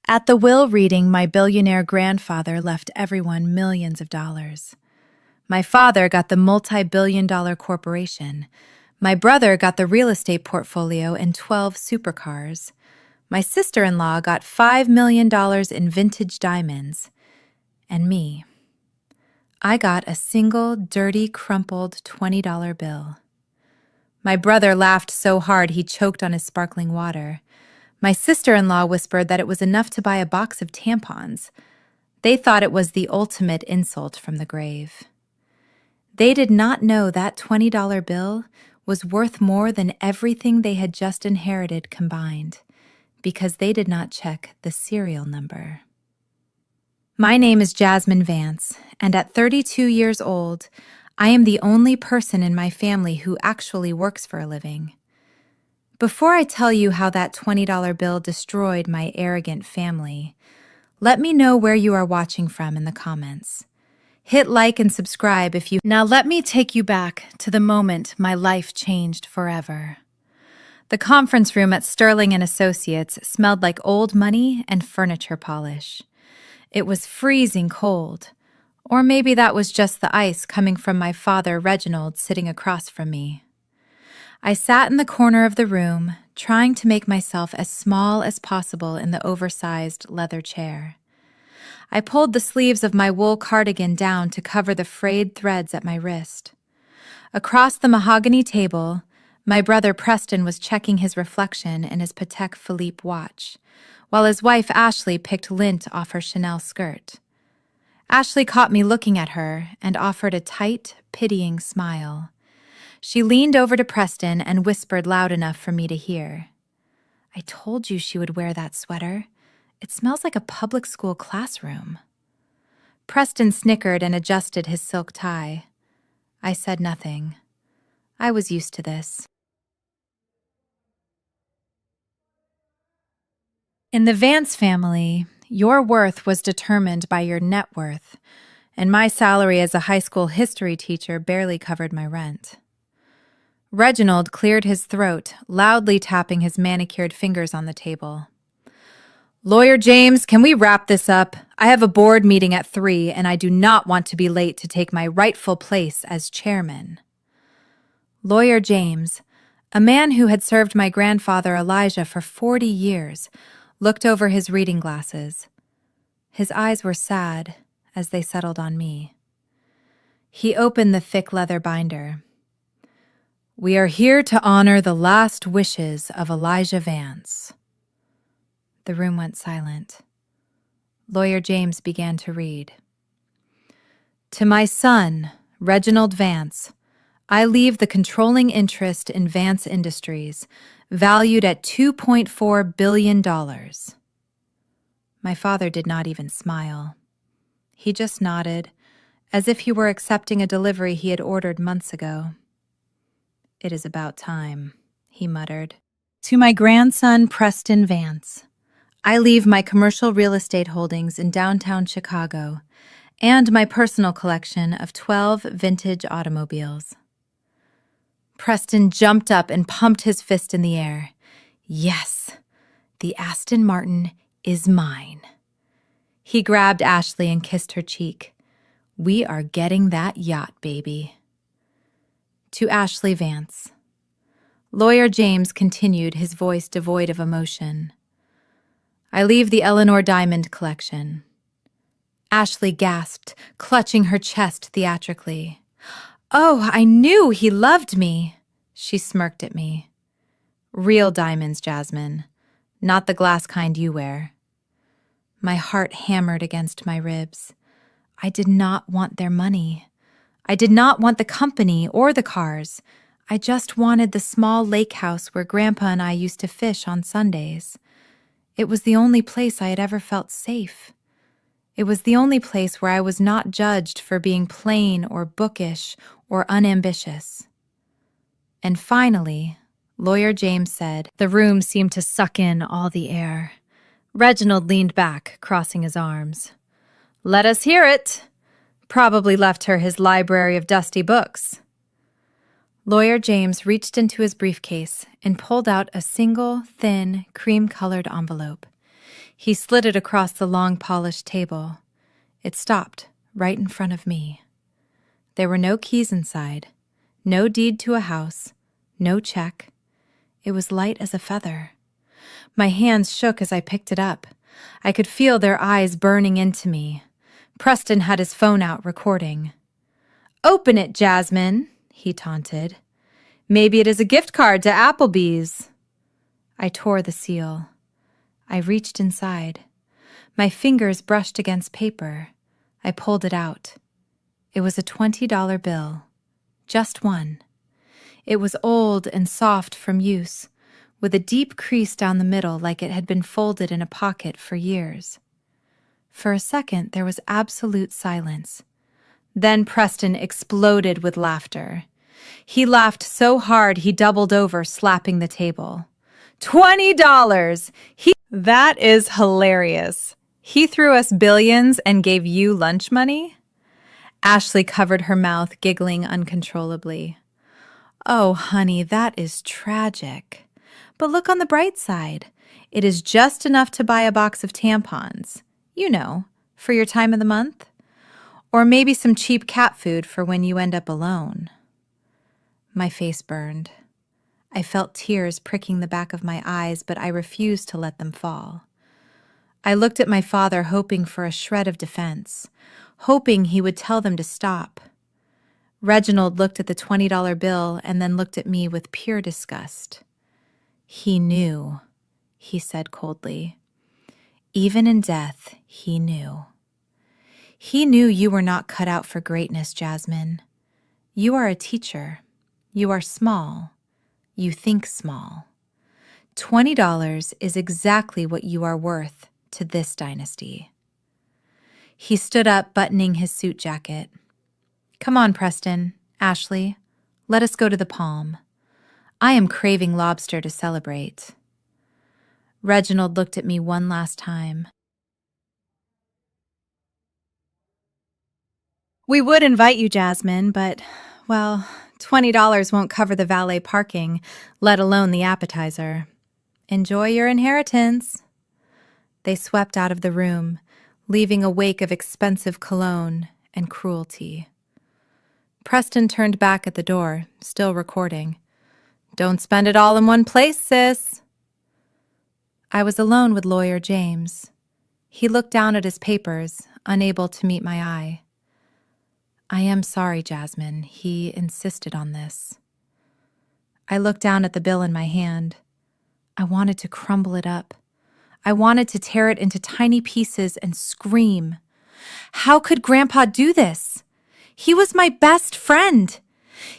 At the will reading, my billionaire grandfather left everyone millions of dollars. My father got the multi-billion-dollar corporation. My brother got the real estate portfolio and 12 supercars. My sister-in-law got $5 million in vintage diamonds. And me, I got a single, dirty, crumpled $20 bill. My brother laughed so hard he choked on his sparkling water. My sister-in-law whispered that it was enough to buy a box of tampons. They thought it was the ultimate insult from the grave. They did not know that $20 bill was worth more than everything they had just inherited combined, because they did not check the serial number. My name is Jasmine Vance, and at 32 years old, I am the only person in my family who actually works for a living. Before I tell you how that $20 bill destroyed my arrogant family, let me know where you are watching from in the comments. Hit like and subscribe if you... Now let me take you back to the moment my life changed forever. The conference room at Sterling & Associates smelled like old money and furniture polish. It was freezing cold, or maybe that was just the ice coming from my father Reginald sitting across from me. I sat in the corner of the room, trying to make myself as small as possible in the oversized leather chair. I pulled the sleeves of my wool cardigan down to cover the frayed threads at my wrist. Across the mahogany table, my brother Preston was checking his reflection in his Patek Philippe watch, while his wife Ashley picked lint off her Chanel skirt. Ashley caught me looking at her and offered a tight, pitying smile. She leaned over to Preston and whispered loud enough for me to hear. "I told you she would wear that sweater. It smells like a public school classroom." Preston snickered and adjusted his silk tie. I said nothing. I was used to this. In the Vance family, your worth was determined by your net worth, and my salary as a high school history teacher barely covered my rent. Reginald cleared his throat, loudly tapping his manicured fingers on the table. "Lawyer James, can we wrap this up? I have a board meeting at 3, and I do not want to be late to take my rightful place as chairman." Lawyer James, a man who had served my grandfather Elijah for 40 years, looked over his reading glasses. His eyes were sad as they settled on me. He opened the thick leather binder. "We are here to honor the last wishes of Elijah Vance." The room went silent. Lawyer James began to read. "To my son, Reginald Vance, I leave the controlling interest in Vance Industries, valued at $2.4 billion. My father did not even smile. He just nodded, as if he were accepting a delivery he had ordered months ago. "It is about time," he muttered. "To my grandson, Preston Vance, I leave my commercial real estate holdings in downtown Chicago and my personal collection of 12 vintage automobiles." Preston jumped up and pumped his fist in the air. "Yes, the Aston Martin is mine." He grabbed Ashley and kissed her cheek. "We are getting that yacht, baby." To Ashley Vance. Lawyer James continued, his voice devoid of emotion. "I leave the Eleanor Diamond collection." Ashley gasped, clutching her chest theatrically. "Oh, I knew he loved me." She smirked at me. "Real diamonds, Jasmine, not the glass kind you wear." My heart hammered against my ribs. I did not want their money. I did not want the company or the cars. I just wanted the small lake house where Grandpa and I used to fish on Sundays. It was the only place I had ever felt safe. It was the only place where I was not judged for being plain or bookish or unambitious. And finally, Lawyer James said, the room seemed to suck in all the air. Reginald leaned back, crossing his arms. "Let us hear it." Probably left her his library of dusty books. Lawyer James reached into his briefcase and pulled out a single, thin, cream-colored envelope. He slid it across the long polished table. It stopped right in front of me. There were no keys inside, no deed to a house, no check. It was light as a feather. My hands shook as I picked it up. I could feel their eyes burning into me. Preston had his phone out recording. "Open it, Jasmine," he taunted. "Maybe it is a gift card to Applebee's." I tore the seal. I reached inside. My fingers brushed against paper. I pulled it out. It was a $20 bill. Just one. It was old and soft from use, with a deep crease down the middle like it had been folded in a pocket for years. For a second, there was absolute silence. Then Preston exploded with laughter. He laughed so hard he doubled over, slapping the table. $20! That is hilarious. He threw us billions and gave you lunch money? Ashley covered her mouth, giggling uncontrollably. Oh, honey, that is tragic. But look on the bright side. It is just enough to buy a box of tampons. You know, for your time of the month. Or maybe some cheap cat food for when you end up alone. My face burned. I felt tears pricking the back of my eyes, but I refused to let them fall. I looked at my father, hoping for a shred of defense, hoping he would tell them to stop. Reginald looked at the $20 bill and then looked at me with pure disgust. "He knew," he said coldly. "Even in death, he knew. He knew you were not cut out for greatness, Jasmine. You are a teacher. You are small. You think small. $20 is exactly what you are worth to this dynasty." He stood up, buttoning his suit jacket. "Come on, Preston, Ashley, let us go to the Palm. I am craving lobster to celebrate." Reginald looked at me one last time. "We would invite you, Jasmine, but, well, $20 won't cover the valet parking, let alone the appetizer. Enjoy your inheritance." They swept out of the room, leaving a wake of expensive cologne and cruelty. Preston turned back at the door, still recording. "Don't spend it all in one place, sis." I was alone with Lawyer James. He looked down at his papers, unable to meet my eye. "I am sorry, Jasmine. He insisted on this." I looked down at the bill in my hand. I wanted to crumble it up. I wanted to tear it into tiny pieces and scream. How could Grandpa do this? He was my best friend.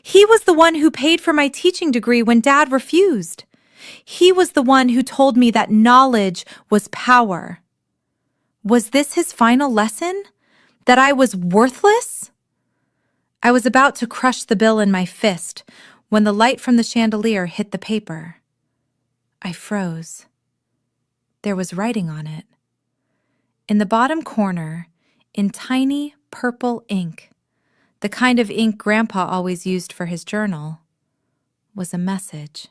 He was the one who paid for my teaching degree when Dad refused. He was the one who told me that knowledge was power. Was this his final lesson? That I was worthless? I was about to crush the bill in my fist when the light from the chandelier hit the paper. I froze. There was writing on it. In the bottom corner, in tiny purple ink, the kind of ink Grandpa always used for his journal, was a message.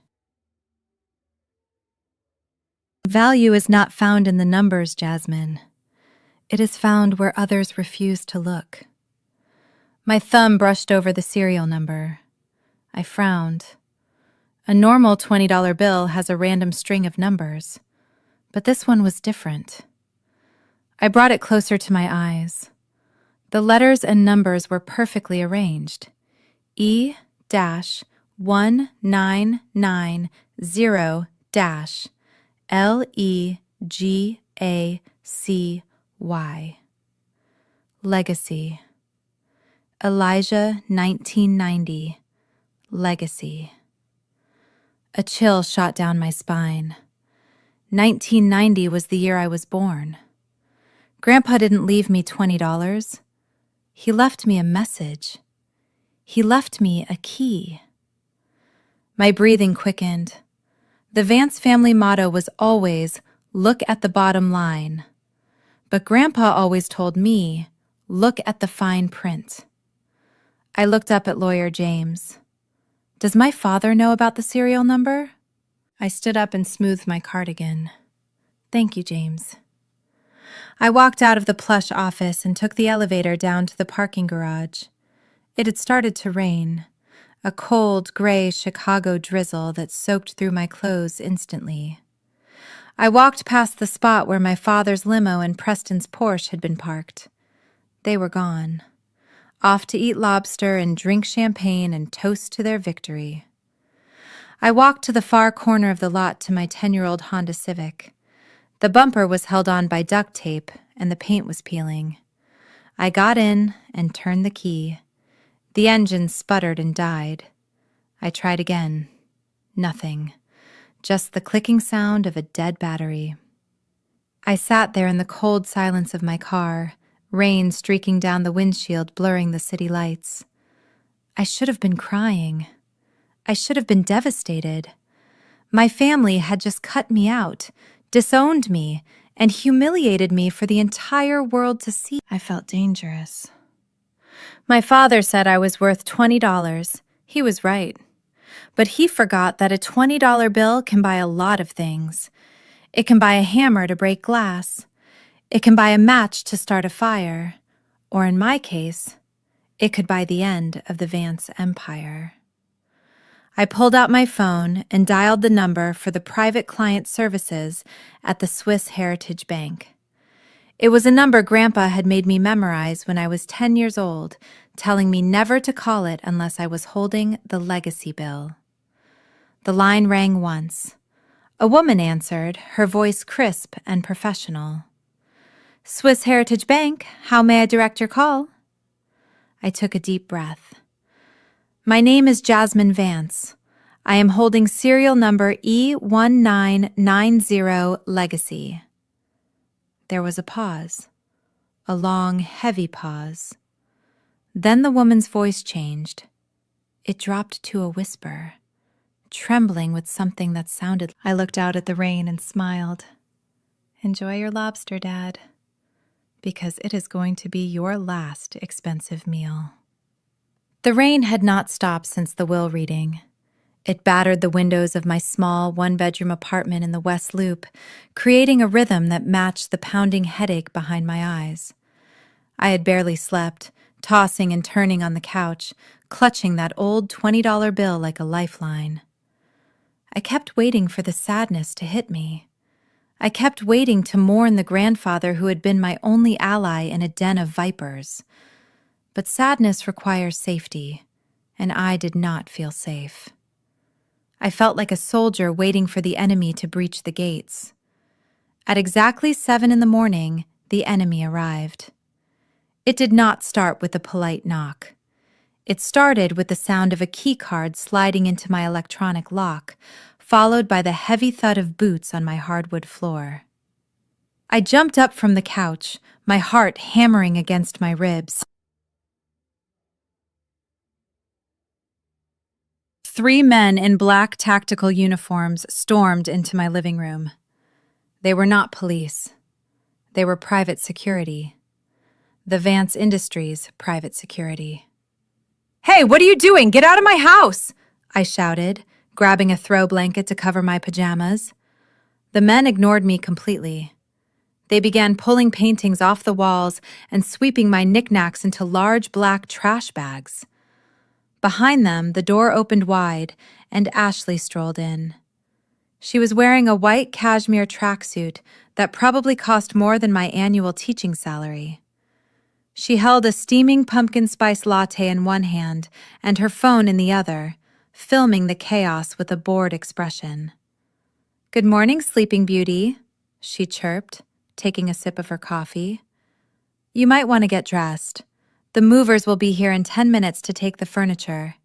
Value is not found in the numbers, Jasmine. It is found where others refuse to look. My thumb brushed over the serial number. I frowned. A normal $20 bill has a random string of numbers, but this one was different. I brought it closer to my eyes. The letters and numbers were perfectly arranged. E-1990-LEGACY. Legacy. Elijah 1990. Legacy. A chill shot down my spine. 1990 was the year I was born. Grandpa didn't leave me $20. He left me a message. He left me a key. My breathing quickened. The Vance family motto was always, "Look at the bottom line." But Grandpa always told me, "Look at the fine print." I looked up at Lawyer James. "Does my father know about the serial number?" I stood up and smoothed my cardigan. "Thank you, James. I walked out of the plush office and took the elevator down to the parking garage. It had started to rain, a cold, gray Chicago drizzle that soaked through my clothes instantly. I walked past the spot where my father's limo and Preston's Porsche had been parked. They were gone, off to eat lobster and drink champagne and toast to their victory. I walked to the far corner of the lot to my 10-year-old Honda Civic. The bumper was held on by duct tape, and the paint was peeling. I got in and turned the key. The engine sputtered and died. I tried again. Nothing. Just the clicking sound of a dead battery. I sat there in the cold silence of my car, rain streaking down the windshield, blurring the city lights. I should have been crying. I should have been devastated. My family had just cut me out, disowned me, and humiliated me for the entire world to see. I felt dangerous. My father said I was worth $20. He was right. But he forgot that a $20 bill can buy a lot of things. It can buy a hammer to break glass. It can buy a match to start a fire. Or in my case, it could buy the end of the Vance empire. I pulled out my phone and dialed the number for the private client services at the Swiss Heritage Bank. It was a number Grandpa had made me memorize when I was 10 years old, telling me never to call it unless I was holding the legacy bill. The line rang once. A woman answered, her voice crisp and professional. Swiss Heritage Bank, how may I direct your call? I took a deep breath. My name is Jasmine Vance. I am holding serial number E1990 Legacy. There was a pause, a long, heavy pause. Then the woman's voice changed. It dropped to a whisper, trembling with something that sounded. I looked out at the rain and smiled. Enjoy your lobster, Dad, because it is going to be your last expensive meal. The rain had not stopped since the will reading. It battered the windows of my small one-bedroom apartment in the West Loop, creating a rhythm that matched the pounding headache behind my eyes. I had barely slept, tossing and turning on the couch, clutching that old $20 bill like a lifeline. I kept waiting for the sadness to hit me. I kept waiting to mourn the grandfather who had been my only ally in a den of vipers. But sadness requires safety, and I did not feel safe. I felt like a soldier waiting for the enemy to breach the gates. At exactly 7 a.m, the enemy arrived. It did not start with a polite knock. It started with the sound of a key card sliding into my electronic lock, followed by the heavy thud of boots on my hardwood floor. I jumped up from the couch, my heart hammering against my ribs. 3 men in black tactical uniforms stormed into my living room. They were not police. They were private security. The Vance Industries private security. "Hey, what are you doing? Get out of my house!" I shouted, grabbing a throw blanket to cover my pajamas. The men ignored me completely. They began pulling paintings off the walls and sweeping my knickknacks into large black trash bags. Behind them, the door opened wide, and Ashley strolled in. She was wearing a white cashmere tracksuit that probably cost more than my annual teaching salary. She held a steaming pumpkin spice latte in one hand and her phone in the other, filming the chaos with a bored expression. "Good morning, Sleeping Beauty," she chirped, taking a sip of her coffee. "You might want to get dressed. The movers will be here in 10 minutes to take the furniture."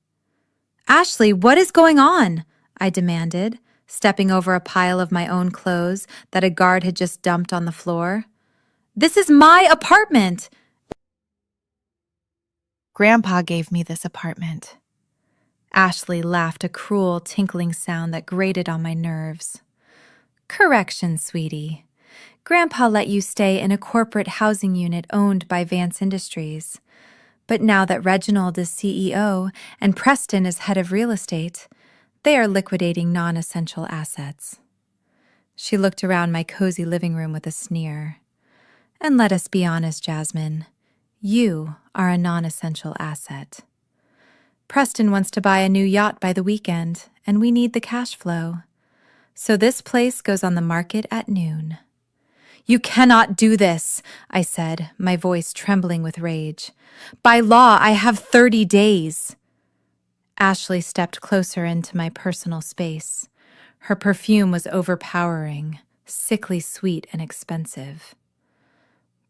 "Ashley, what is going on?" I demanded, stepping over a pile of my own clothes that a guard had just dumped on the floor. "This is my apartment!" "Grandpa gave me this apartment." Ashley laughed a cruel, tinkling sound that grated on my nerves. "Correction, sweetie. Grandpa let you stay in a corporate housing unit owned by Vance Industries. But now that Reginald is CEO and Preston is head of real estate, they are liquidating non-essential assets." She looked around my cozy living room with a sneer. And let us be honest, Jasmine. You are a non-essential asset. Preston wants to buy a new yacht by the weekend, and we need the cash flow. So this place goes on the market at noon. You cannot do this, I said, my voice trembling with rage. By law, I have 30 days. Ashley stepped closer into my personal space. Her perfume was overpowering, sickly sweet and expensive.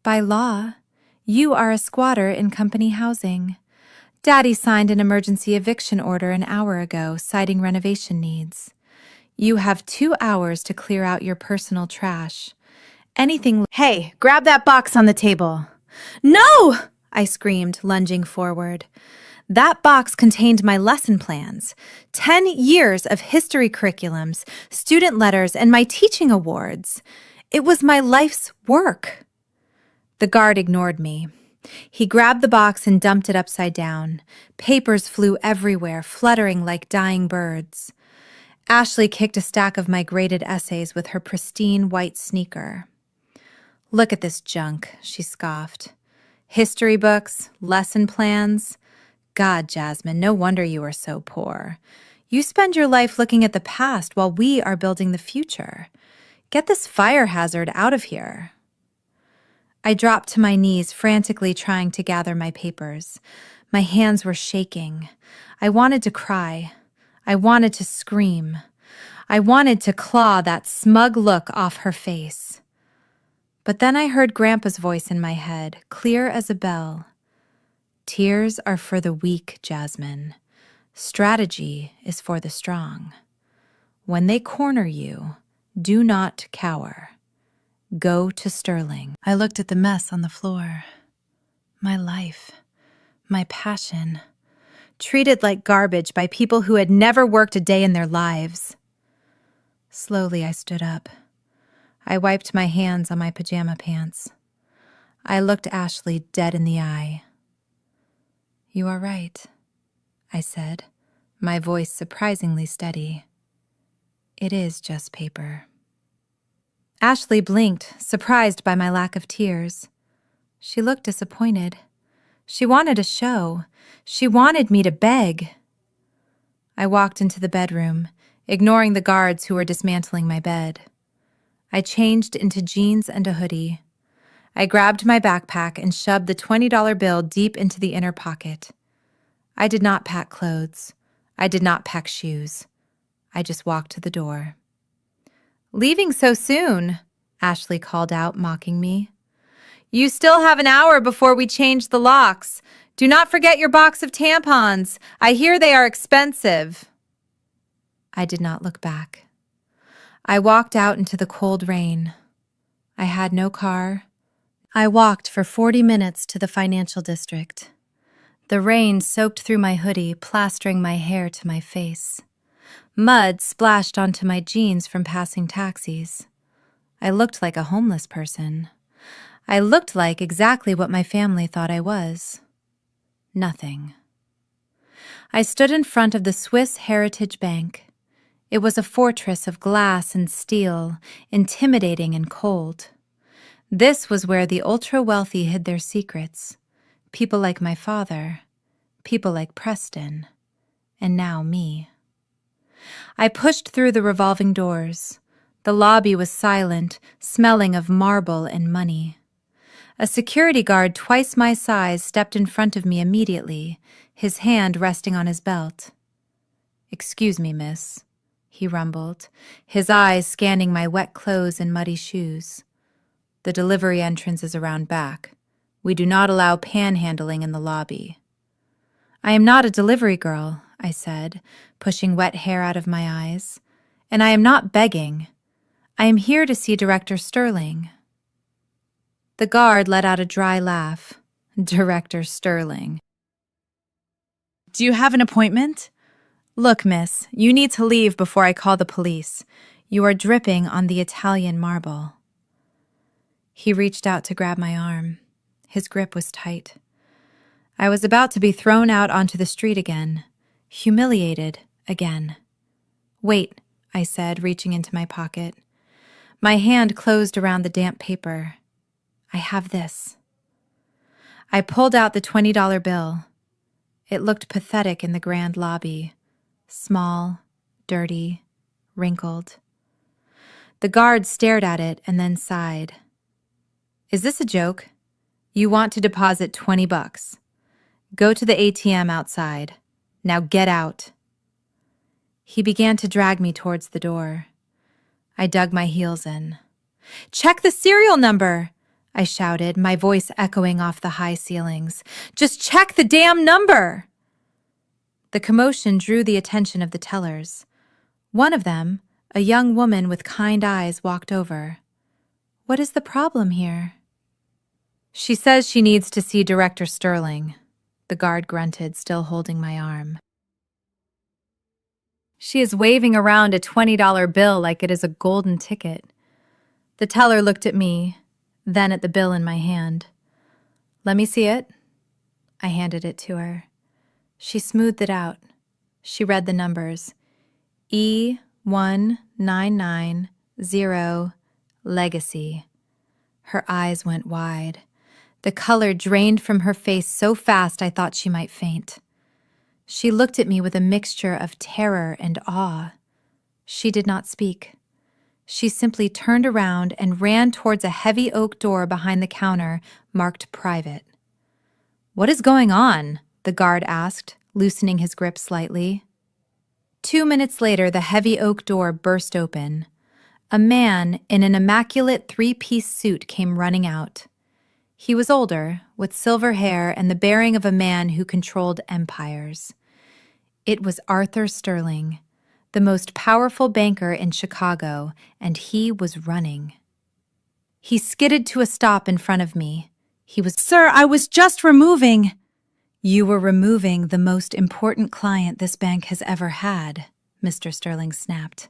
By law, you are a squatter in company housing. Daddy signed an emergency eviction order an hour ago, citing renovation needs. You have 2 hours to clear out your personal trash. Hey, grab that box on the table. No! I screamed, lunging forward. That box contained my lesson plans, 10 years of history curriculums, student letters, and my teaching awards. It was my life's work. The guard ignored me. He grabbed the box and dumped it upside down. Papers flew everywhere, fluttering like dying birds. Ashley kicked a stack of my graded essays with her pristine white sneaker. Look at this junk, she scoffed. History books, lesson plans. God, Jasmine, no wonder you are so poor. You spend your life looking at the past while we are building the future. Get this fire hazard out of here. I dropped to my knees, frantically trying to gather my papers. My hands were shaking. I wanted to cry. I wanted to scream. I wanted to claw that smug look off her face. But then I heard Grandpa's voice in my head, clear as a bell. Tears are for the weak, Jasmine. Strategy is for the strong. When they corner you, do not cower. Go to Sterling. I looked at the mess on the floor. My life, my passion, treated like garbage by people who had never worked a day in their lives. Slowly, I stood up. I wiped my hands on my pajama pants. I looked Ashley dead in the eye. You are right, I said, my voice surprisingly steady. It is just paper. Ashley blinked, surprised by my lack of tears. She looked disappointed. She wanted a show. She wanted me to beg. I walked into the bedroom, ignoring the guards who were dismantling my bed. I changed into jeans and a hoodie. I grabbed my backpack and shoved the $20 bill deep into the inner pocket. I did not pack clothes. I did not pack shoes. I just walked to the door. Leaving so soon, Ashley called out, mocking me. You still have an hour before we change the locks. Do not forget your box of tampons. I hear they are expensive. I did not look back. I walked out into the cold rain. I had no car. I walked for 40 minutes to the financial district. The rain soaked through my hoodie, plastering my hair to my face. Mud splashed onto my jeans from passing taxis. I looked like a homeless person. I looked like exactly what my family thought I was. Nothing. I stood in front of the Swiss Heritage Bank. It was a fortress of glass and steel, intimidating and cold. This was where the ultra-wealthy hid their secrets. People like my father, people like Preston, and now me. I pushed through the revolving doors. The lobby was silent, smelling of marble and money. A security guard twice my size stepped in front of me immediately, his hand resting on his belt. "Excuse me, miss," he rumbled, his eyes scanning my wet clothes and muddy shoes. "The delivery entrance is around back. We do not allow panhandling in the lobby." "I am not a delivery girl," I said, pushing wet hair out of my eyes. "And I am not begging. I am here to see Director Sterling." The guard let out a dry laugh. Director Sterling. "Do you have an appointment?" "Look, miss, you need to leave before I call the police. You are dripping on the Italian marble." He reached out to grab my arm. His grip was tight. I was about to be thrown out onto the street again, humiliated again. "Wait," I said, reaching into my pocket. My hand closed around the damp paper. I have this. I pulled out the $20 bill. It looked pathetic in the grand lobby. Small, dirty, wrinkled. The guard stared at it and then sighed. Is this a joke? You want to deposit $20. Go to the ATM outside. Now get out. He began to drag me towards the door. I dug my heels in. Check the serial number, I shouted, my voice echoing off the high ceilings. Just check the damn number! The commotion drew the attention of the tellers. One of them, a young woman with kind eyes, walked over. What is the problem here? She says she needs to see Director Sterling. The guard grunted, still holding my arm. She is waving around a $20 bill like it is a golden ticket. The teller looked at me, then at the bill in my hand. Let me see it. I handed it to her. She smoothed it out. She read the numbers. E1990 Legacy. Her eyes went wide. The color drained from her face so fast I thought she might faint. She looked at me with a mixture of terror and awe. She did not speak. She simply turned around and ran towards a heavy oak door behind the counter marked private. What is going on? The guard asked, loosening his grip slightly. 2 minutes later, the heavy oak door burst open. A man in an immaculate three-piece suit came running out. He was older, with silver hair and the bearing of a man who controlled empires. It was Arthur Sterling, the most powerful banker in Chicago, and he was running. He skidded to a stop in front of me. Sir, I was just removing. You were removing the most important client this bank has ever had, Mr. Sterling snapped.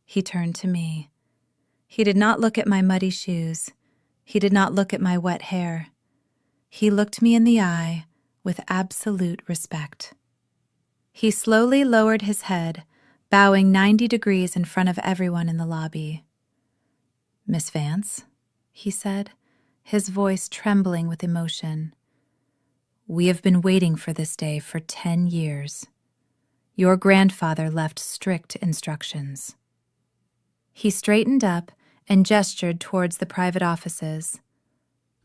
He turned to me. He did not look at my muddy shoes. He did not look at my wet hair. He looked me in the eye with absolute respect. He slowly lowered his head, bowing 90 degrees in front of everyone in the lobby. Miss Vance, he said, his voice trembling with emotion. We have been waiting for this day for 10 years. Your grandfather left strict instructions. He straightened up and gestured towards the private offices.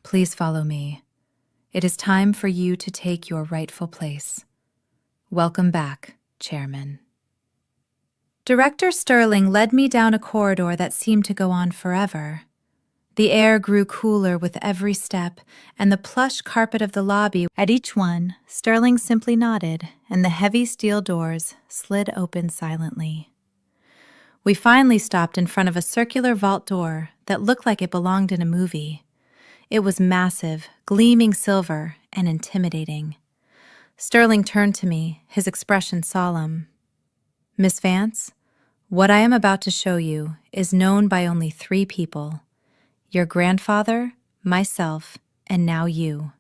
Please follow me. It is time for you to take your rightful place. Welcome back, Chairman. Director Sterling led me down a corridor that seemed to go on forever. The air grew cooler with every step, and the plush carpet of the lobby, at each one, Sterling simply nodded, and the heavy steel doors slid open silently. We finally stopped in front of a circular vault door that looked like it belonged in a movie. It was massive, gleaming silver, and intimidating. Sterling turned to me, his expression solemn. Miss Vance, what I am about to show you is known by only 3 people. Your grandfather, myself, and now you.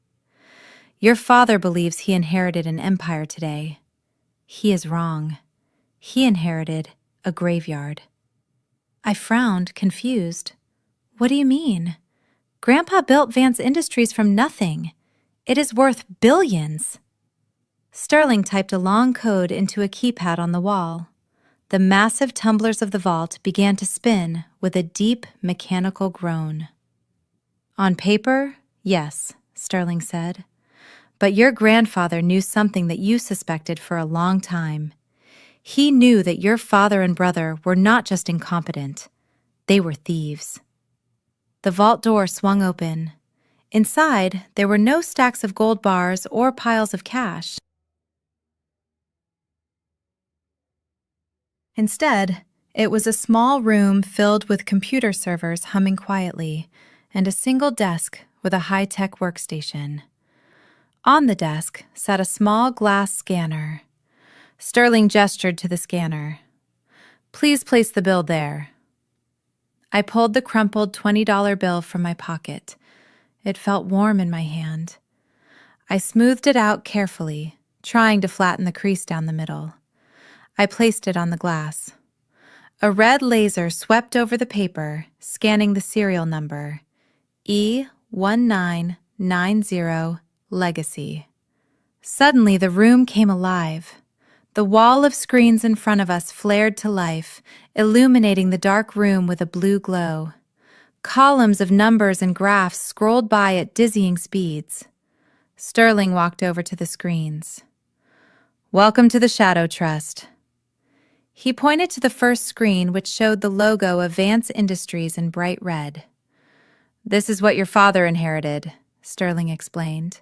Your father believes he inherited an empire today. He is wrong. He inherited a graveyard. I frowned, confused. What do you mean? Grandpa built Vance Industries from nothing. It is worth billions. Sterling typed a long code into a keypad on the wall. The massive tumblers of the vault began to spin with a deep mechanical groan. On paper, yes, Sterling said. But your grandfather knew something that you suspected for a long time. He knew that your father and brother were not just incompetent. They were thieves. The vault door swung open. Inside, there were no stacks of gold bars or piles of cash. Instead, it was a small room filled with computer servers humming quietly, and a single desk with a high-tech workstation. On the desk sat a small glass scanner. Sterling gestured to the scanner. Please place the bill there. I pulled the crumpled $20 bill from my pocket. It felt warm in my hand. I smoothed it out carefully, trying to flatten the crease down the middle. I placed it on the glass. A red laser swept over the paper, scanning the serial number, 1990 Legacy. Suddenly, the room came alive. The wall of screens in front of us flared to life, illuminating the dark room with a blue glow. Columns of numbers and graphs scrolled by at dizzying speeds. Sterling walked over to the screens. "Welcome to the Shadow Trust." He pointed to the first screen, which showed the logo of Vance Industries in bright red. "This is what your father inherited," Sterling explained.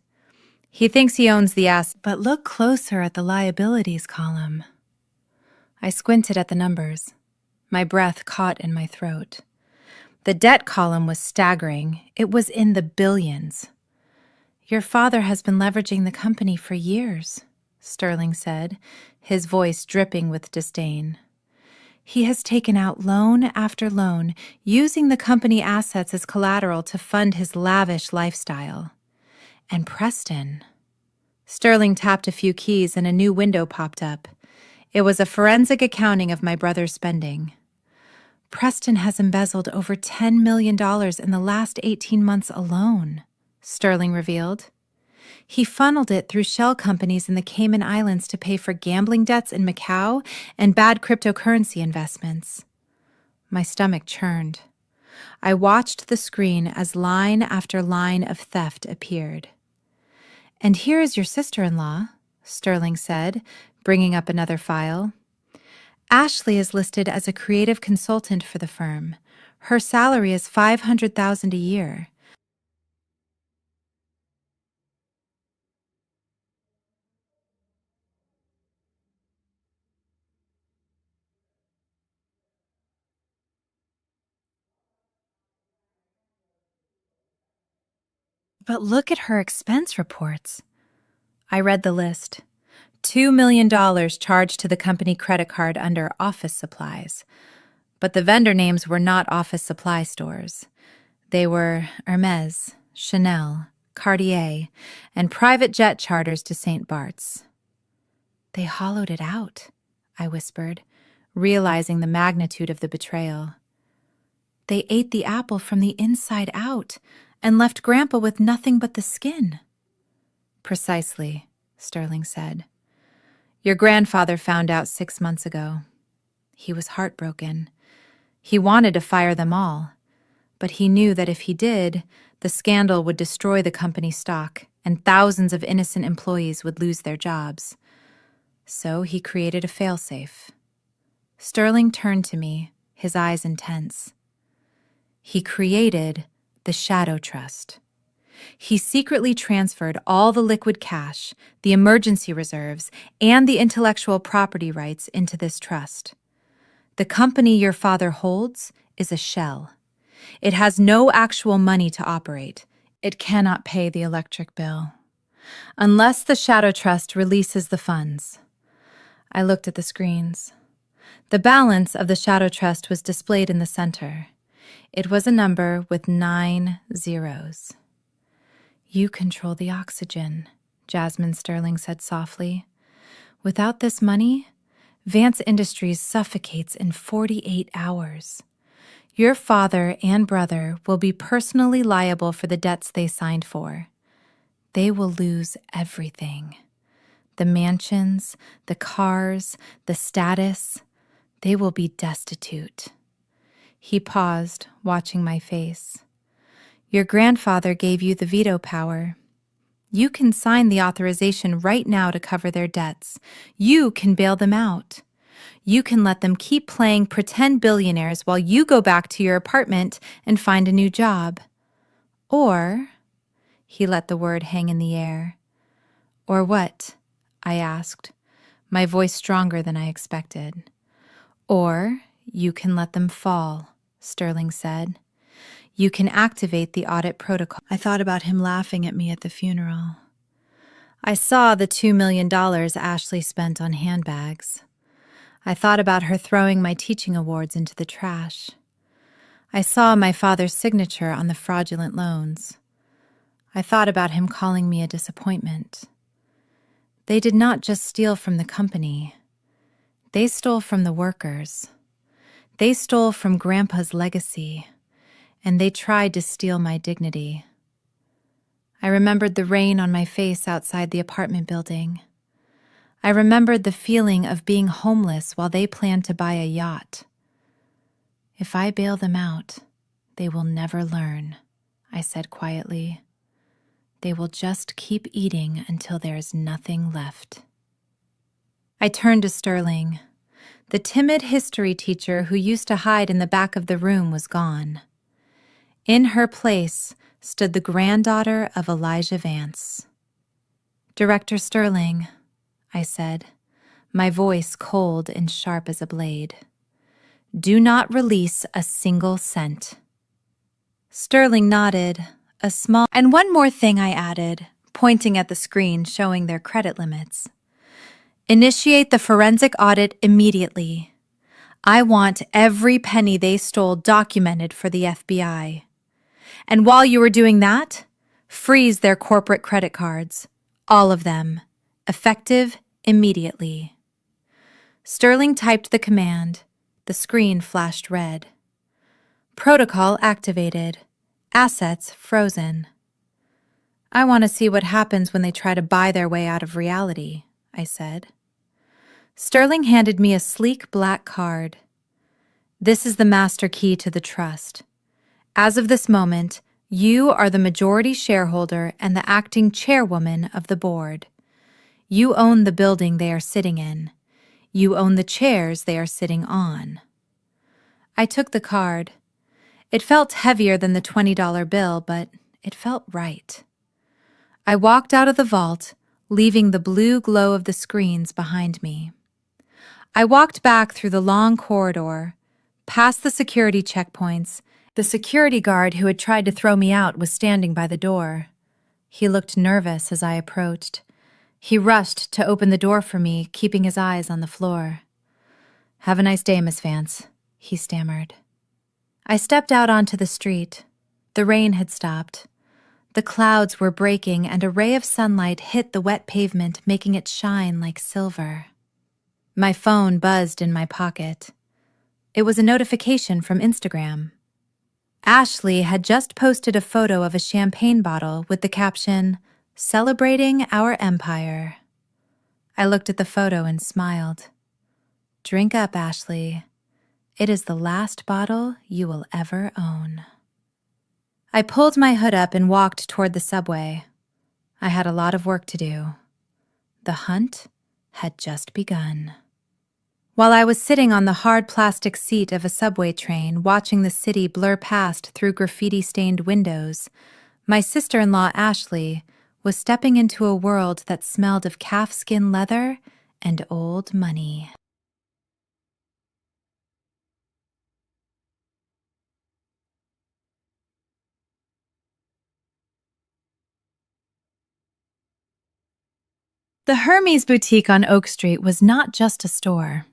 "He thinks he owns the assets, but look closer at the liabilities column." I squinted at the numbers. My breath caught in my throat. The debt column was staggering. It was in the billions. "Your father has been leveraging the company for years," Sterling said, his voice dripping with disdain. "He has taken out loan after loan, using the company assets as collateral to fund his lavish lifestyle. And Preston..." Sterling tapped a few keys and a new window popped up. It was a forensic accounting of my brother's spending. "Preston has embezzled over $10 million in the last 18 months alone," Sterling revealed. "He funneled it through shell companies in the Cayman Islands to pay for gambling debts in Macau and bad cryptocurrency investments." My stomach churned. I watched the screen as line after line of theft appeared. "And here is your sister-in-law," Sterling said, bringing up another file. "Ashley is listed as a creative consultant for the firm. Her salary is $500,000 a year." "But look at her expense reports." I read the list. $2 million charged to the company credit card under office supplies. But the vendor names were not office supply stores. They were Hermes, Chanel, Cartier, and private jet charters to St. Bart's. "They hollowed it out," I whispered, realizing the magnitude of the betrayal. "They ate the apple from the inside out and left Grandpa with nothing but the skin." "Precisely," Sterling said. "Your grandfather found out 6 months ago. He was heartbroken. He wanted to fire them all, but he knew that if he did, the scandal would destroy the company stock and thousands of innocent employees would lose their jobs. So he created a failsafe." Sterling turned to me, his eyes intense. "He created the Shadow Trust. He secretly transferred all the liquid cash, the emergency reserves, and the intellectual property rights into this trust. The company your father holds is a shell. It has no actual money to operate. It cannot pay the electric bill. Unless the Shadow Trust releases the funds." I looked at the screens. The balance of the Shadow Trust was displayed in the center. It was a number with 9 zeros. "You control the oxygen," Jasmine Sterling said softly. "Without this money, Vance Industries suffocates in 48 hours. Your father and brother will be personally liable for the debts they signed for. They will lose everything. The mansions, the cars, the status. They will be destitute." He paused, watching my face. "Your grandfather gave you the veto power. You can sign the authorization right now to cover their debts. You can bail them out. You can let them keep playing pretend billionaires while you go back to your apartment and find a new job. Or," he let the word hang in the air. "Or what?" I asked, my voice stronger than I expected. "Or you can let them fall," Sterling said. "You can activate the audit protocol." I thought about him laughing at me at the funeral. I saw the $2 million Ashley spent on handbags. I thought about her throwing my teaching awards into the trash. I saw my father's signature on the fraudulent loans. I thought about him calling me a disappointment. They did not just steal from the company. They stole from the workers. They stole from Grandpa's legacy. And they tried to steal my dignity. I remembered the rain on my face outside the apartment building. I remembered the feeling of being homeless while they planned to buy a yacht. If I bail them out, they will never learn, I said quietly. They will just keep eating until there is nothing left. I turned to Sterling. The timid history teacher who used to hide in the back of the room was gone. In her place stood the granddaughter of Elijah Vance. "Director Sterling," I said, my voice cold and sharp as a blade, "do not release a single cent." Sterling nodded, a small... "And one more thing," I added, pointing at the screen showing their credit limits. "Initiate the forensic audit immediately. I want every penny they stole documented for the FBI. And while you are doing that, freeze their corporate credit cards, all of them, effective immediately." Sterling typed the command. The screen flashed red. "Protocol activated. Assets frozen." "I want to see what happens when they try to buy their way out of reality," I said. Sterling handed me a sleek black card. "This is the master key to the trust. As of this moment, you are the majority shareholder and the acting chairwoman of the board. You own the building they are sitting in. You own the chairs they are sitting on." I took the card. It felt heavier than the $20 bill, but it felt right. I walked out of the vault, leaving the blue glow of the screens behind me. I walked back through the long corridor, past the security checkpoints. The security guard who had tried to throw me out was standing by the door. He looked nervous as I approached. He rushed to open the door for me, keeping his eyes on the floor. "Have a nice day, Miss Vance," he stammered. I stepped out onto the street. The rain had stopped. The clouds were breaking and a ray of sunlight hit the wet pavement, making it shine like silver. My phone buzzed in my pocket. It was a notification from Instagram. Ashley had just posted a photo of a champagne bottle with the caption, "Celebrating our empire." I looked at the photo and smiled. "Drink up, Ashley. It is the last bottle you will ever own." I pulled my hood up and walked toward the subway. I had a lot of work to do. The hunt had just begun. While I was sitting on the hard plastic seat of a subway train, watching the city blur past through graffiti-stained windows, my sister-in-law Ashley was stepping into a world that smelled of calfskin leather and old money. The Hermes Boutique on Oak Street was not just a store.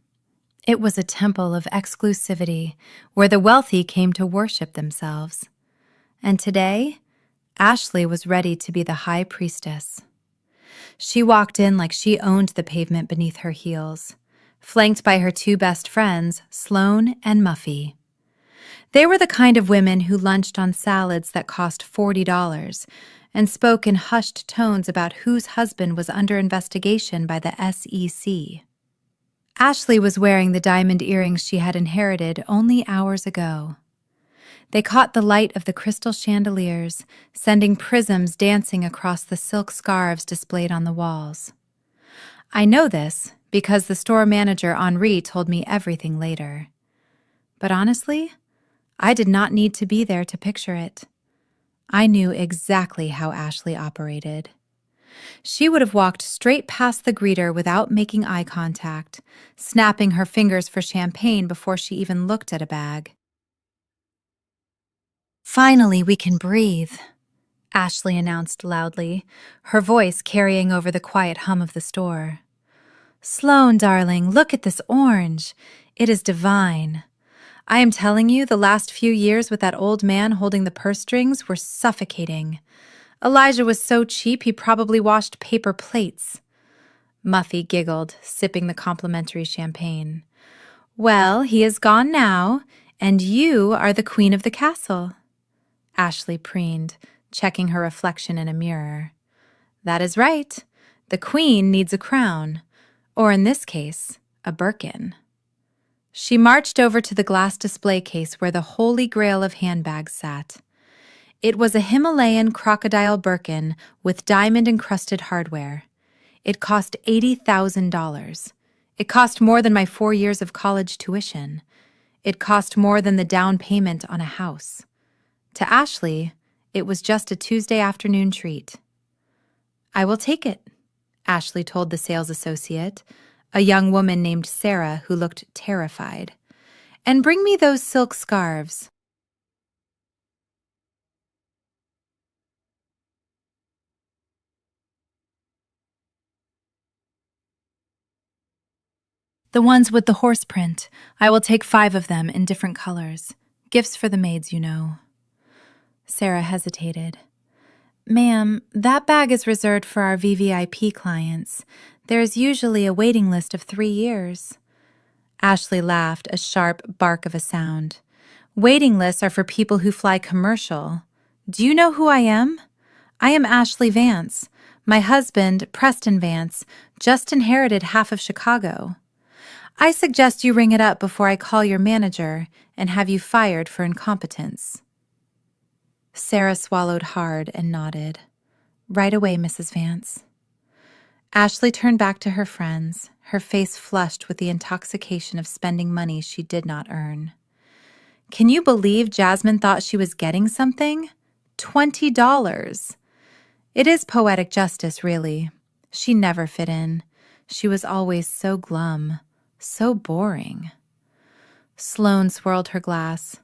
It was a temple of exclusivity where the wealthy came to worship themselves. And today, Ashley was ready to be the high priestess. She walked in like she owned the pavement beneath her heels, flanked by her two best friends, Sloane and Muffy. They were the kind of women who lunched on salads that cost $40 and spoke in hushed tones about whose husband was under investigation by the SEC. Ashley was wearing the diamond earrings she had inherited only hours ago. They caught the light of the crystal chandeliers, sending prisms dancing across the silk scarves displayed on the walls. I know this because the store manager Henri told me everything later. But honestly, I did not need to be there to picture it. I knew exactly how Ashley operated. She would have walked straight past the greeter without making eye contact, snapping her fingers for champagne before she even looked at a bag. "Finally, we can breathe," Ashley announced loudly, her voice carrying over the quiet hum of the store. "Sloane, darling, look at this orange. It is divine. I am telling you, the last few years with that old man holding the purse strings were suffocating. Elijah was so cheap he probably washed paper plates." Muffy giggled, sipping the complimentary champagne. "Well, he is gone now, and you are the queen of the castle." Ashley preened, checking her reflection in a mirror. That is right. The queen needs a crown, or in this case, a Birkin. She marched over to the glass display case where the holy grail of handbags sat. It was a Himalayan crocodile Birkin with diamond-encrusted hardware. It cost $80,000. It cost more than my 4 years of college tuition. It cost more than the down payment on a house. To Ashley, it was just a Tuesday afternoon treat. "I will take it," Ashley told the sales associate, a young woman named Sarah who looked terrified. "And bring me those silk scarves." "The ones with the horse print. I will take 5 of them in different colors. Gifts for the maids, you know." Sarah hesitated. "Ma'am, that bag is reserved for our VVIP clients. There is usually a waiting list of 3 years. Ashley laughed, a sharp bark of a sound. "Waiting lists are for people who fly commercial. Do you know who I am? I am Ashley Vance. My husband, Preston Vance, just inherited half of Chicago. I suggest you ring it up before I call your manager and have you fired for incompetence." Sarah swallowed hard and nodded. "Right away, Mrs. Vance." Ashley turned back to her friends, her face flushed with the intoxication of spending money she did not earn. Can you believe Jasmine thought she was getting something? $20. It is poetic justice, really. She never fit in. She was always so glum, so boring. Sloane swirled her glass.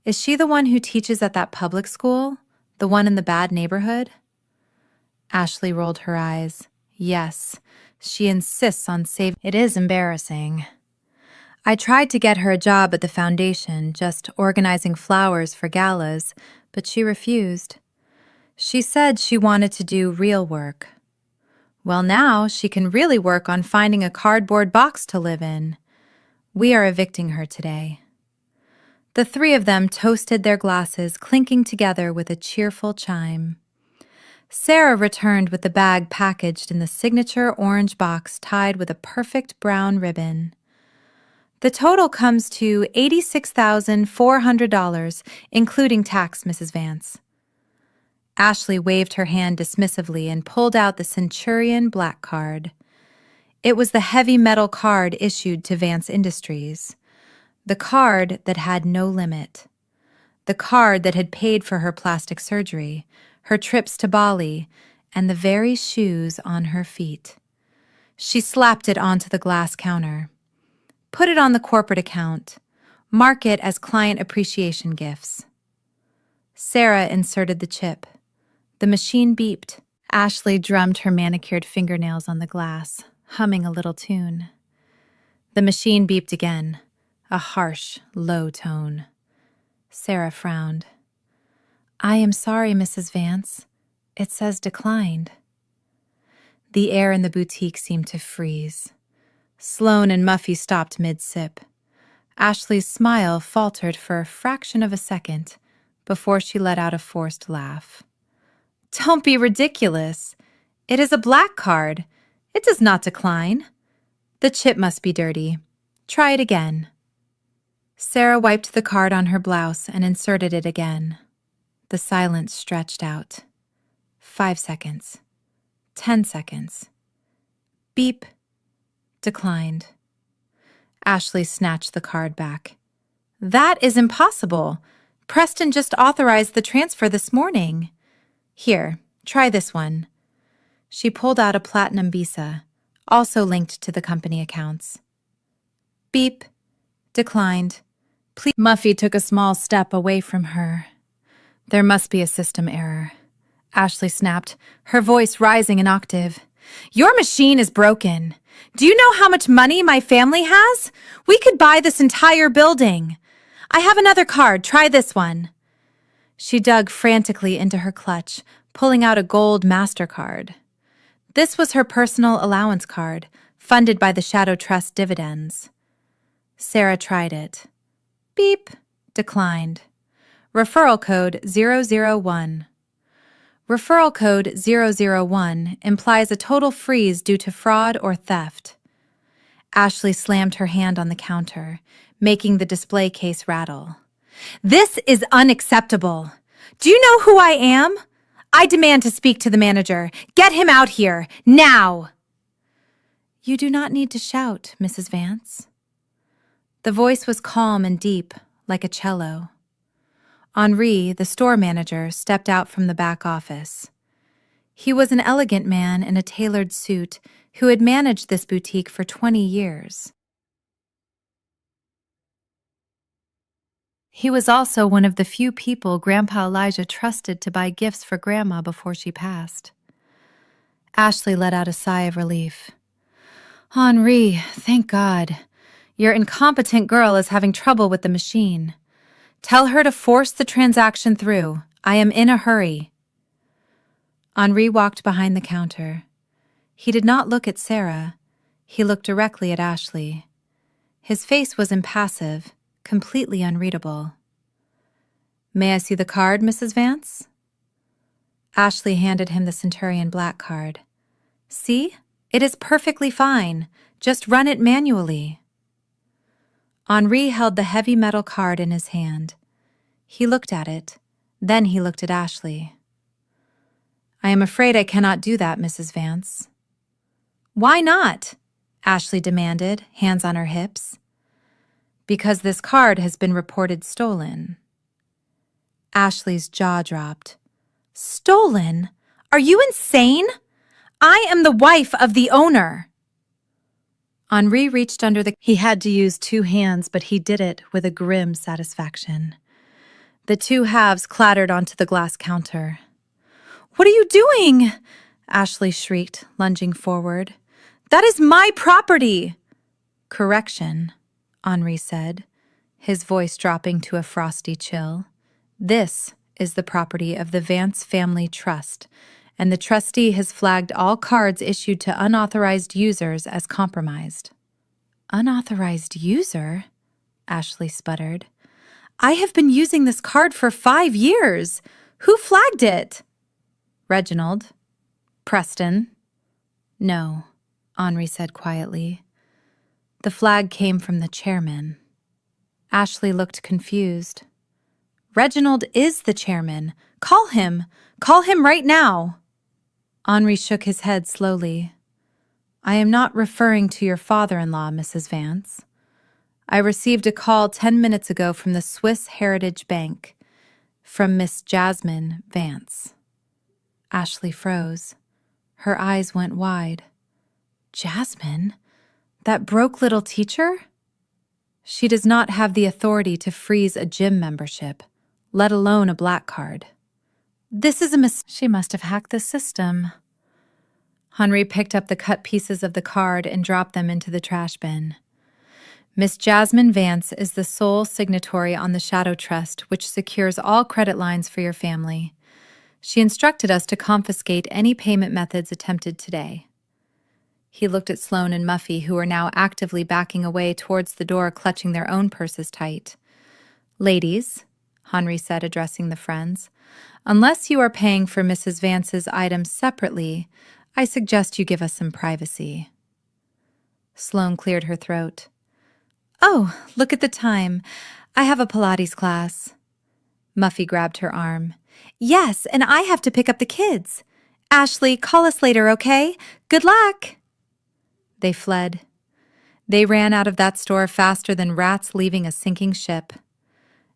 "Is she the one who teaches at that public school? The one in the bad neighborhood?" Ashley rolled her eyes. "Yes, she insists on saving." "It is embarrassing. I tried to get her a job at the foundation, just organizing flowers for galas, but she refused. She said she wanted to do real work. Well, now she can really work on finding a cardboard box to live in. We are evicting her today." The 3 of them toasted their glasses, clinking together with a cheerful chime. Sarah returned with the bag packaged in the signature orange box tied with a perfect brown ribbon. "The total comes to $86,400, including tax, Mrs. Vance." Ashley waved her hand dismissively and pulled out the Centurion Black Card. It was the heavy metal card issued to Vance Industries. The card that had no limit. The card that had paid for her plastic surgery, her trips to Bali, and the very shoes on her feet. She slapped it onto the glass counter. "Put it on the corporate account. Mark it as client appreciation gifts." Sarah inserted the chip. The machine beeped. Ashley drummed her manicured fingernails on the glass, humming a little tune. The machine beeped again, a harsh, low tone. Sarah frowned. "I am sorry, Mrs. Vance. It says declined." The air in the boutique seemed to freeze. Sloane and Muffy stopped mid-sip. Ashley's smile faltered for a fraction of a second before she let out a forced laugh. "Don't be ridiculous. It is a black card. It does not decline. The chip must be dirty. Try it again." Sarah wiped the card on her blouse and inserted it again. The silence stretched out. 5 seconds. 10 seconds. Beep. Declined. Ashley snatched the card back. "That is impossible. Preston just authorized the transfer this morning. Here, try this one." She pulled out a platinum visa, also linked to the company accounts. Beep. Declined. Please. Muffy took a small step away from her. "There must be a system error," Ashley snapped, her voice rising an octave. "Your machine is broken. Do you know how much money my family has? We could buy this entire building. I have another card. Try this one." She dug frantically into her clutch, pulling out a gold MasterCard. This was her personal allowance card, funded by the Shadow Trust dividends. Sarah tried it. Beep. Declined. Referral code 001. Referral code 001 implies a total freeze due to fraud or theft. Ashley slammed her hand on the counter, making the display case rattle. This is unacceptable. Do you know who I am? I demand to speak to the manager. Get him out here, now! You do not need to shout, Mrs. Vance. The voice was calm and deep, like a cello. Henri, the store manager, stepped out from the back office. He was an elegant man in a tailored suit who had managed this boutique for 20 years. He was also one of the few people Grandpa Elijah trusted to buy gifts for Grandma before she passed. Ashley let out a sigh of relief. Henri, thank God. Your incompetent girl is having trouble with the machine. Tell her to force the transaction through. I am in a hurry. Henri walked behind the counter. He did not look at Sarah. He looked directly at Ashley. His face was impassive, completely unreadable. May I see the card, Mrs. Vance? Ashley handed him the Centurion Black card. See? It is perfectly fine. Just run it manually. Henri held the heavy metal card in his hand. He looked at it. Then he looked at Ashley. I am afraid I cannot do that, Mrs. Vance. Why not? Ashley demanded, hands on her hips. Because this card has been reported stolen. Ashley's jaw dropped. Stolen? Are you insane? I am the wife of the owner. Henri reached under the... He had to use two hands, but he did it with a grim satisfaction. The two halves clattered onto the glass counter. What are you doing? Ashley shrieked, lunging forward. That is my property! Correction, Henri said, his voice dropping to a frosty chill. This is the property of the Vance Family Trust, and the trustee has flagged all cards issued to unauthorized users as compromised. Unauthorized user? Ashley sputtered. I have been using this card for 5 years. Who flagged it? Reginald. Preston. No, Henri said quietly. The flag came from the chairman. Ashley looked confused. Reginald is the chairman. Call him. Call him right now. Henri shook his head slowly. I am not referring to your father-in-law, Mrs. Vance. I received a call 10 minutes ago from the Swiss Heritage Bank, from Miss Jasmine Vance. Ashley froze. Her eyes went wide. Jasmine? That broke little teacher? She does not have the authority to freeze a gym membership, let alone a black card. This is a mistake. She must have hacked the system. Henri picked up the cut pieces of the card and dropped them into the trash bin. Miss Jasmine Vance is the sole signatory on the Shadow Trust, which secures all credit lines for your family. She instructed us to confiscate any payment methods attempted today. He looked at Sloane and Muffy, who were now actively backing away towards the door, clutching their own purses tight. Ladies, Henri said, addressing the friends, unless you are paying for Mrs. Vance's items separately, I suggest you give us some privacy. Sloane cleared her throat. Oh, look at the time. I have a Pilates class. Muffy grabbed her arm. Yes, and I have to pick up the kids. Ashley, call us later, okay? Good luck. They fled. They ran out of that store faster than rats leaving a sinking ship.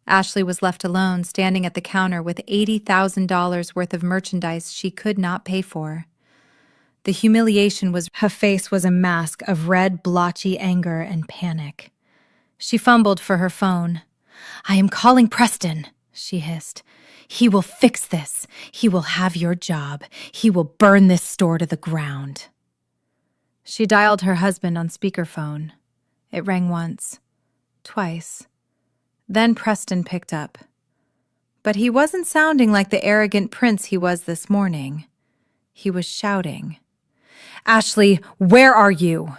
Ashley was left alone, standing at the counter with $80,000 worth of merchandise she could not pay for. The humiliation was... Her face was a mask of red, blotchy anger and panic. She fumbled for her phone. I am calling Preston, she hissed. He will fix this. He will have your job. He will burn this store to the ground. She dialed her husband on speakerphone. It rang once, twice. Then Preston picked up. But he wasn't sounding like the arrogant prince he was this morning. He was shouting. Ashley, where are you?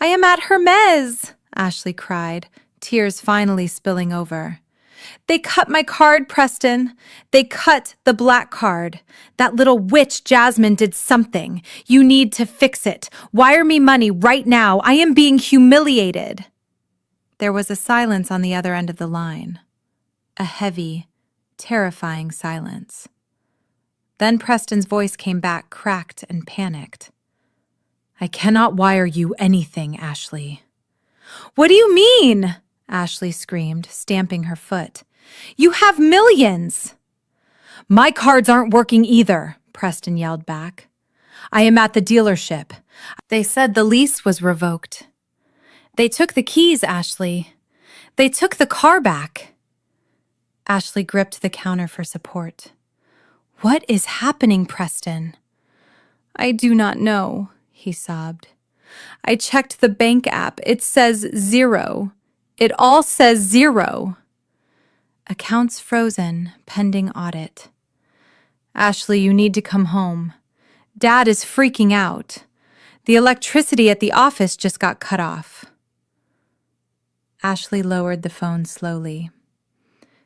I am at Hermes, Ashley cried, tears finally spilling over. They cut my card, Preston. They cut the black card. That little witch Jasmine did something. You need to fix it. Wire me money right now. I am being humiliated. There was a silence on the other end of the line. A heavy, terrifying silence. Then Preston's voice came back, cracked and panicked. I cannot wire you anything, Ashley. What do you mean? Ashley screamed, stamping her foot. You have millions! My cards aren't working either, Preston yelled back. I am at the dealership. They said the lease was revoked. They took the keys, Ashley. They took the car back. Ashley gripped the counter for support. What is happening, Preston? I do not know, he sobbed. I checked the bank app. It says 0. It all says 0. Accounts frozen, pending audit. Ashley, you need to come home. Dad is freaking out. The electricity at the office just got cut off. Ashley lowered the phone slowly.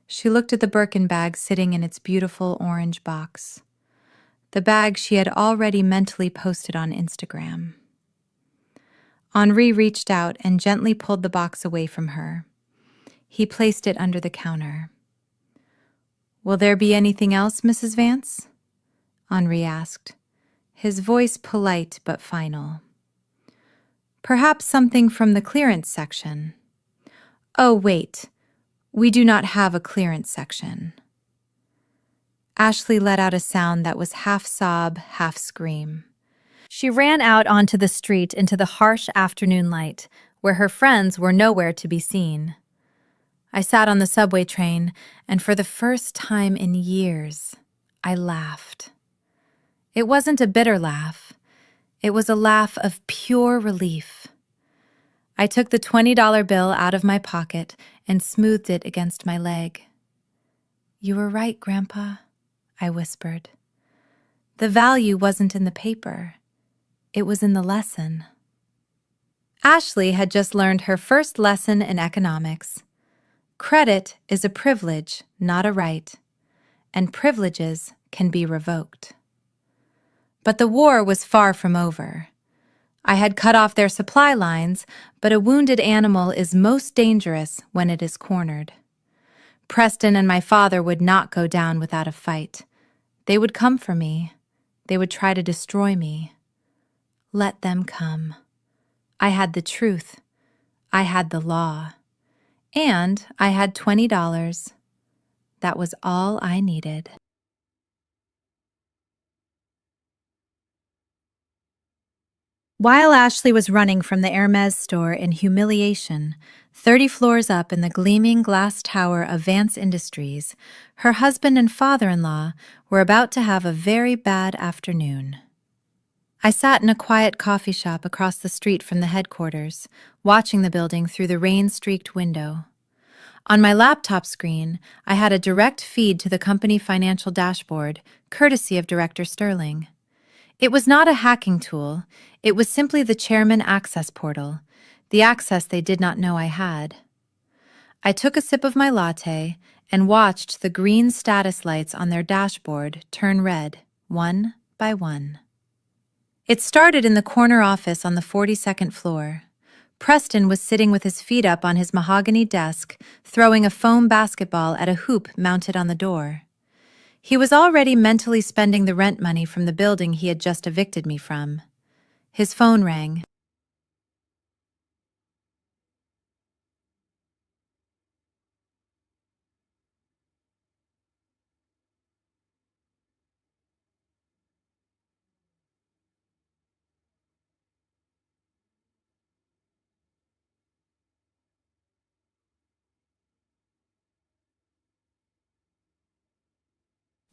She looked at the Birkin bag sitting in its beautiful orange box. The bag she had already mentally posted on Instagram. Henri reached out and gently pulled the box away from her. He placed it under the counter. Will there be anything else, Mrs. Vance? Henri asked, his voice polite but final. Perhaps something from the clearance section. Oh, wait. We do not have a clearance section. Ashley let out a sound that was half sob, half scream. She ran out onto the street into the harsh afternoon light, where her friends were nowhere to be seen. I sat on the subway train, and for the first time in years, I laughed. It wasn't a bitter laugh. It was a laugh of pure relief. I took the $20 bill out of my pocket and smoothed it against my leg. You were right, Grandpa, I whispered. The value wasn't in the paper. It was in the lesson. Ashley had just learned her first lesson in economics. Credit is a privilege, not a right, and privileges can be revoked. But the war was far from over. I had cut off their supply lines, but a wounded animal is most dangerous when it is cornered. Preston and my father would not go down without a fight. They would come for me. They would try to destroy me. Let them come. I had the truth. I had the law. And I had $20. That was all I needed. While Ashley was running from the Hermes store in humiliation, 30 floors up in the gleaming glass tower of Vance Industries, her husband and father-in-law were about to have a very bad afternoon. I sat in a quiet coffee shop across the street from the headquarters, watching the building through the rain-streaked window. On my laptop screen, I had a direct feed to the company financial dashboard, courtesy of Director Sterling. It was not a hacking tool. It was simply the chairman access portal, the access they did not know I had. I took a sip of my latte and watched the green status lights on their dashboard turn red, one by one. It started in the corner office on the 42nd floor. Preston was sitting with his feet up on his mahogany desk, throwing a foam basketball at a hoop mounted on the door. He was already mentally spending the rent money from the building he had just evicted me from. His phone rang.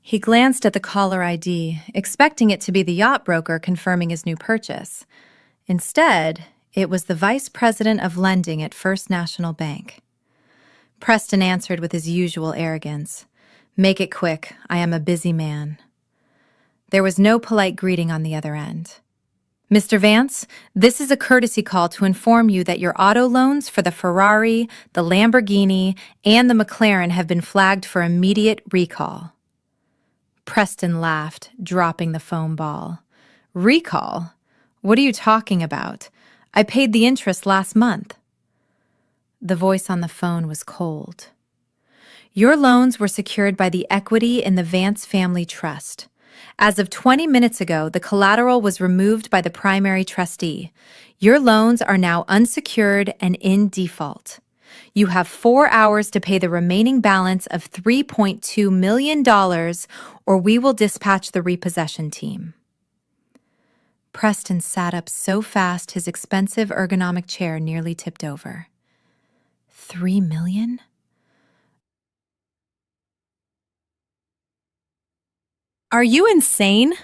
He glanced at the caller ID, expecting it to be the yacht broker confirming his new purchase. Instead, it was the vice president of lending at First National Bank. Preston answered with his usual arrogance. Make it quick. I am a busy man. There was no polite greeting on the other end. Mr. Vance, this is a courtesy call to inform you that your auto loans for the Ferrari, the Lamborghini, and the McLaren have been flagged for immediate recall. Preston laughed, dropping the foam ball. Recall? What are you talking about? I paid the interest last month. The voice on the phone was cold. Your loans were secured by the equity in the Vance Family Trust. As of 20 minutes ago, the collateral was removed by the primary trustee. Your loans are now unsecured and in default. You have 4 hours to pay the remaining balance of $3.2 million, or we will dispatch the repossession team. Preston sat up so fast his expensive ergonomic chair nearly tipped over. $3 million? Are you insane?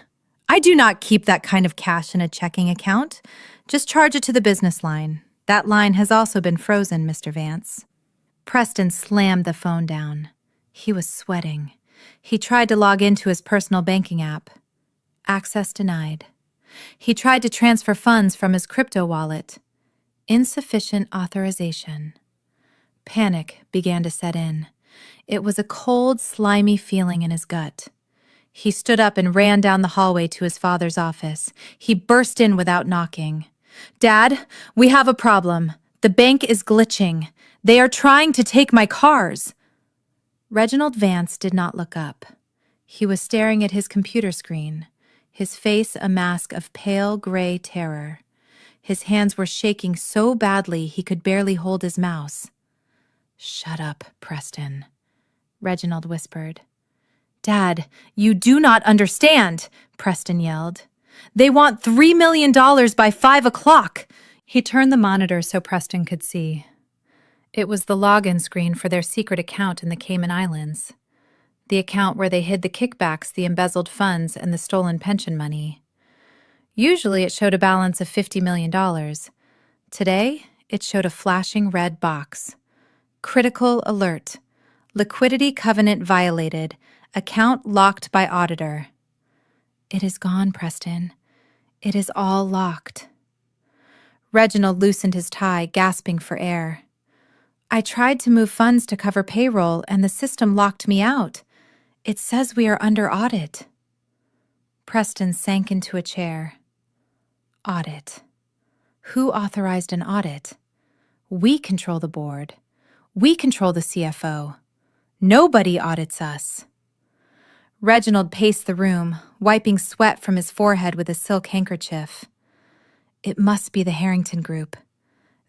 I do not keep that kind of cash in a checking account. Just charge it to the business line. That line has also been frozen, Mr. Vance. Preston slammed the phone down. He was sweating. He tried to log into his personal banking app. Access denied. He tried to transfer funds from his crypto wallet. Insufficient authorization. Panic began to set in. It was a cold, slimy feeling in his gut. He stood up and ran down the hallway to his father's office. He burst in without knocking. "Dad, we have a problem. The bank is glitching. They are trying to take my cars." Reginald Vance did not look up. He was staring at his computer screen, his face a mask of pale gray terror. His hands were shaking so badly he could barely hold his mouse. "Shut up, Preston," Reginald whispered. "Dad, you do not understand," Preston yelled. "They want $3 million by 5 o'clock. He turned the monitor so Preston could see. It was the login screen for their secret account in the Cayman Islands. The account where they hid the kickbacks, the embezzled funds, and the stolen pension money. Usually it showed a balance of $50 million. Today, it showed a flashing red box. Critical alert. Liquidity covenant violated. Account locked by auditor. "It is gone, Preston. It is all locked." Reginald loosened his tie, gasping for air. "I tried to move funds to cover payroll, and the system locked me out. It says we are under audit." Preston sank into a chair. Audit. Who authorized an audit? We control the board. We control the CFO. Nobody audits us. Reginald paced the room, wiping sweat from his forehead with a silk handkerchief. It must be the Harrington Group.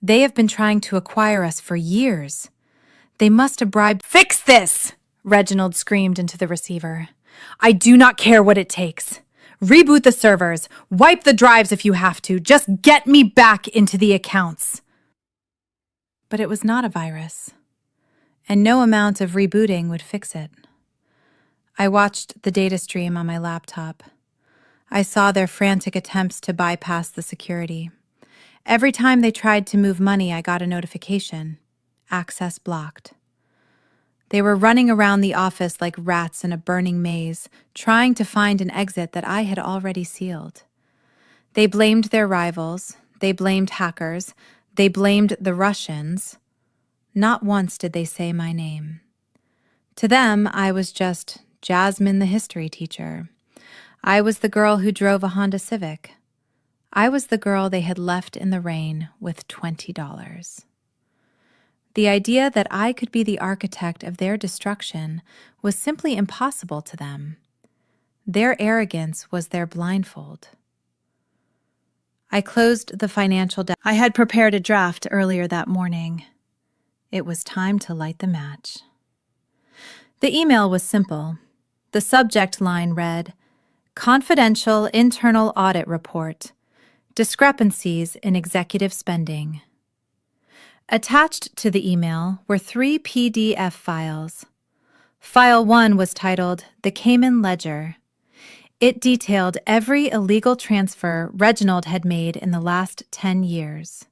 They have been trying to acquire us for years. They must have bribed— "Fix this!" Reginald screamed into the receiver. "I do not care what it takes. Reboot the servers. Wipe the drives if you have to. Just get me back into the accounts." But it was not a virus, and no amount of rebooting would fix it. I watched the data stream on my laptop. I saw their frantic attempts to bypass the security. Every time they tried to move money, I got a notification. Access blocked. They were running around the office like rats in a burning maze, trying to find an exit that I had already sealed. They blamed their rivals. They blamed hackers. They blamed the Russians. Not once did they say my name. To them, I was just Jasmine, the history teacher. I was the girl who drove a Honda Civic. I was the girl they had left in the rain with $20. The idea that I could be the architect of their destruction was simply impossible to them. Their arrogance was their blindfold. I closed the financial desk. I had prepared a draft earlier that morning. It was time to light the match. The email was simple. The subject line read, "Confidential Internal Audit Report. Discrepancies in Executive Spending." Attached to the email were 3 PDF files. File 1 was titled The Cayman Ledger. It detailed every illegal transfer Reginald had made in the last 10 years.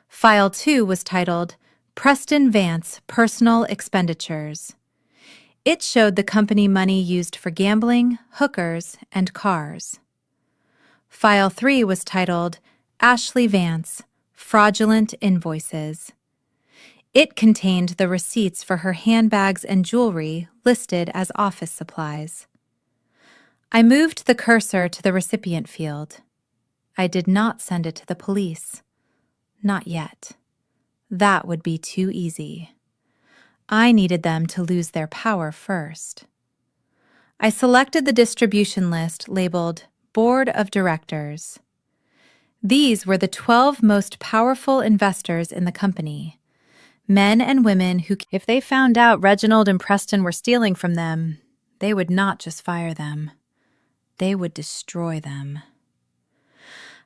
File 2 was titled Preston Vance Personal Expenditures. It showed the company money used for gambling, hookers, and cars. File 3 was titled Ashley Vance, Fraudulent Invoices. It contained the receipts for her handbags and jewelry listed as office supplies. I moved the cursor to the recipient field. I did not send it to the police. Not yet. That would be too easy. I needed them to lose their power first. I selected the distribution list labeled Board of Directors. These were the 12 most powerful investors in the company. Men and women who, if they found out Reginald and Preston were stealing from them, they would not just fire them. They would destroy them.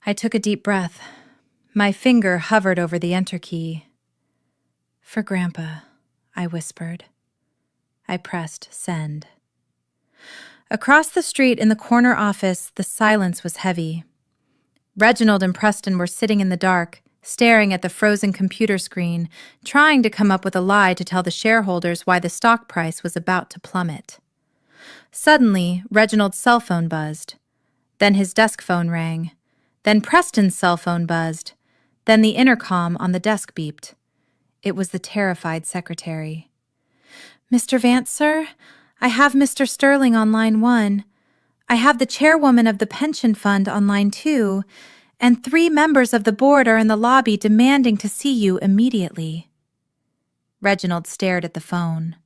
I took a deep breath. My finger hovered over the enter key. For Grandpa, I whispered. I pressed send. Across the street in the corner office, the silence was heavy. Reginald and Preston were sitting in the dark, staring at the frozen computer screen, trying to come up with a lie to tell the shareholders why the stock price was about to plummet. Suddenly, Reginald's cell phone buzzed. Then his desk phone rang. Then Preston's cell phone buzzed. Then the intercom on the desk beeped. It was the terrified secretary. Mr. Vance, sir? I have Mr. Sterling on line 1. I have the chairwoman of the pension fund on line 2, and 3 members of the board are in the lobby demanding to see you immediately. Reginald stared at the phone.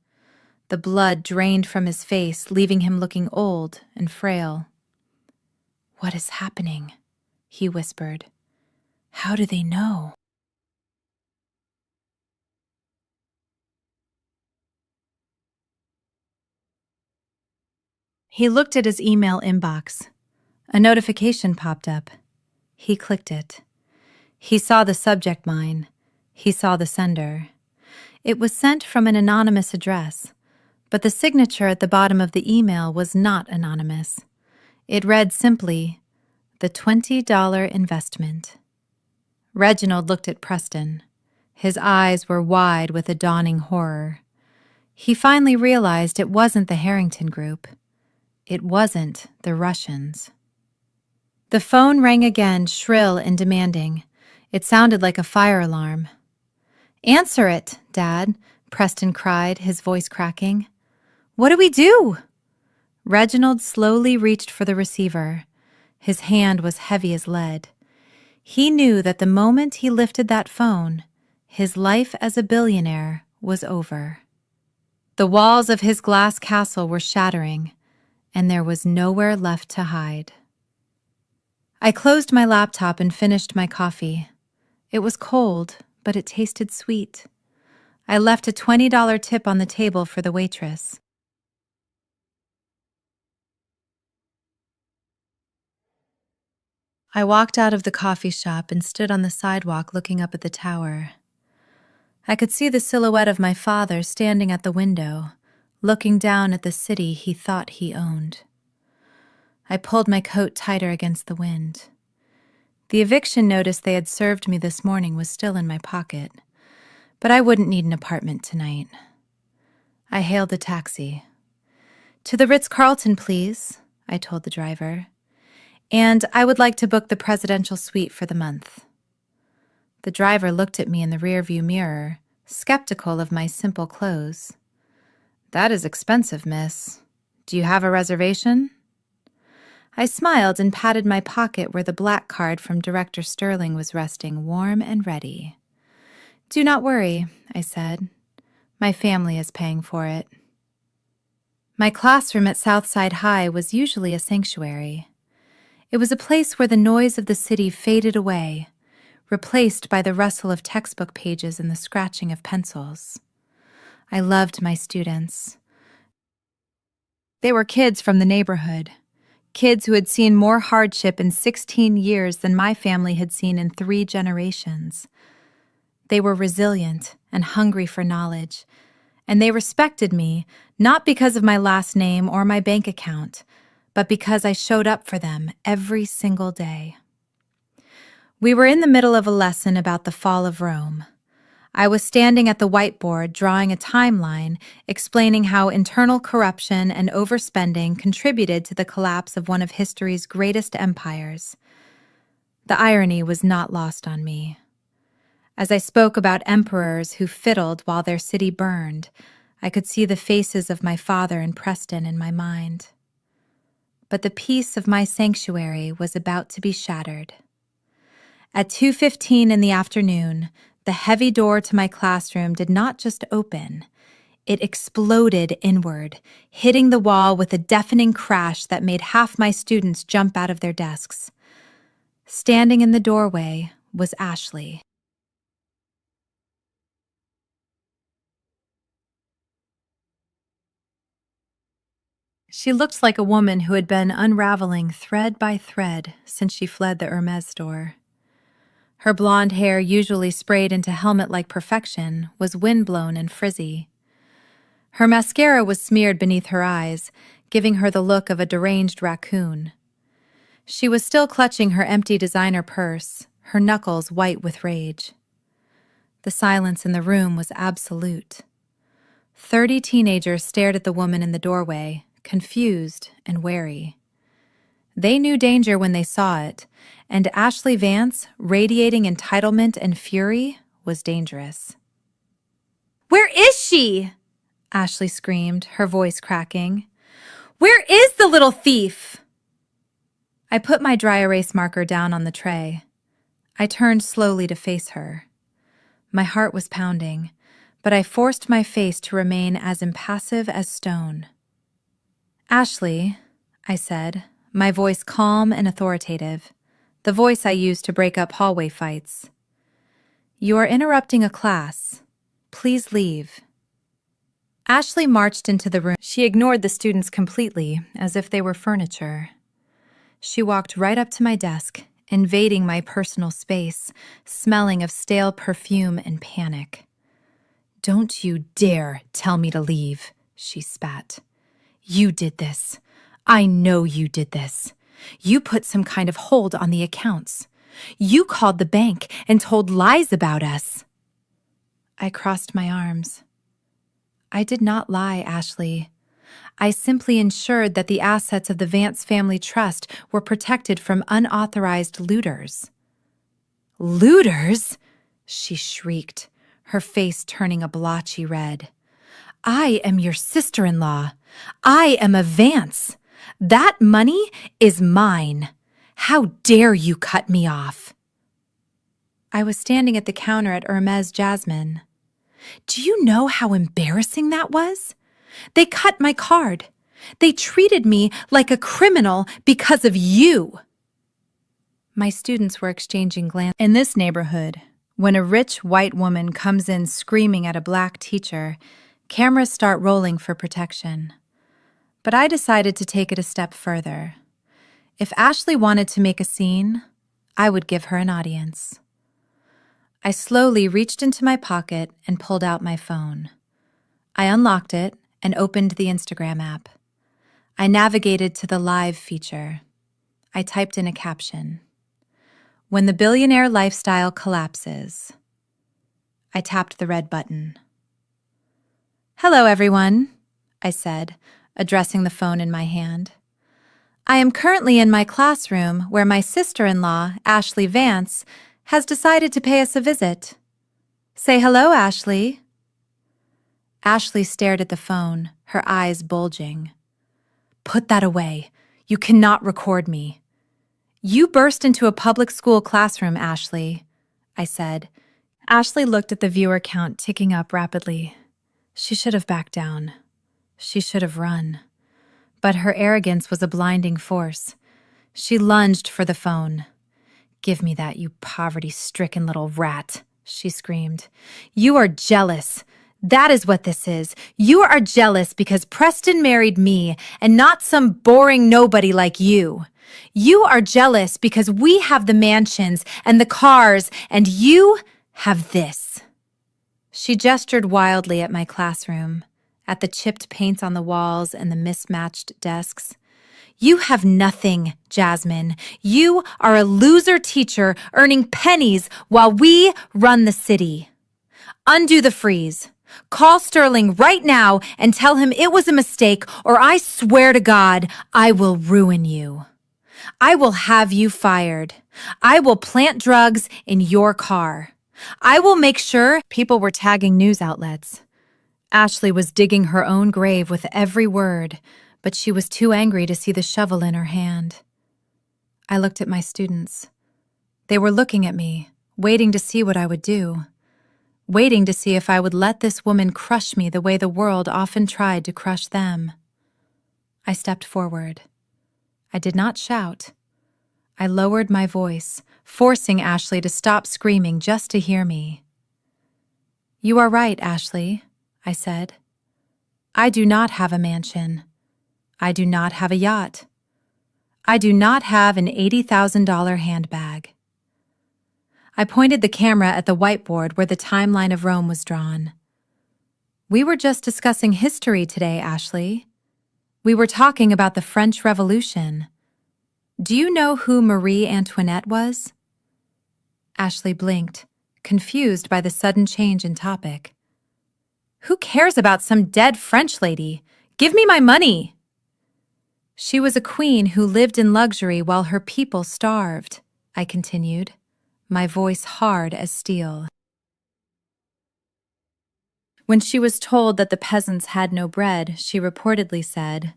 The blood drained from his face, leaving him looking old and frail. What is happening? He whispered. How do they know? He looked at his email inbox. A notification popped up. He clicked it. He saw the subject line. He saw the sender. It was sent from an anonymous address, but the signature at the bottom of the email was not anonymous. It read simply, "The $20 investment." Reginald looked at Preston. His eyes were wide with a dawning horror. He finally realized it wasn't the Harrington Group. It wasn't the Russians. The phone rang again, shrill and demanding. It sounded like a fire alarm. "Answer it, Dad," Preston cried, his voice cracking. "What do we do?" Reginald slowly reached for the receiver. His hand was heavy as lead. He knew that the moment he lifted that phone, his life as a billionaire was over. The walls of his glass castle were shattering, and there was nowhere left to hide. I closed my laptop and finished my coffee. It was cold, but it tasted sweet. I left a $20 tip on the table for the waitress. I walked out of the coffee shop and stood on the sidewalk looking up at the tower. I could see the silhouette of my father standing at the window, looking down at the city he thought he owned. I pulled my coat tighter against the wind. The eviction notice they had served me this morning was still in my pocket, but I wouldn't need an apartment tonight. I hailed a taxi. "To the Ritz-Carlton, please," I told the driver. "And I would like to book the presidential suite for the month." The driver looked at me in the rearview mirror, skeptical of my simple clothes. "That is expensive, miss. Do you have a reservation?" I smiled and patted my pocket where the black card from Director Sterling was resting warm and ready. "Do not worry," I said. "My family is paying for it." My classroom at Southside High was usually a sanctuary. It was a place where the noise of the city faded away, replaced by the rustle of textbook pages and the scratching of pencils. I loved my students. They were kids from the neighborhood, kids who had seen more hardship in 16 years than my family had seen in 3 generations. They were resilient and hungry for knowledge, and they respected me not because of my last name or my bank account, but because I showed up for them every single day. We were in the middle of a lesson about the fall of Rome. I was standing at the whiteboard drawing a timeline explaining how internal corruption and overspending contributed to the collapse of one of history's greatest empires. The irony was not lost on me. As I spoke about emperors who fiddled while their city burned, I could see the faces of my father and Preston in my mind. But the peace of my sanctuary was about to be shattered. At 2:15 in the afternoon, the heavy door to my classroom did not just open. It exploded inward, hitting the wall with a deafening crash that made half my students jump out of their desks. Standing in the doorway was Ashley. She looked like a woman who had been unraveling thread by thread since she fled the Hermes store. Her blonde hair, usually sprayed into helmet-like perfection, was windblown and frizzy. Her mascara was smeared beneath her eyes, giving her the look of a deranged raccoon. She was still clutching her empty designer purse, her knuckles white with rage. The silence in the room was absolute. 30 teenagers stared at the woman in the doorway, confused and wary. They knew danger when they saw it, and Ashley Vance, radiating entitlement and fury, was dangerous. "Where is she?" Ashley screamed, her voice cracking. "Where is the little thief?" I put my dry erase marker down on the tray. I turned slowly to face her. My heart was pounding, but I forced my face to remain as impassive as stone. "Ashley," I said, my voice calm and authoritative, the voice I used to break up hallway fights. "You are interrupting a class. Please leave." Ashley marched into the room. She ignored the students completely, as if they were furniture. She walked right up to my desk, invading my personal space, smelling of stale perfume and panic. "Don't you dare tell me to leave," she spat. "You did this. I know you did this. You put some kind of hold on the accounts. You called the bank and told lies about us." I crossed my arms. "I did not lie, Ashley. I simply ensured that the assets of the Vance family trust were protected from unauthorized looters." "Looters?" she shrieked, her face turning a blotchy red. "I am your sister-in-law. I am a Vance. That money is mine. How dare you cut me off?" I was standing at the counter at Hermes Jasmine. "Do you know how embarrassing that was? They cut my card. They treated me like a criminal because of you." My students were exchanging glances. In this neighborhood, when a rich white woman comes in screaming at a black teacher, cameras start rolling for protection. But I decided to take it a step further. If Ashley wanted to make a scene, I would give her an audience. I slowly reached into my pocket and pulled out my phone. I unlocked it and opened the Instagram app. I navigated to the live feature. I typed in a caption. "When the billionaire lifestyle collapses." I tapped the red button. "Hello, everyone," I said, addressing the phone in my hand. "I am currently in my classroom where my sister-in-law, Ashley Vance, has decided to pay us a visit. Say hello, Ashley." Ashley stared at the phone, her eyes bulging. "Put that away. You cannot record me." "You burst into a public school classroom, Ashley," I said. Ashley looked at the viewer count ticking up rapidly. She should have backed down. She should have run. But her arrogance was a blinding force. She lunged for the phone. "Give me that, you poverty-stricken little rat," she screamed. "You are jealous. That is what this is. You are jealous because Preston married me and not some boring nobody like you. You are jealous because we have the mansions and the cars and you have this." She gestured wildly at my classroom, at the chipped paint on the walls and the mismatched desks. "You have nothing, Jasmine. You are a loser teacher earning pennies while we run the city. Undo the freeze. Call Sterling right now and tell him it was a mistake, or I swear to God, I will ruin you. I will have you fired. I will plant drugs in your car. I will make sure people were tagging news outlets. Ashley was digging her own grave with every word, but she was too angry to see the shovel in her hand. I looked at my students. They were looking at me, waiting to see what I would do. Waiting to see if I would let this woman crush me the way the world often tried to crush them. I stepped forward. I did not shout. I lowered my voice, forcing Ashley to stop screaming just to hear me. "You are right, Ashley," I said. "I do not have a mansion. I do not have a yacht. I do not have an $80,000 handbag." I pointed the camera at the whiteboard where the timeline of Rome was drawn. "We were just discussing history today, Ashley. We were talking about the French Revolution. Do you know who Marie Antoinette was?" Ashley blinked, confused by the sudden change in topic. "Who cares about some dead French lady? Give me my money!" "She was a queen who lived in luxury while her people starved," I continued, my voice hard as steel. When she was told that the peasants had no bread, she reportedly said,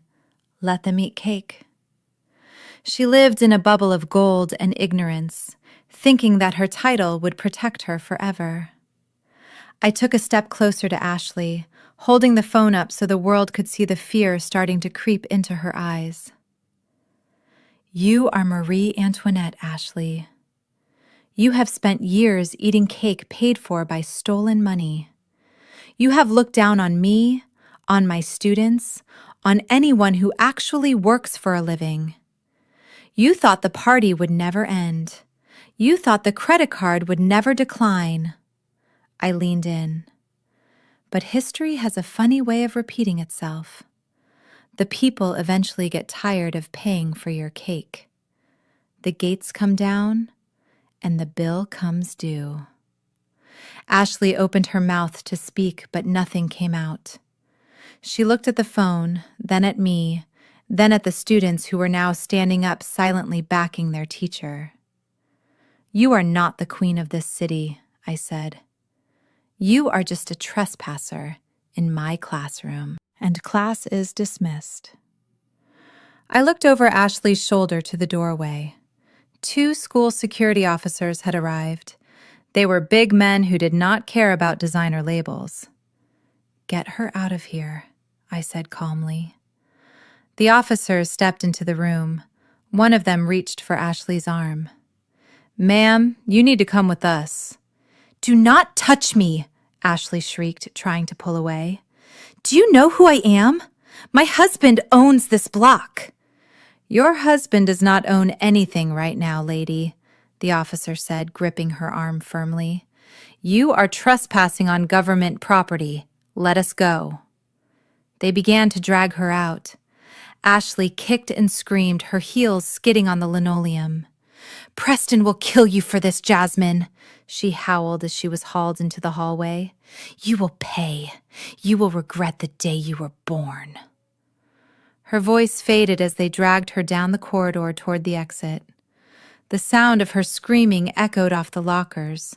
"Let them eat cake." She lived in a bubble of gold and ignorance, thinking that her title would protect her forever. I took a step closer to Ashley, holding the phone up so the world could see the fear starting to creep into her eyes. "You are Marie Antoinette, Ashley. You have spent years eating cake paid for by stolen money. You have looked down on me, on my students, on anyone who actually works for a living. You thought the party would never end. You thought the credit card would never decline." I leaned in. "But history has a funny way of repeating itself. The people eventually get tired of paying for your cake. The gates come down, and the bill comes due." Ashley opened her mouth to speak, but nothing came out. She looked at the phone, then at me, then at the students who were now standing up silently backing their teacher. "You are not the queen of this city," I said. "You are just a trespasser in my classroom." And class is dismissed. I looked over Ashley's shoulder to the doorway. 2 school security officers had arrived. They were big men who did not care about designer labels. "Get her out of here," I said calmly. The officers stepped into the room. One of them reached for Ashley's arm. "Ma'am, you need to come with us." "Do not touch me," Ashley shrieked, trying to pull away. "Do you know who I am? My husband owns this block." "Your husband does not own anything right now, lady," the officer said, gripping her arm firmly. "You are trespassing on government property. Let us go." They began to drag her out. Ashley kicked and screamed, her heels skidding on the linoleum. "Preston will kill you for this, Jasmine," she howled as she was hauled into the hallway. "You will pay. You will regret the day you were born." Her voice faded as they dragged her down the corridor toward the exit. The sound of her screaming echoed off the lockers,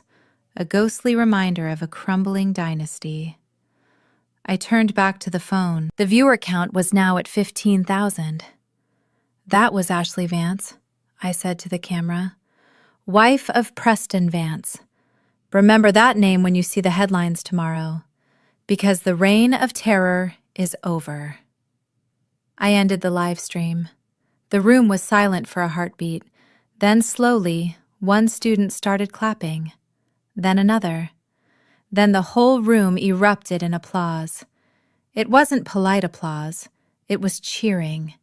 a ghostly reminder of a crumbling dynasty. I turned back to the phone. The viewer count was now at 15,000. "That was Ashley Vance," I said to the camera. "Wife of Preston Vance. Remember that name when you see the headlines tomorrow, because the reign of terror is over." I ended the live stream. The room was silent for a heartbeat. Then slowly, one student started clapping, then another. Then the whole room erupted in applause. It wasn't polite applause. It was cheering.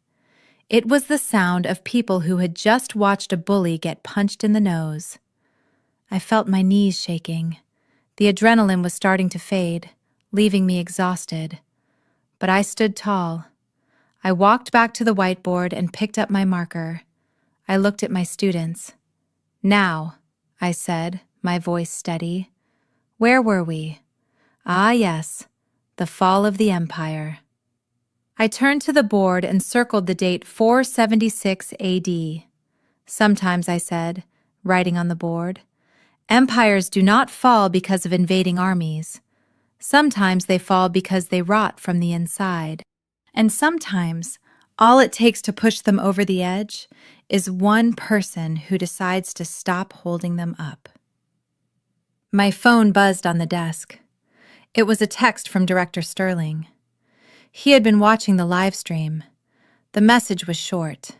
It was the sound of people who had just watched a bully get punched in the nose. I felt my knees shaking. The adrenaline was starting to fade, leaving me exhausted. But I stood tall. I walked back to the whiteboard and picked up my marker. I looked at my students. "Now," I said, my voice steady. "Where were we? Ah, yes, the fall of the empire. I turned to the board and circled the date 476 AD. Sometimes, I said, writing on the board, empires do not fall because of invading armies. Sometimes they fall because they rot from the inside. And sometimes, all it takes to push them over the edge is one person who decides to stop holding them up. My phone buzzed on the desk. It was a text from Director Sterling. He had been watching the live stream. The message was short.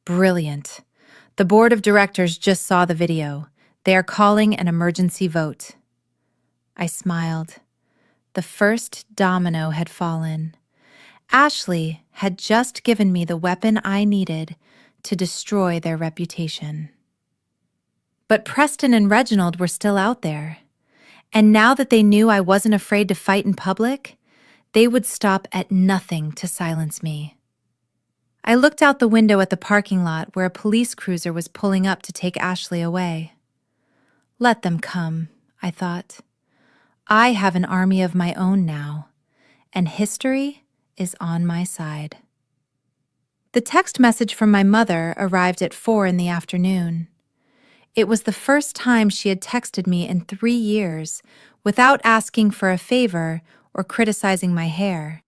Brilliant. The board of directors just saw the video. They are calling an emergency vote. I smiled. The first domino had fallen. Ashley had just given me the weapon I needed to destroy their reputation. But Preston and Reginald were still out there. And now that they knew I wasn't afraid to fight in public, they would stop at nothing to silence me. I looked out the window at the parking lot where a police cruiser was pulling up to take Ashley away. Let them come, I thought. I have an army of my own now, and history is on my side. The text message from my mother arrived at 4 in the afternoon. It was the first time she had texted me in 3 years without asking for a favor or criticizing my hair.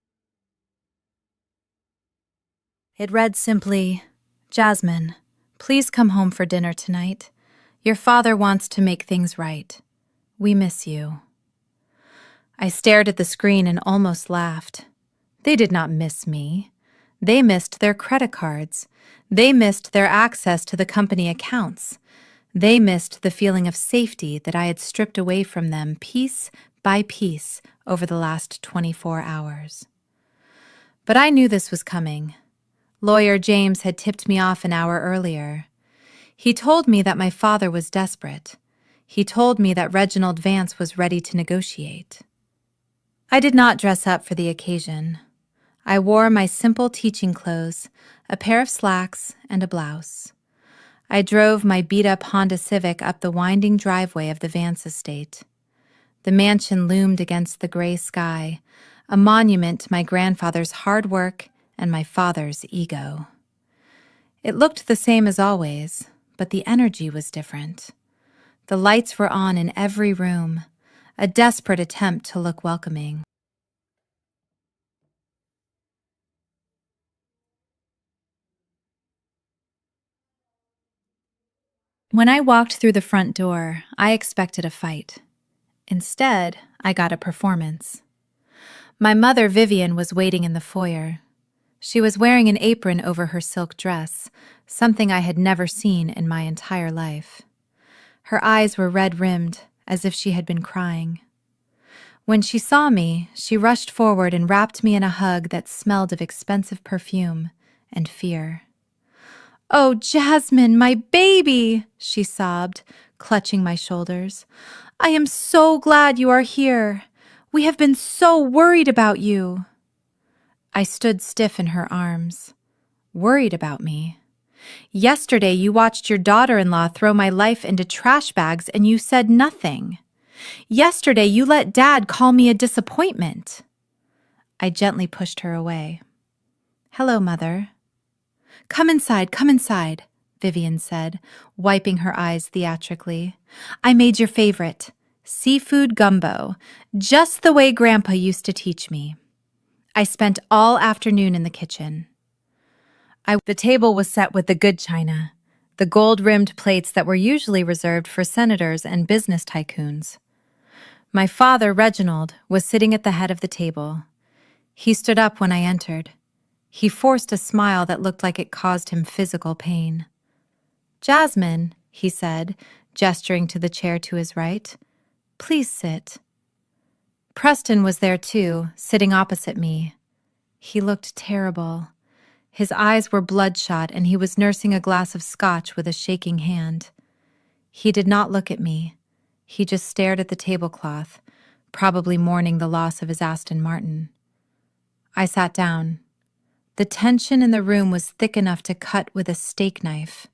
It read simply, "Jasmine, please come home for dinner tonight. Your father wants to make things right. We miss you." I stared at the screen and almost laughed. They did not miss me. They missed their credit cards. They missed their access to the company accounts. They missed the feeling of safety that I had stripped away from them piece by piece over the last 24 hours. But I knew this was coming. Lawyer James had tipped me off an hour earlier. He told me that my father was desperate. He told me that Reginald Vance was ready to negotiate. I did not dress up for the occasion. I wore my simple teaching clothes, a pair of slacks and a blouse. I drove my beat-up Honda Civic up the winding driveway of the Vance estate. The mansion loomed against the gray sky, a monument to my grandfather's hard work and my father's ego. It looked the same as always, but the energy was different. The lights were on in every room, a desperate attempt to look welcoming. When I walked through the front door, I expected a fight. Instead, I got a performance. My mother, Vivian, was waiting in the foyer. She was wearing an apron over her silk dress, something I had never seen in my entire life. Her eyes were red-rimmed, as if she had been crying. When she saw me, she rushed forward and wrapped me in a hug that smelled of expensive perfume and fear. "Oh, Jasmine, my baby!" she sobbed, clutching my shoulders. "I am so glad you are here. We have been so worried about you." I stood stiff in her arms. Worried about me? Yesterday you watched your daughter-in-law throw my life into trash bags and you said nothing. Yesterday you let Dad call me a disappointment. I gently pushed her away. "Hello, Mother." Come inside," Vivian said, wiping her eyes theatrically. "I made your favorite, seafood gumbo, just the way Grandpa used to teach me." I spent all afternoon in the kitchen. The table was set with the good china, the gold-rimmed plates that were usually reserved for senators and business tycoons. My father, Reginald, was sitting at the head of the table. He stood up when I entered. He forced a smile that looked like it caused him physical pain. "Jasmine," he said, gesturing to the chair to his right, "please sit." Preston was there too, sitting opposite me. He looked terrible. His eyes were bloodshot and he was nursing a glass of scotch with a shaking hand. He did not look at me. He just stared at the tablecloth, probably mourning the loss of his Aston Martin. I sat down. The tension in the room was thick enough to cut with a steak knife.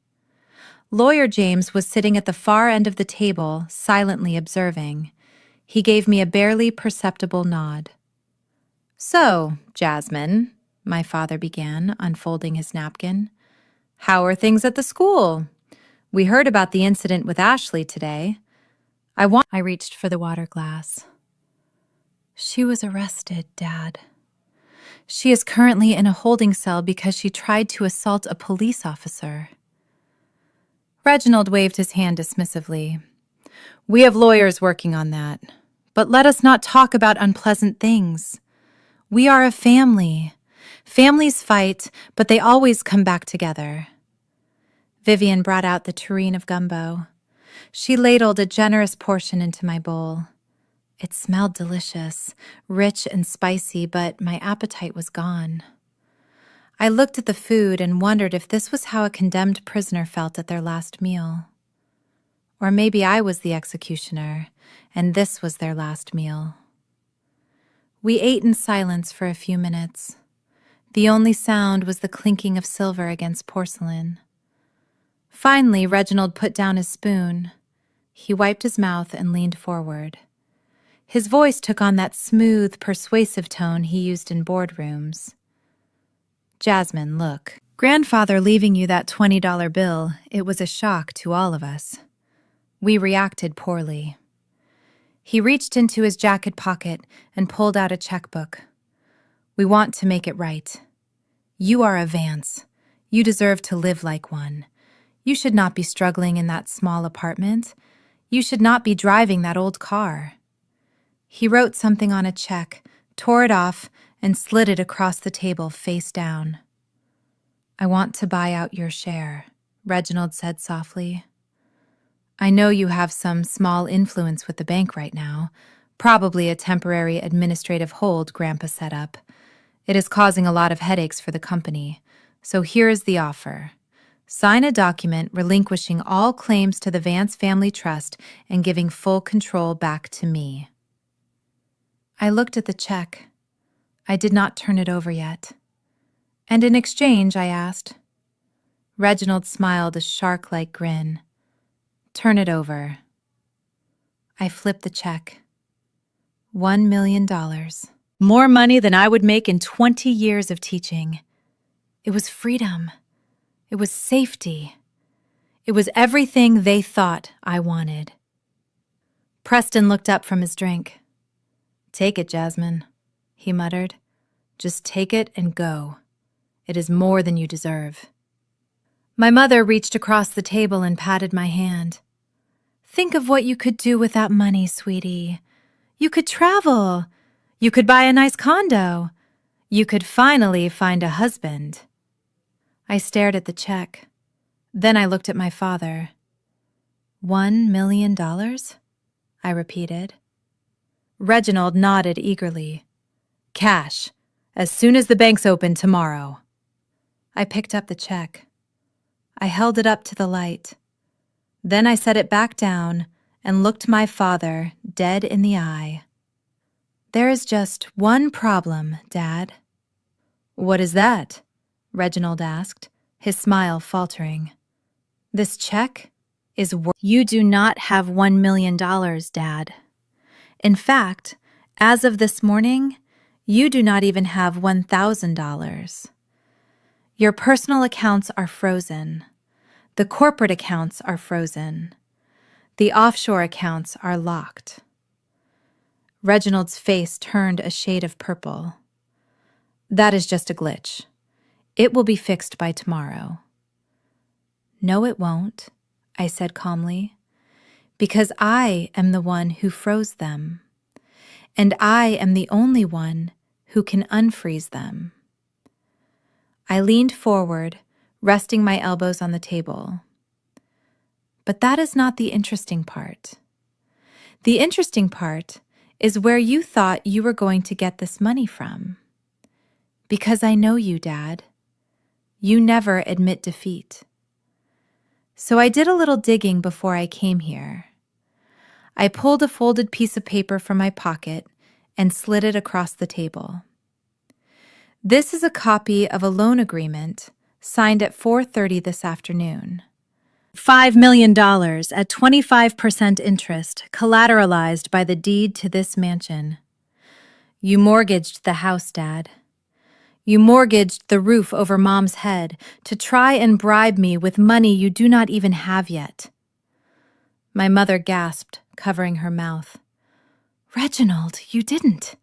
Lawyer James was sitting at the far end of the table, silently observing. He gave me a barely perceptible nod. "So, Jasmine," my father began, unfolding his napkin, "how are things at the school? We heard about the incident with Ashley today. I reached for the water glass. "She was arrested, Dad. She is currently in a holding cell because she tried to assault a police officer." Reginald waved his hand dismissively. "We have lawyers working on that. But let us not talk about unpleasant things. We are a family. Families fight, but they always come back together." Vivian brought out the tureen of gumbo. She ladled a generous portion into my bowl. It smelled delicious, rich and spicy, but my appetite was gone. I looked at the food and wondered if this was how a condemned prisoner felt at their last meal. Or maybe I was the executioner, and this was their last meal. We ate in silence for a few minutes. The only sound was the clinking of silver against porcelain. Finally, Reginald put down his spoon. He wiped his mouth and leaned forward. His voice took on that smooth, persuasive tone he used in boardrooms. "Jasmine, look. Grandfather leaving you that $20 bill, it was a shock to all of us. We reacted poorly." He reached into his jacket pocket and pulled out a checkbook. "We want to make it right. You are a Vance. You deserve to live like one. You should not be struggling in that small apartment. You should not be driving that old car." He wrote something on a check, tore it off, and slid it across the table face down. "I want to buy out your share," Reginald said softly. "I know you have some small influence with the bank right now, probably a temporary administrative hold Grandpa set up. It is causing a lot of headaches for the company, so here is the offer. Sign a document relinquishing all claims to the Vance Family Trust and giving full control back to me." I looked at the check. I did not turn it over yet. "And in exchange," I asked. Reginald smiled a shark-like grin. "Turn it over." I flipped the check. $1 million. More money than I would make in 20 years of teaching. It was freedom. It was safety. It was everything they thought I wanted. Preston looked up from his drink. "Take it, Jasmine," he muttered. "Just take it and go. It is more than you deserve." My mother reached across the table and patted my hand. "Think of what you could do with that money, sweetie. You could travel. You could buy a nice condo. You could finally find a husband." I stared at the check. Then I looked at my father. $1 million? I repeated. Reginald nodded eagerly. "Cash, as soon as the bank's open tomorrow." I picked up the check. I held it up to the light. Then I set it back down and looked my father dead in the eye. "There is just one problem, Dad." "What is that?" Reginald asked, his smile faltering. "This check is worth—" "You do not have $1 million, Dad. In fact, as of this morning, you do not even have $1,000. Your personal accounts are frozen. The corporate accounts are frozen. The offshore accounts are locked." Reginald's face turned a shade of purple. "That is just a glitch. It will be fixed by tomorrow." "No, it won't," I said calmly, "because I am the one who froze them, and I am the only one who can unfreeze them." I leaned forward, resting my elbows on the table. But that is not the interesting part. The interesting part is where you thought you were going to get this money from. Because I know you, Dad. You never admit defeat. So I did a little digging before I came here. I pulled a folded piece of paper from my pocket and slid it across the table. This is a copy of a loan agreement signed at 4:30 this afternoon. $5 million at 25% interest, collateralized by the deed to this mansion. You mortgaged the house, Dad. You mortgaged the roof over Mom's head to try and bribe me with money you do not even have yet. My mother gasped, covering her mouth. Reginald, you didn't.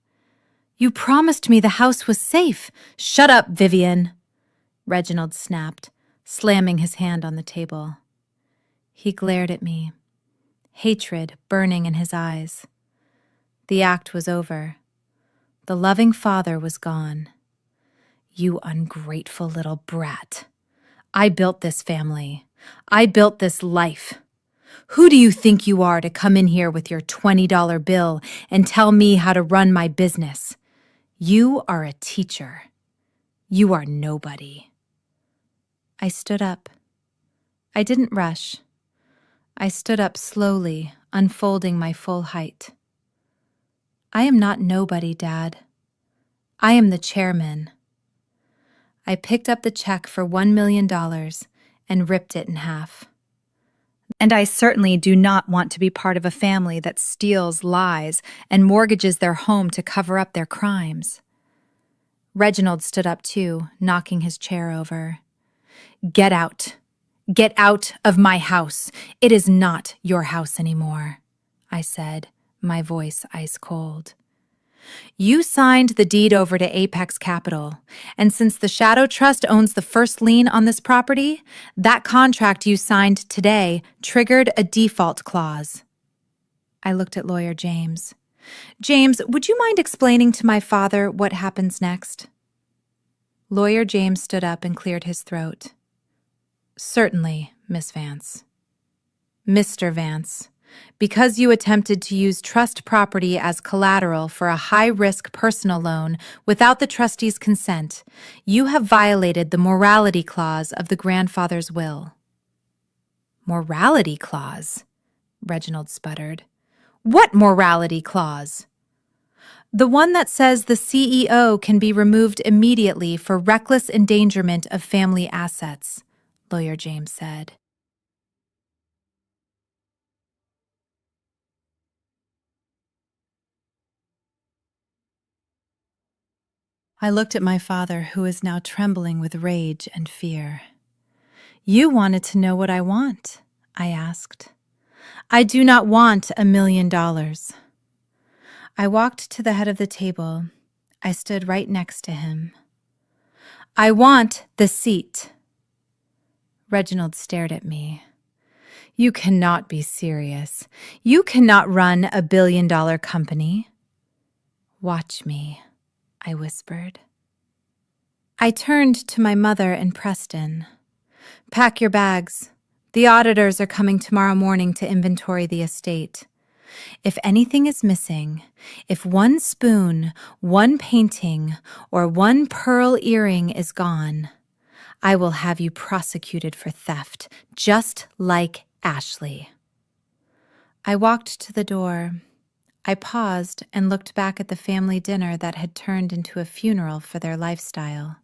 You promised me the house was safe. Shut up, Vivian, Reginald snapped, slamming his hand on the table. He glared at me, hatred burning in his eyes. The act was over. The loving father was gone. You ungrateful little brat. I built this family. I built this life. Who do you think you are to come in here with your $20 bill and tell me how to run my business? You are a teacher. You are nobody. I stood up. I didn't rush. I stood up slowly, unfolding my full height. I am not nobody, Dad. I am the chairman. I picked up the check for $1 million and ripped it in half. And I certainly do not want to be part of a family that steals, lies, and mortgages their home to cover up their crimes. Reginald stood up too, knocking his chair over. Get out. Get out of my house. It is not your house anymore, I said, my voice ice cold. You signed the deed over to Apex Capital, and since the Shadow Trust owns the first lien on this property, that contract you signed today triggered a default clause. I looked at Lawyer James. James, would you mind explaining to my father what happens next? Lawyer James stood up and cleared his throat. Certainly, Miss Vance. Mr. Vance, because you attempted to use trust property as collateral for a high-risk personal loan without the trustee's consent, you have violated the morality clause of the grandfather's will. Morality clause? Reginald sputtered. What morality clause? The one that says the CEO can be removed immediately for reckless endangerment of family assets, Lawyer James said. I looked at my father, who is now trembling with rage and fear. You wanted to know what I want, I asked. I do not want $1 million. I walked to the head of the table. I stood right next to him. I want the seat. Reginald stared at me. You cannot be serious. You cannot run $1 billion company. Watch me, I whispered. I turned to my mother and Preston. Pack your bags. The auditors are coming tomorrow morning to inventory the estate. If anything is missing, if one spoon, one painting, or one pearl earring is gone, I will have you prosecuted for theft, just like Ashley. I walked to the door. I paused and looked back at the family dinner that had turned into a funeral for their lifestyle.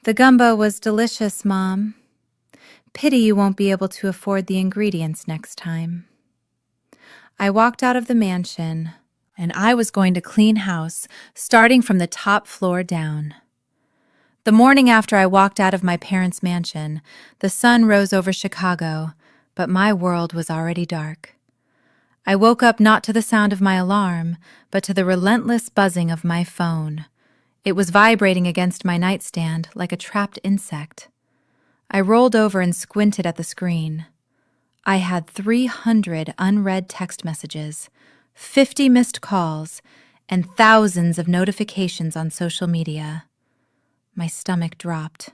The gumbo was delicious, Mom. Pity you won't be able to afford the ingredients next time. I walked out of the mansion, and I was going to clean house, starting from the top floor down. The morning after I walked out of my parents' mansion, the sun rose over Chicago, but my world was already dark. I woke up not to the sound of my alarm, but to the relentless buzzing of my phone. It was vibrating against my nightstand like a trapped insect. I rolled over and squinted at the screen. I had 300 unread text messages, 50 missed calls, and thousands of notifications on social media. My stomach dropped.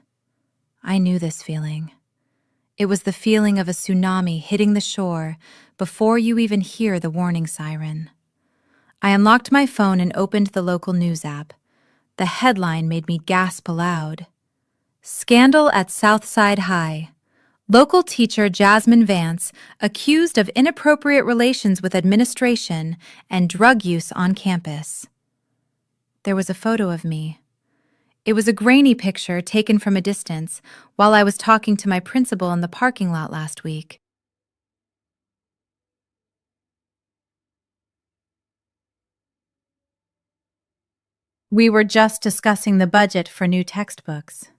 I knew this feeling. It was the feeling of a tsunami hitting the shore before you even hear the warning siren. I unlocked my phone and opened the local news app. The headline made me gasp aloud. Scandal at Southside High. Local teacher Jasmine Vance accused of inappropriate relations with administration and drug use on campus. There was a photo of me. It was a grainy picture taken from a distance while I was talking to my principal in the parking lot last week. We were just discussing the budget for new textbooks.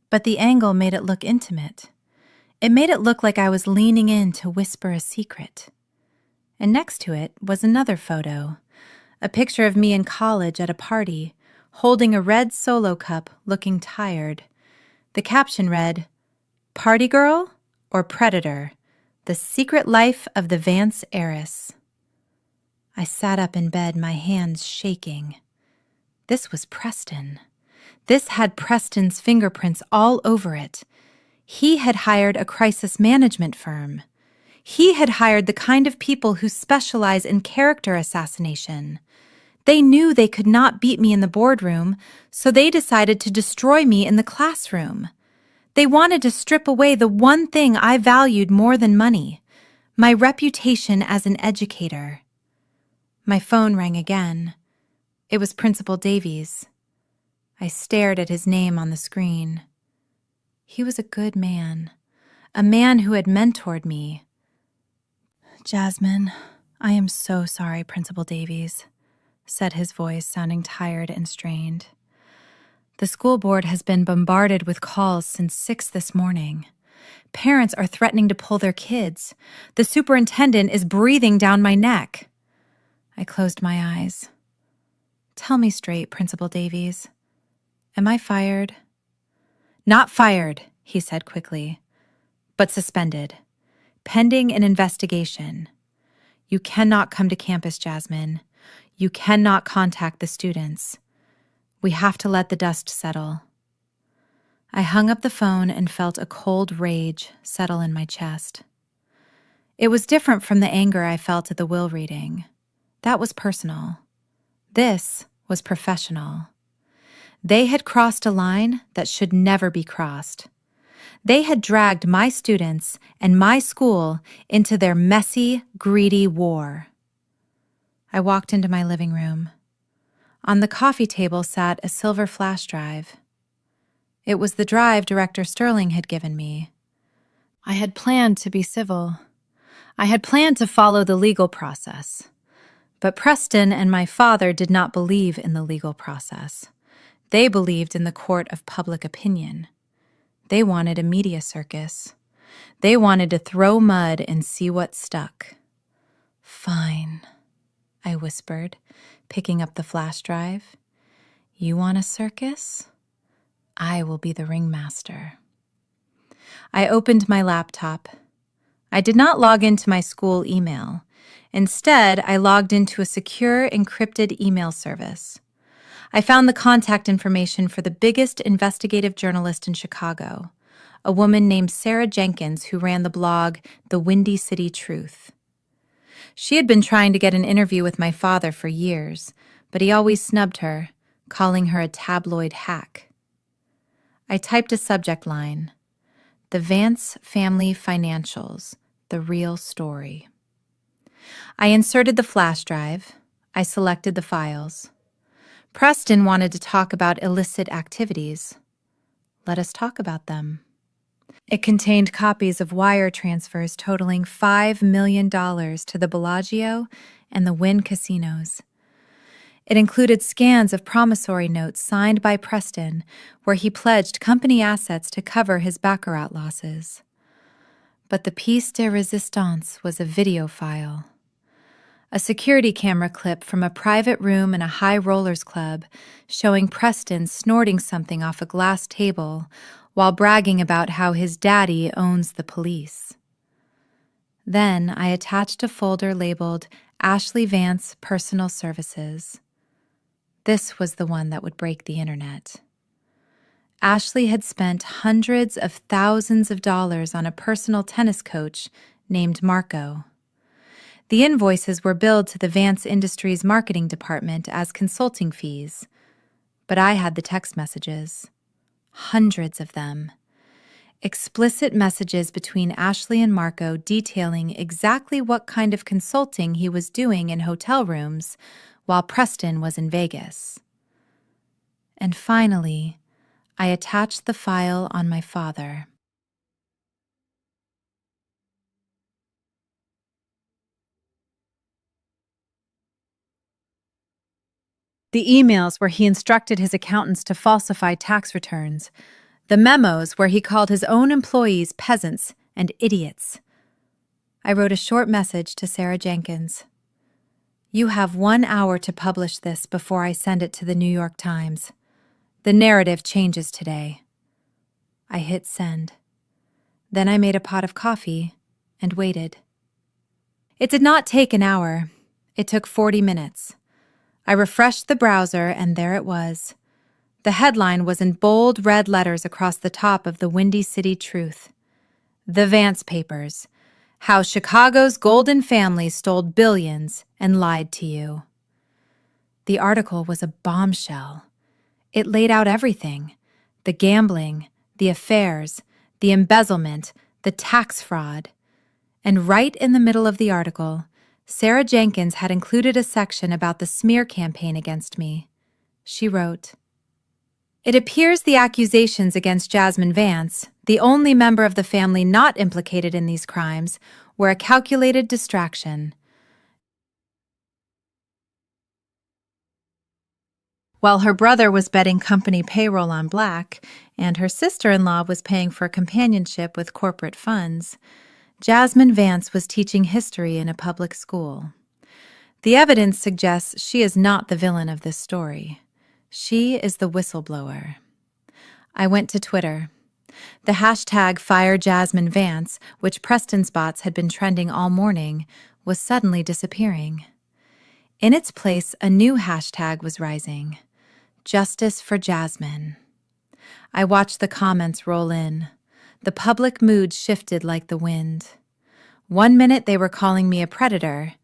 But the angle made it look intimate. It made it look like I was leaning in to whisper a secret. And next to it was another photo, a picture of me in college at a party, holding a red Solo cup, looking tired. The caption read, "Party Girl or Predator? The Secret Life of the Vance Heiress." I sat up in bed, my hands shaking. This was Preston. This had Preston's fingerprints all over it. He had hired a crisis management firm. He had hired the kind of people who specialize in character assassination. They knew they could not beat me in the boardroom, so they decided to destroy me in the classroom. They wanted to strip away the one thing I valued more than money, my reputation as an educator. My phone rang again. It was Principal Davies. I stared at his name on the screen. He was a good man, a man who had mentored me. "Jasmine, I am so sorry, Principal Davies," said his voice, sounding tired and strained. "The school board has been bombarded with calls since 6 this morning. Parents are threatening to pull their kids. The superintendent is breathing down my neck." I closed my eyes. "Tell me straight, Principal Davies. Am I fired?" "Not fired," he said quickly, "but suspended, pending an investigation. You cannot come to campus, Jasmine. You cannot contact the students. We have to let the dust settle." I hung up the phone and felt a cold rage settle in my chest. It was different from the anger I felt at the will reading. That was personal. This was professional. They had crossed a line that should never be crossed. They had dragged my students and my school into their messy, greedy war. I walked into my living room. On the coffee table sat a silver flash drive. It was the drive Director Sterling had given me. I had planned to be civil. I had planned to follow the legal process. But Preston and my father did not believe in the legal process. They believed in the court of public opinion. They wanted a media circus. They wanted to throw mud and see what stuck. "Fine," I whispered, picking up the flash drive. "You want a circus? I will be the ringmaster." I opened my laptop. I did not log into my school email. Instead, I logged into a secure, encrypted email service. I found the contact information for the biggest investigative journalist in Chicago, a woman named Sarah Jenkins who ran the blog The Windy City Truth. She had been trying to get an interview with my father for years, but he always snubbed her, calling her a tabloid hack. I typed a subject line, "The Vance Family Financials, the Real Story." I inserted the flash drive. I selected the files. Preston wanted to talk about illicit activities. Let us talk about them. It contained copies of wire transfers totaling $5 million to the Bellagio and the Wynn casinos. It included scans of promissory notes signed by Preston, where he pledged company assets to cover his baccarat losses. But the piece de resistance was a video file. A security camera clip from a private room in a high rollers club showing Preston snorting something off a glass table while bragging about how his daddy owns the police. Then I attached a folder labeled Ashley Vance Personal Services. This was the one that would break the internet. Ashley had spent hundreds of thousands of dollars on a personal tennis coach named Marco. The invoices were billed to the Vance Industries marketing department as consulting fees, but I had the text messages. Hundreds of them. Explicit messages between Ashley and Marco detailing exactly what kind of consulting he was doing in hotel rooms while Preston was in Vegas. And finally, I attached the file on my father. The emails where he instructed his accountants to falsify tax returns. The memos where he called his own employees peasants and idiots. I wrote a short message to Sarah Jenkins. You have 1 hour to publish this before I send it to the New York Times. The narrative changes today. I hit send. Then I made a pot of coffee and waited. It did not take an hour. It took 40 minutes. I refreshed the browser and there it was. The headline was in bold red letters across the top of the Windy City Truth. The Vance Papers. How Chicago's golden family stole billions and lied to you. The article was a bombshell. It laid out everything. The gambling, the affairs, the embezzlement, the tax fraud. And right in the middle of the article, Sarah Jenkins had included a section about the smear campaign against me. She wrote, "It appears the accusations against Jasmine Vance, the only member of the family not implicated in these crimes, were a calculated distraction. While her brother was betting company payroll on black, and her sister-in-law was paying for companionship with corporate funds, Jasmine Vance was teaching history in a public school. The evidence suggests she is not the villain of this story. She is the whistleblower." I went to Twitter. The hashtag #FireJasmineVance, which Preston's bots had been trending all morning, was suddenly disappearing. In its place, a new hashtag was rising. Justice for Jasmine. I watched the comments roll in. The public mood shifted like the wind. 1 minute they were calling me a predator.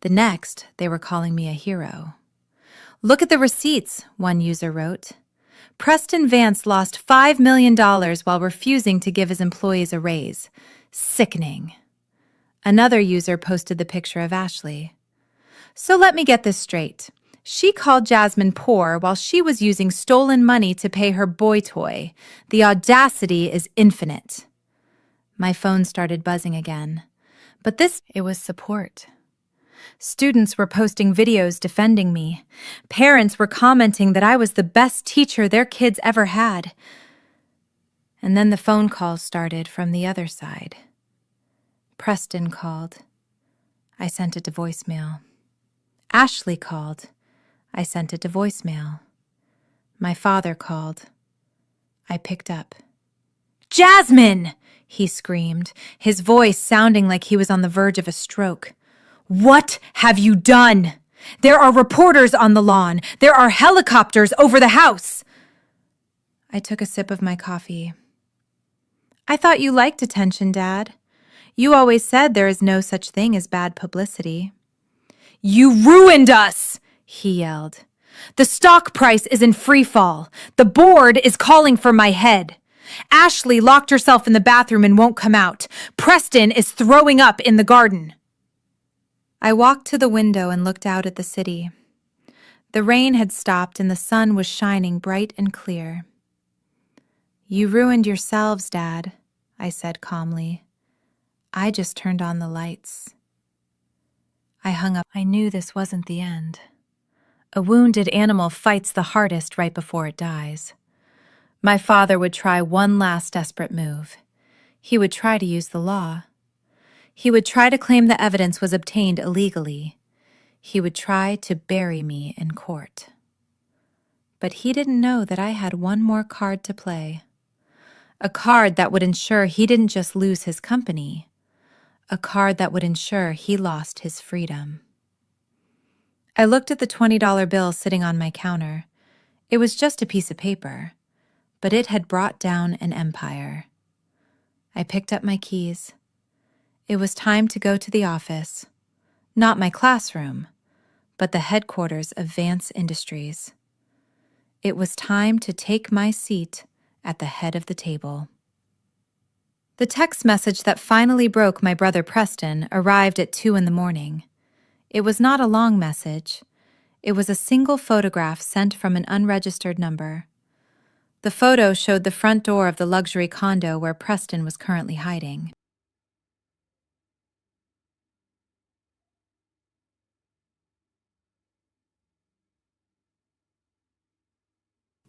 The next, they were calling me a hero. "Look at the receipts," one user wrote. "Preston Vance lost $5 million while refusing to give his employees a raise. Sickening." Another user posted the picture of Ashley. "So let me get this straight. She called Jasmine poor while she was using stolen money to pay her boy toy. The audacity is infinite." My phone started buzzing again. But it was support. Students were posting videos defending me. Parents were commenting that I was the best teacher their kids ever had. And then the phone calls started from the other side. Preston called. I sent it to voicemail. Ashley called. I sent it to voicemail. My father called. I picked up. "Jasmine!" he screamed, his voice sounding like he was on the verge of a stroke. "What have you done? There are reporters on the lawn. There are helicopters over the house." I took a sip of my coffee. "I thought you liked attention, Dad. You always said there is no such thing as bad publicity." "You ruined us!" he yelled. "The stock price is in free fall. The board is calling for my head. Ashley locked herself in the bathroom and won't come out. Preston is throwing up in the garden." I walked to the window and looked out at the city. The rain had stopped and the sun was shining bright and clear. "You ruined yourselves, Dad," I said calmly. "I just turned on the lights." I hung up. I knew this wasn't the end. A wounded animal fights the hardest right before it dies. My father would try one last desperate move. He would try to use the law. He would try to claim the evidence was obtained illegally. He would try to bury me in court. But he didn't know that I had one more card to play. A card that would ensure he didn't just lose his company. A card that would ensure he lost his freedom. I looked at the $20 bill sitting on my counter. It was just a piece of paper, but it had brought down an empire. I picked up my keys. It was time to go to the office. Not my classroom, but the headquarters of Vance Industries. It was time to take my seat at the head of the table. The text message that finally broke my brother Preston arrived at 2 in the morning. It was not a long message. It was a single photograph sent from an unregistered number. The photo showed the front door of the luxury condo where Preston was currently hiding.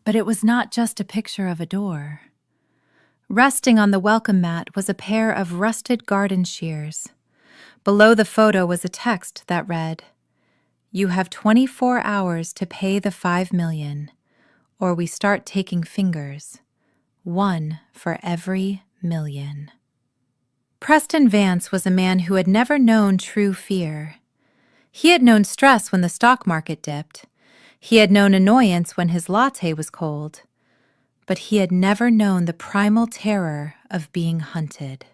But it was not just a picture of a door. Resting on the welcome mat was a pair of rusted garden shears. Below the photo was a text that read, "You have 24 hours to pay the $5 million, or we start taking fingers. One for every million." Preston Vance was a man who had never known true fear. He had known stress when the stock market dipped. He had known annoyance when his latte was cold. But he had never known the primal terror of being hunted.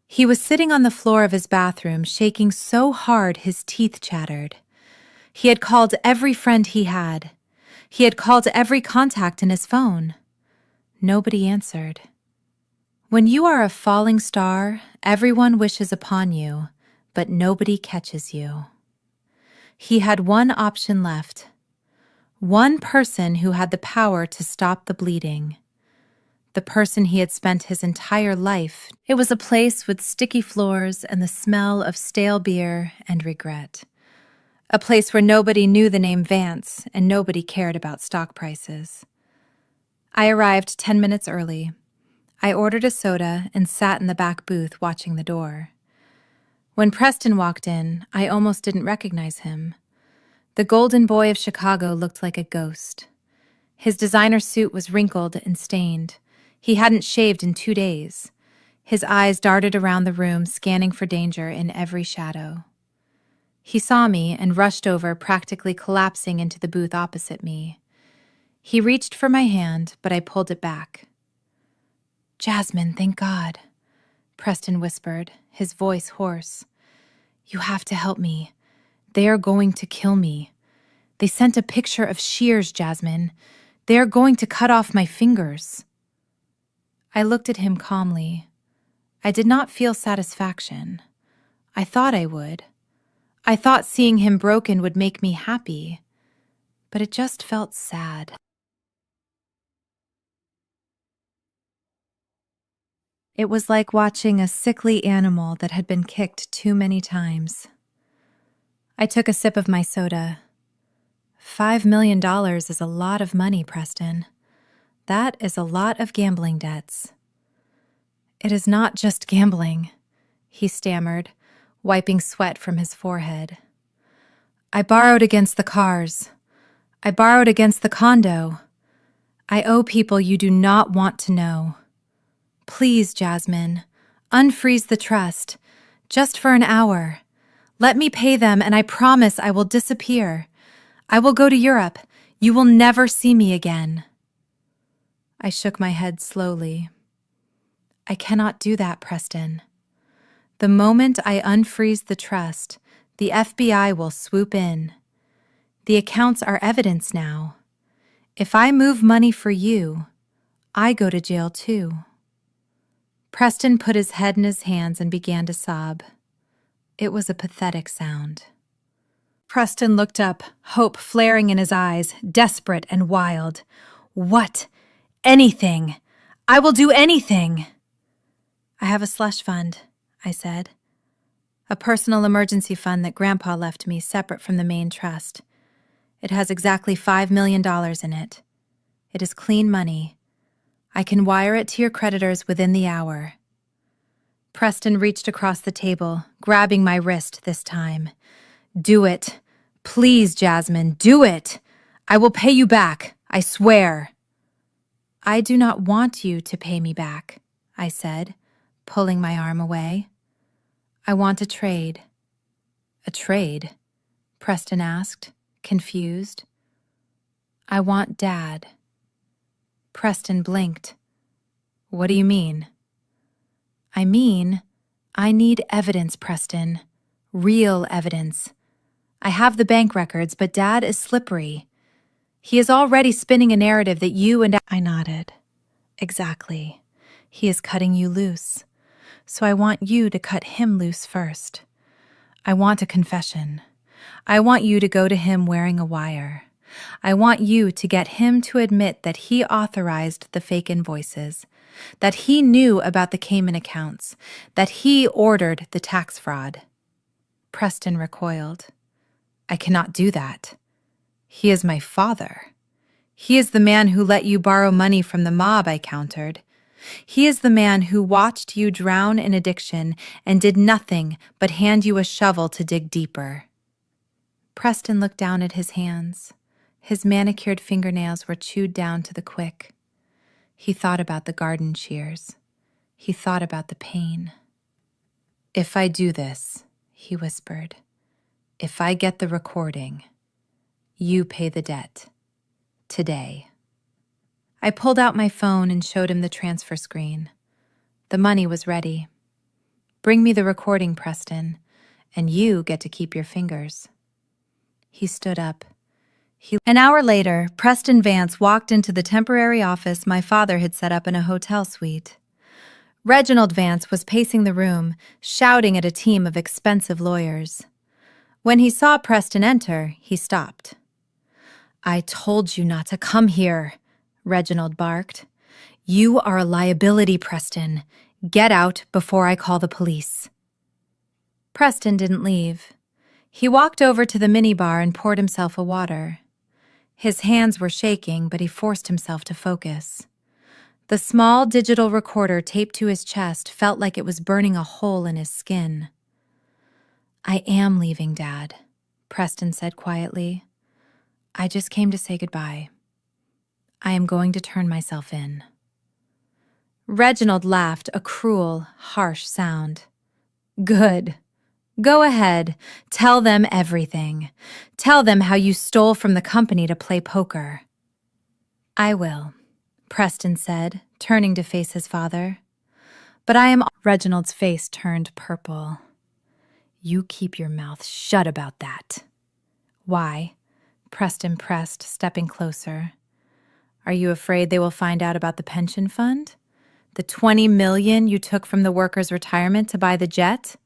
He was sitting on the floor of his bathroom, shaking so hard his teeth chattered. He had called every friend he had. He had called every contact in his phone. Nobody answered. When you are a falling star, everyone wishes upon you, but nobody catches you. He had one option left. One person who had the power to stop the bleeding. The person he had spent his entire life. It was a place with sticky floors and the smell of stale beer and regret. A place where nobody knew the name Vance and nobody cared about stock prices. I arrived 10 minutes early. I ordered a soda and sat in the back booth watching the door. When Preston walked in, I almost didn't recognize him. The golden boy of Chicago looked like a ghost. His designer suit was wrinkled and stained. He hadn't shaved in 2 days. His eyes darted around the room, scanning for danger in every shadow. He saw me and rushed over, practically collapsing into the booth opposite me. He reached for my hand, but I pulled it back. "Jasmine, thank God," Preston whispered, his voice hoarse. "You have to help me. They are going to kill me. They sent a picture of shears, Jasmine. They are going to cut off my fingers." I looked at him calmly. I did not feel satisfaction. I thought I would. I thought seeing him broken would make me happy, but it just felt sad. It was like watching a sickly animal that had been kicked too many times. I took a sip of my soda. $5 million is a lot of money, Preston. That is a lot of gambling debts. "It is not just gambling," he stammered, wiping sweat from his forehead. "I borrowed against the cars. I borrowed against the condo. I owe people you do not want to know. Please, Jasmine, unfreeze the trust, just for an hour. Let me pay them, and I promise I will disappear. I will go to Europe. You will never see me again." I shook my head slowly. "I cannot do that, Preston. The moment I unfreeze the trust, the FBI will swoop in. The accounts are evidence now. If I move money for you, I go to jail too." Preston put his head in his hands and began to sob. It was a pathetic sound. Preston looked up, hope flaring in his eyes, desperate and wild. "What? Anything. I will do anything." "I have a slush fund," I said. "A personal emergency fund that Grandpa left me separate from the main trust. It has exactly $5 million in it. It is clean money. I can wire it to your creditors within the hour." Preston reached across the table, grabbing my wrist this time. "Do it. Please, Jasmine, do it. I will pay you back, I swear." "I do not want you to pay me back," I said, pulling my arm away. "I want a trade." "A trade?" Preston asked, confused. "I want Dad." Preston blinked. "What do you mean?" "I mean, I need evidence, Preston. Real evidence. I have the bank records, but Dad is slippery. He is already spinning a narrative that you and I nodded. "Exactly. He is cutting you loose. So I want you to cut him loose first. I want a confession. I want you to go to him wearing a wire. I want you to get him to admit that he authorized the fake invoices, that he knew about the Cayman accounts, that he ordered the tax fraud. Preston recoiled. I cannot do that. He is my father. He is the man who let you borrow money from the mob, I countered. He is the man who watched you drown in addiction and did nothing but hand you a shovel to dig deeper. Preston looked down at his hands. His manicured fingernails were chewed down to the quick. He thought about the garden shears. He thought about the pain. If I do this, he whispered, if I get the recording, you pay the debt. Today. I pulled out my phone and showed him the transfer screen. The money was ready. Bring me the recording, Preston, and you get to keep your fingers. He stood up. An hour later, Preston Vance walked into the temporary office my father had set up in a hotel suite. Reginald Vance was pacing the room, shouting at a team of expensive lawyers. When he saw Preston enter, he stopped. I told you not to come here, Reginald barked. You are a liability, Preston. Get out before I call the police. Preston didn't leave. He walked over to the minibar and poured himself a water. His hands were shaking, but he forced himself to focus. The small digital recorder taped to his chest felt like it was burning a hole in his skin. I am leaving, Dad, Preston said quietly. I just came to say goodbye. I am going to turn myself in. Reginald laughed, a cruel, harsh sound. Good. Go ahead. Tell them everything. Tell them how you stole from the company to play poker. I will, Preston said, turning to face his father. But I am... Reginald's face turned purple. You keep your mouth shut about that. Why? Preston pressed, stepping closer. Are you afraid they will find out about the pension fund? The $20 million you took from the workers' retirement to buy the jet?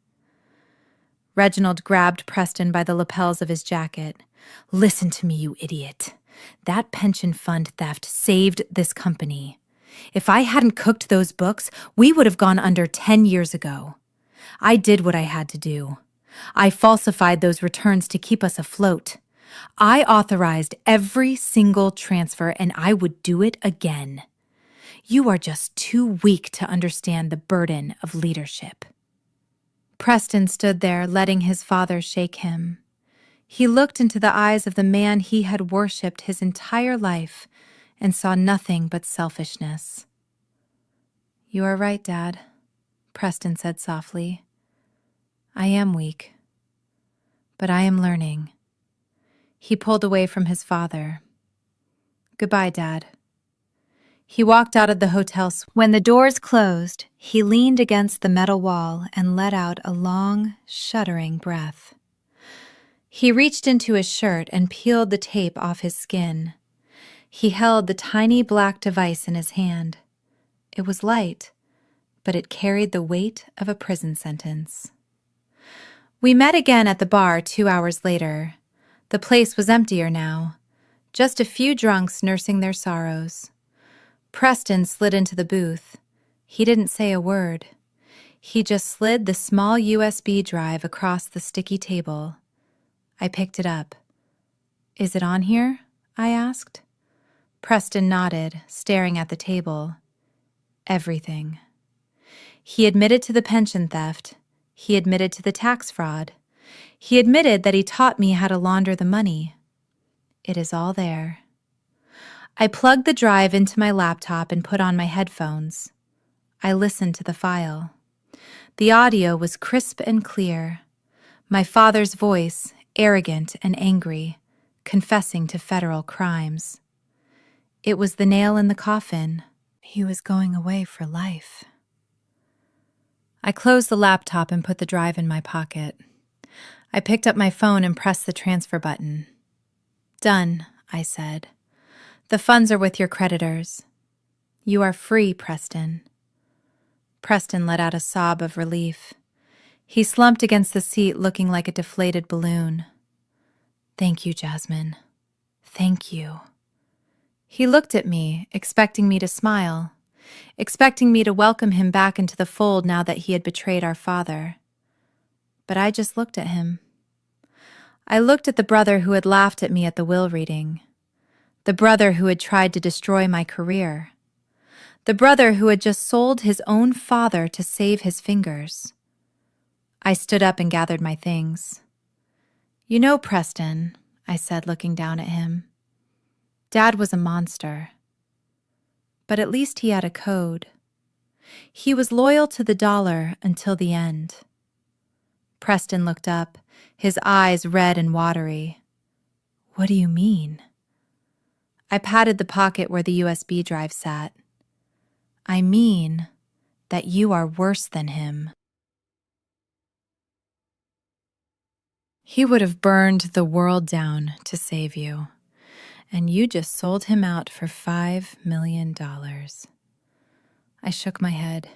Reginald grabbed Preston by the lapels of his jacket. Listen to me, you idiot. That pension fund theft saved this company. If I hadn't cooked those books, we would have gone under 10 years ago. I did what I had to do. I falsified those returns to keep us afloat. I authorized every single transfer, and I would do it again. You are just too weak to understand the burden of leadership. Preston stood there, letting his father shake him. He looked into the eyes of the man he had worshipped his entire life and saw nothing but selfishness. You are right, Dad, Preston said softly. I am weak, but I am learning. He pulled away from his father. Goodbye, Dad. He walked out of the hotel. When the doors closed, he leaned against the metal wall and let out a long, shuddering breath. He reached into his shirt and peeled the tape off his skin. He held the tiny black device in his hand. It was light, but it carried the weight of a prison sentence. We met again at the bar 2 hours later. The place was emptier now, just a few drunks nursing their sorrows. Preston slid into the booth. He didn't say a word. He just slid the small USB drive across the sticky table. I picked it up. Is it on here? I asked. Preston nodded, staring at the table. Everything. He admitted to the pension theft. He admitted to the tax fraud. He admitted that he taught me how to launder the money. It is all there. I plugged the drive into my laptop and put on my headphones. I listened to the file. The audio was crisp and clear. My father's voice, arrogant and angry, confessing to federal crimes. It was the nail in the coffin. He was going away for life. I closed the laptop and put the drive in my pocket. I picked up my phone and pressed the transfer button. Done, I said. The funds are with your creditors. You are free, Preston. Preston let out a sob of relief. He slumped against the seat looking like a deflated balloon. Thank you, Jasmine. Thank you. He looked at me, expecting me to smile, expecting me to welcome him back into the fold now that he had betrayed our father. But I just looked at him. I looked at the brother who had laughed at me at the will reading, the brother who had tried to destroy my career, the brother who had just sold his own father to save his fingers. I stood up and gathered my things. You know, Preston, I said, looking down at him. Dad was a monster. But at least he had a code. He was loyal to the dollar until the end. Preston looked up, his eyes red and watery. What do you mean? I patted the pocket where the USB drive sat. I mean that you are worse than him. He would have burned the world down to save you, and you just sold him out for $5 million. I shook my head.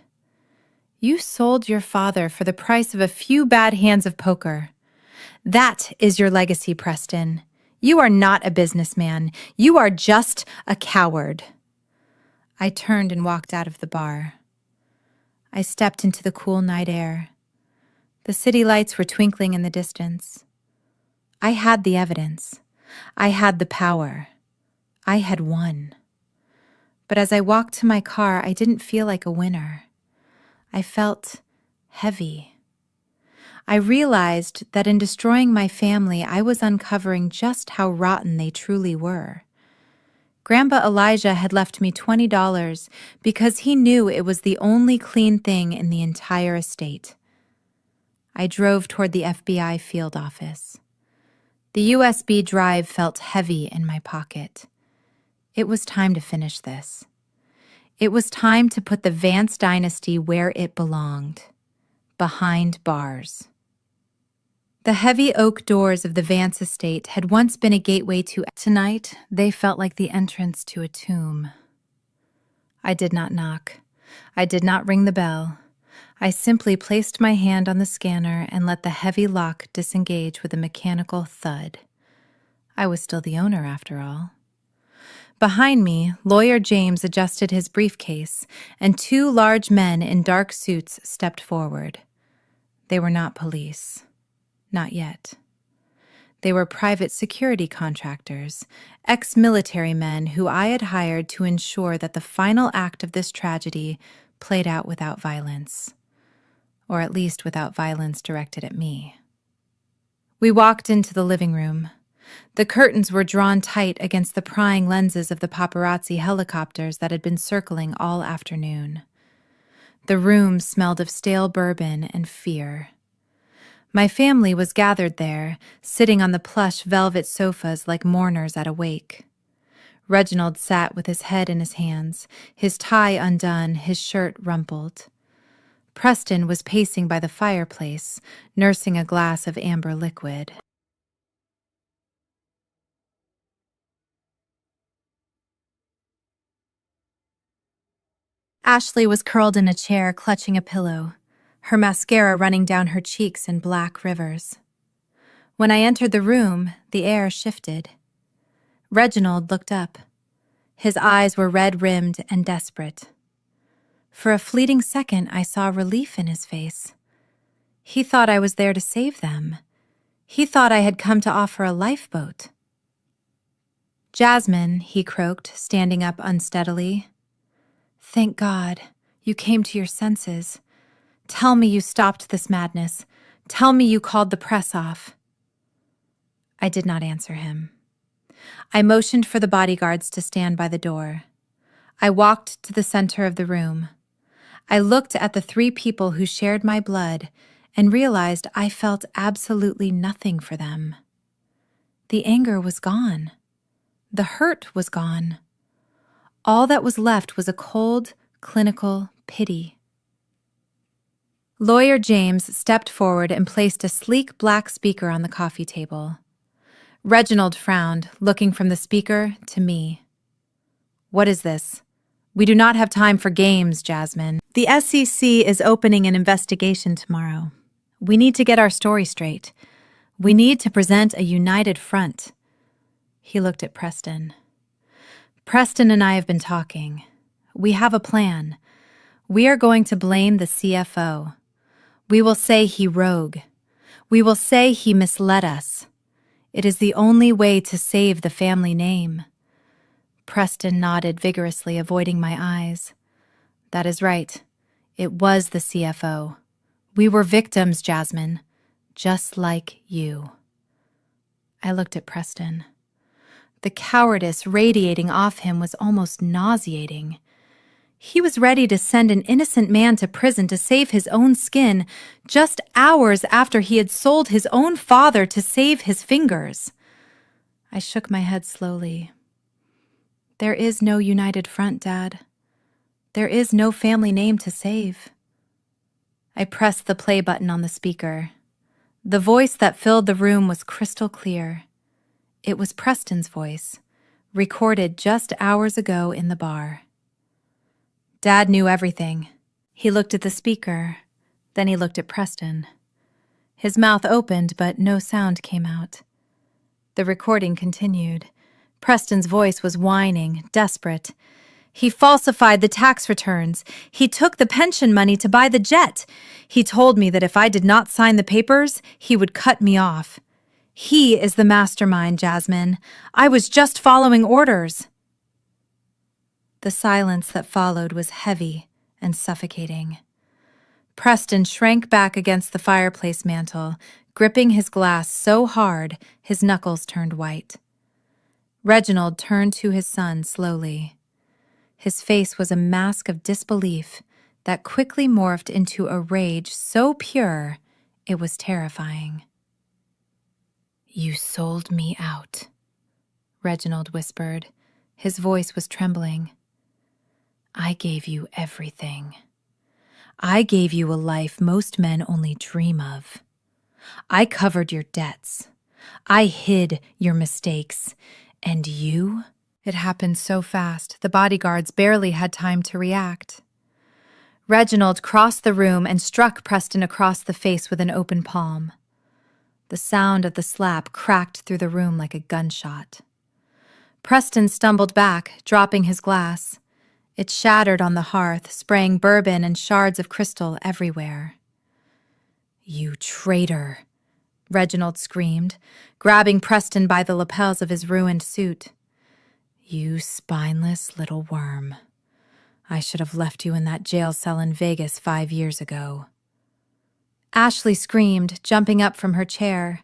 You sold your father for the price of a few bad hands of poker. That is your legacy, Preston. You are not a businessman. You are just a coward. I turned and walked out of the bar. I stepped into the cool night air. The city lights were twinkling in the distance. I had the evidence. I had the power. I had won. But as I walked to my car, I didn't feel like a winner. I felt heavy. I realized that in destroying my family, I was uncovering just how rotten they truly were. Grandpa Elijah had left me $20 because he knew it was the only clean thing in the entire estate. I drove toward the FBI field office. The USB drive felt heavy in my pocket. It was time to finish this. It was time to put the Vance dynasty where it belonged, behind bars. The heavy oak doors of the Vance estate had once been a gateway to... Tonight, they felt like the entrance to a tomb. I did not knock. I did not ring the bell. I simply placed my hand on the scanner and let the heavy lock disengage with a mechanical thud. I was still the owner, after all. Behind me, Lawyer James adjusted his briefcase, and two large men in dark suits stepped forward. They were not police. Not yet. They were private security contractors, ex-military men who I had hired to ensure that the final act of this tragedy played out without violence. Or at least without violence directed at me. We walked into the living room. The curtains were drawn tight against the prying lenses of the paparazzi helicopters that had been circling all afternoon. The room smelled of stale bourbon and fear. My family was gathered there, sitting on the plush velvet sofas like mourners at a wake. Reginald sat with his head in his hands, his tie undone, his shirt rumpled. Preston was pacing by the fireplace, nursing a glass of amber liquid. Ashley was curled in a chair, clutching a pillow, her mascara running down her cheeks in black rivers. When I entered the room, the air shifted. Reginald looked up. His eyes were red-rimmed and desperate. For a fleeting second, I saw relief in his face. He thought I was there to save them. He thought I had come to offer a lifeboat. Jasmine, he croaked, standing up unsteadily. Thank God, you came to your senses. Tell me you stopped this madness. Tell me you called the press off. I did not answer him. I motioned for the bodyguards to stand by the door. I walked to the center of the room. I looked at the three people who shared my blood and realized I felt absolutely nothing for them. The anger was gone. The hurt was gone. All that was left was a cold, clinical pity. Lawyer James stepped forward and placed a sleek black speaker on the coffee table. Reginald frowned, looking from the speaker to me. What is this? We do not have time for games, Jasmine. The SEC is opening an investigation tomorrow. We need to get our story straight. We need to present a united front. He looked at Preston. Preston and I have been talking. We have a plan. We are going to blame the CFO. We will say he rogue. We will say he misled us. It is the only way to save the family name. Preston nodded vigorously, avoiding my eyes. That is right. It was the CFO. We were victims, Jasmine. Just like you. I looked at Preston. The cowardice radiating off him was almost nauseating. He was ready to send an innocent man to prison to save his own skin just hours after he had sold his own father to save his fingers. I shook my head slowly. There is no united front, Dad. There is no family name to save. I pressed the play button on the speaker. The voice that filled the room was crystal clear. It was Preston's voice, recorded just hours ago in the bar. Dad knew everything. He looked at the speaker, then he looked at Preston. His mouth opened, but no sound came out. The recording continued. Preston's voice was whining, desperate. He falsified the tax returns. He took the pension money to buy the jet. He told me that if I did not sign the papers, he would cut me off. He is the mastermind, Jasmine. I was just following orders. The silence that followed was heavy and suffocating. Preston shrank back against the fireplace mantel, gripping his glass so hard his knuckles turned white. Reginald turned to his son slowly. His face was a mask of disbelief that quickly morphed into a rage so pure it was terrifying. "You sold me out," Reginald whispered. His voice was trembling. "I gave you everything. I gave you a life most men only dream of. I covered your debts. I hid your mistakes. And you?" It happened so fast, the bodyguards barely had time to react. Reginald crossed the room and struck Preston across the face with an open palm. The sound of the slap cracked through the room like a gunshot. Preston stumbled back, dropping his glass. It shattered on the hearth, spraying bourbon and shards of crystal everywhere. "You traitor," Reginald screamed, grabbing Preston by the lapels of his ruined suit. "You spineless little worm. I should have left you in that jail cell in Vegas 5 years ago." Ashley screamed, jumping up from her chair.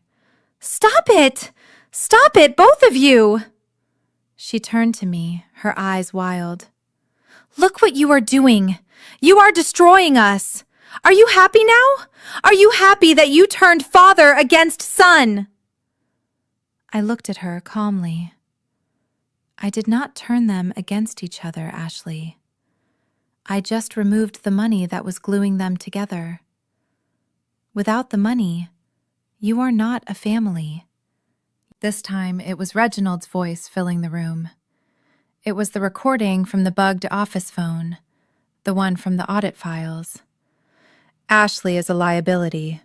"Stop it! Stop it, both of you!" She turned to me, her eyes wild. "Look what you are doing! You are destroying us! Are you happy now? Are you happy that you turned father against son?" I looked at her calmly. "I did not turn them against each other, Ashley. I just removed the money that was gluing them together. Without the money, you are not a family." This time, it was Reginald's voice filling the room. It was the recording from the bugged office phone, the one from the audit files. "Ashley is a liability.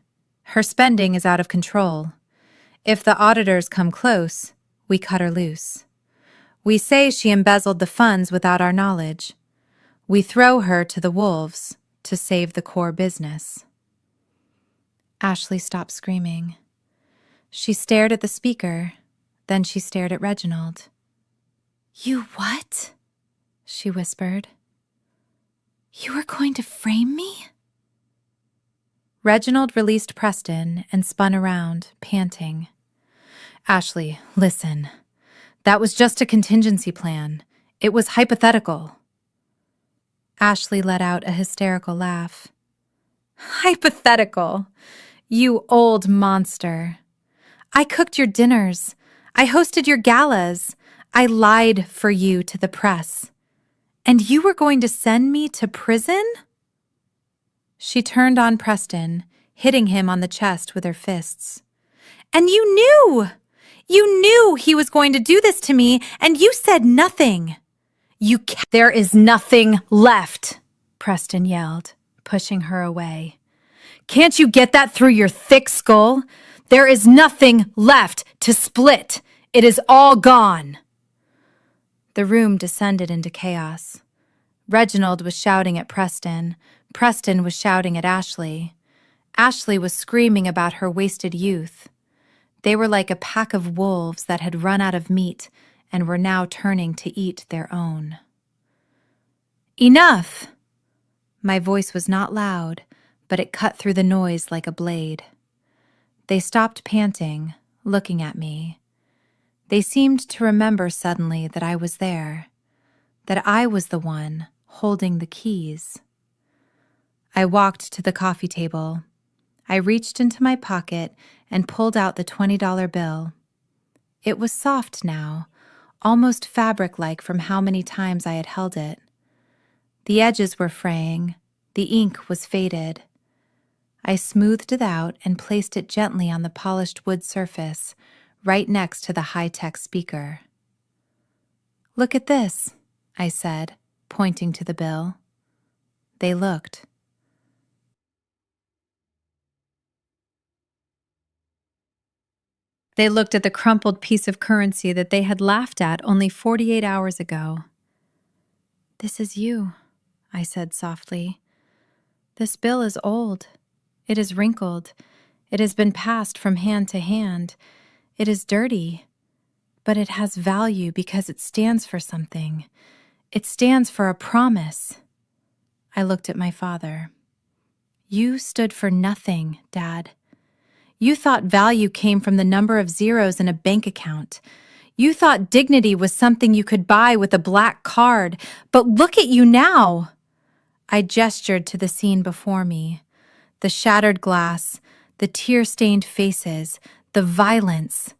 Her spending is out of control. If the auditors come close, we cut her loose. We say she embezzled the funds without our knowledge. We throw her to the wolves to save the core business." Ashley stopped screaming. She stared at the speaker, then she stared at Reginald. "You what?" she whispered. "You are going to frame me?" Reginald released Preston and spun around, panting. "Ashley, listen. That was just a contingency plan. It was hypothetical." Ashley let out a hysterical laugh. "Hypothetical? You old monster. I cooked your dinners. I hosted your galas. I lied for you to the press. And you were going to send me to prison?" She turned on Preston, hitting him on the chest with her fists. "And you knew! You knew he was going to do this to me, and you said nothing. There is nothing left," Preston yelled, pushing her away. "Can't you get that through your thick skull? There is nothing left to split. It is all gone. The room descended into chaos. Reginald was shouting at Preston. Preston was shouting at Ashley. Ashley was screaming about her wasted youth. They were like a pack of wolves that had run out of meat and were now turning to eat their own. Enough! My voice was not loud, but it cut through the noise like a blade. They stopped panting, looking at me. They seemed to remember suddenly that I was there, that I was the one holding the keys. I walked to the coffee table. I reached into my pocket and pulled out the $20 bill. It was soft now, almost fabric-like from how many times I had held it. The edges were fraying. The ink was faded. I smoothed it out and placed it gently on the polished wood surface, right next to the high-tech speaker. "Look at this," I said, pointing to the bill. They looked. They looked at the crumpled piece of currency that they had laughed at only 48 hours ago. "This is you," I said softly. "This bill is old. It is wrinkled. It has been passed from hand to hand. It is dirty, but it has value because it stands for something. It stands for a promise." I looked at my father. "You stood for nothing, Dad. You thought value came from the number of zeros in a bank account. You thought dignity was something you could buy with a black card, but look at you now." I gestured to the scene before me. The shattered glass, the tear-stained faces, the violence.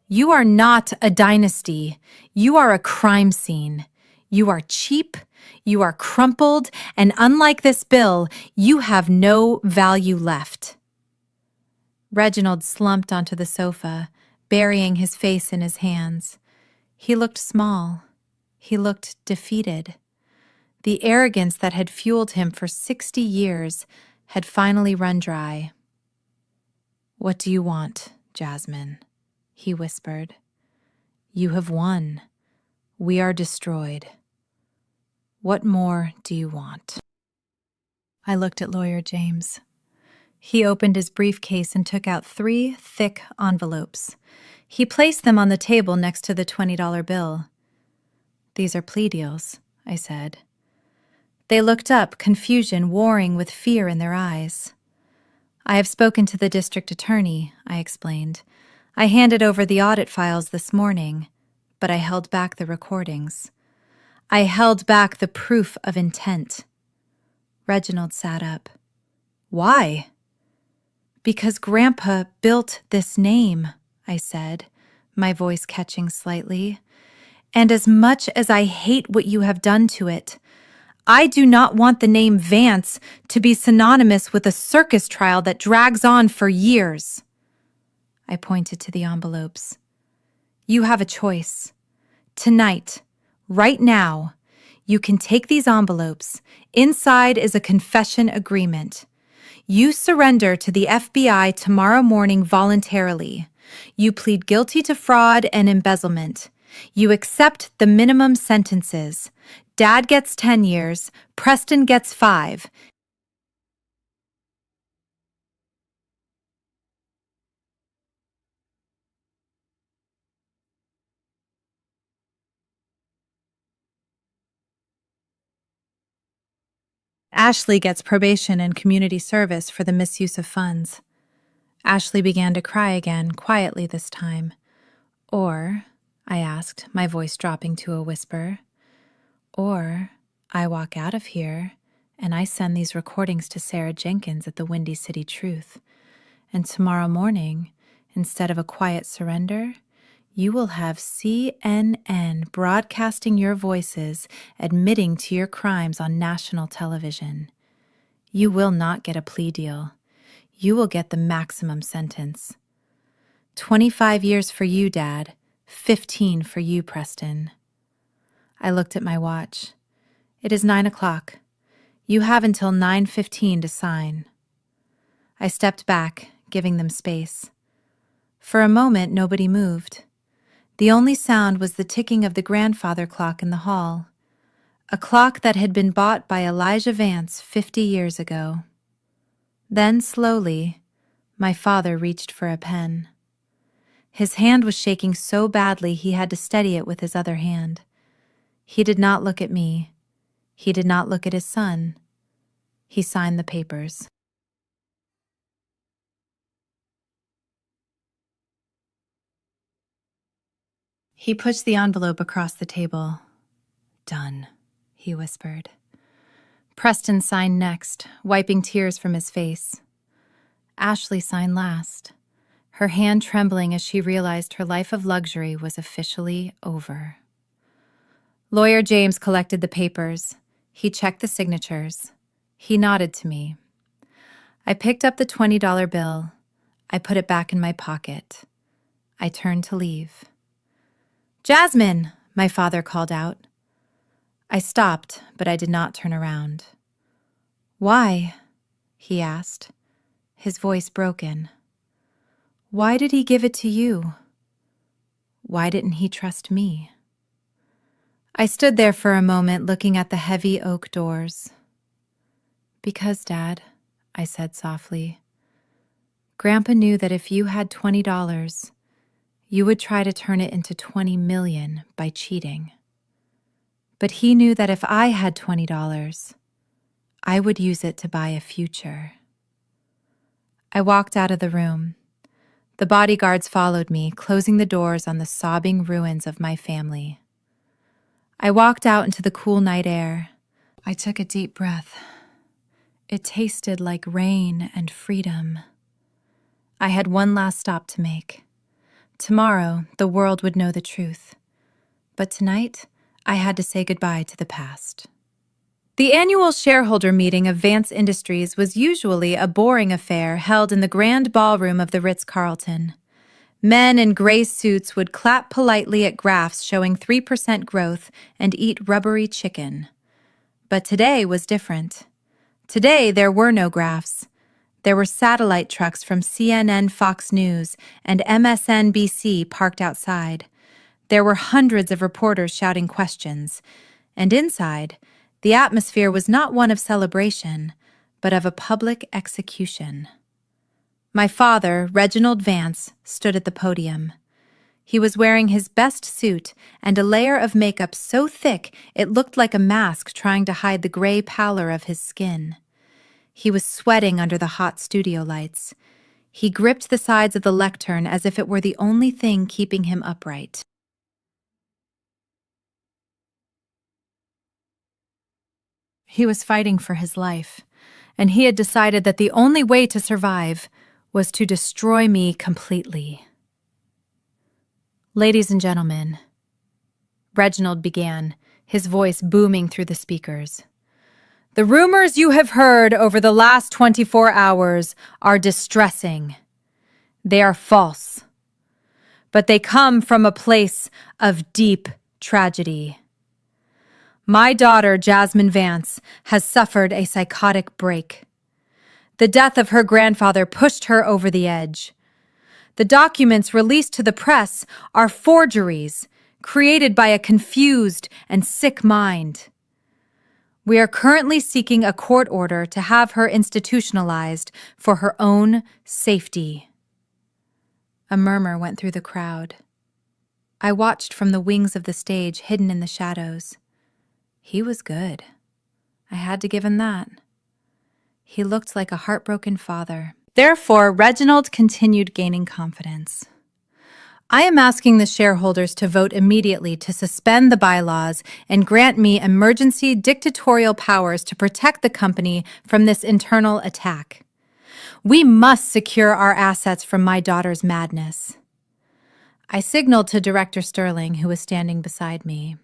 You are not a dynasty. You are a crime scene. You are cheap, you are crumpled, and unlike this bill, you have no value left. Reginald slumped onto the sofa, burying his face in his hands. He looked small. He looked defeated. The arrogance that had fueled him for 60 years had finally run dry. "What do you want, Jasmine?" he whispered. "You have won. We are destroyed. What more do you want?" I looked at Lawyer James. He opened his briefcase and took out 3 thick envelopes. He placed them on the table next to the $20 bill. "These are plea deals," I said. They looked up, confusion warring with fear in their eyes. "I have spoken to the district attorney," I explained. "I handed over the audit files this morning, but I held back the recordings. I held back the proof of intent." Reginald sat up. "Why?" "Because Grandpa built this name," I said, my voice catching slightly. "And as much as I hate what you have done to it, I do not want the name Vance to be synonymous with a circus trial that drags on for years." I pointed to the envelopes. "You have a choice. Tonight, right now, you can take these envelopes. Inside is a confession agreement. You surrender to the FBI tomorrow morning voluntarily. You plead guilty to fraud and embezzlement. You accept the minimum sentences. Dad gets 10 years, Preston gets 5. Ashley gets probation and community service for the misuse of funds." Ashley began to cry again, quietly this time. "Or," I asked, my voice dropping to a whisper, "or I walk out of here and I send these recordings to Sarah Jenkins at the Windy City Truth. And tomorrow morning, instead of a quiet surrender, you will have CNN broadcasting your voices admitting to your crimes on national television. You will not get a plea deal. You will get the maximum sentence. 25 years for you, Dad. 15 for you, Preston." I looked at my watch. "It is 9 o'clock. You have until 9:15 to sign." I stepped back, giving them space. For a moment, nobody moved. The only sound was the ticking of the grandfather clock in the hall, a clock that had been bought by Elijah Vance 50 years ago. Then, slowly, my father reached for a pen. His hand was shaking so badly he had to steady it with his other hand. He did not look at me. He did not look at his son. He signed the papers. He pushed the envelope across the table. "Done," he whispered. Preston signed next, wiping tears from his face. Ashley signed last, her hand trembling as she realized her life of luxury was officially over. Lawyer James collected the papers. He checked the signatures. He nodded to me. I picked up the $20 bill. I put it back in my pocket. I turned to leave. "Jasmine!" my father called out. I stopped, but I did not turn around. "Why?" he asked, his voice broken. "Why did he give it to you? Why didn't he trust me?" I stood there for a moment looking at the heavy oak doors. "Because, Dad," I said softly, "Grandpa knew that if you had $20, you would try to turn it into 20 million by cheating. But he knew that if I had $20, I would use it to buy a future." I walked out of the room. The bodyguards followed me, closing the doors on the sobbing ruins of my family. I walked out into the cool night air. I took a deep breath. It tasted like rain and freedom. I had one last stop to make. Tomorrow, the world would know the truth. But tonight, I had to say goodbye to the past. The annual shareholder meeting of Vance Industries was usually a boring affair held in the grand ballroom of the Ritz-Carlton. Men in gray suits would clap politely at graphs showing 3% growth and eat rubbery chicken. But today was different. Today, there were no graphs. There were satellite trucks from CNN, Fox News, and MSNBC parked outside. There were hundreds of reporters shouting questions. And inside, the atmosphere was not one of celebration, but of a public execution. My father, Reginald Vance, stood at the podium. He was wearing his best suit and a layer of makeup so thick it looked like a mask trying to hide the gray pallor of his skin. He was sweating under the hot studio lights. He gripped the sides of the lectern as if it were the only thing keeping him upright. He was fighting for his life, and he had decided that the only way to survive was to destroy me completely. "Ladies and gentlemen," Reginald began, his voice booming through the speakers, "the rumors you have heard over the last 24 hours are distressing. They are false. But they come from a place of deep tragedy. My daughter, Jasmine Vance, has suffered a psychotic break. The death of her grandfather pushed her over the edge. The documents released to the press are forgeries created by a confused and sick mind. We are currently seeking a court order to have her institutionalized for her own safety." A murmur went through the crowd. I watched from the wings of the stage hidden in the shadows. He was good. I had to give him that. He looked like a heartbroken father. Therefore, Reginald continued gaining confidence. "I am asking the shareholders to vote immediately to suspend the bylaws and grant me emergency dictatorial powers to protect the company from this internal attack. We must secure our assets from my daughter's madness." I signaled to Director Sterling, who was standing beside me.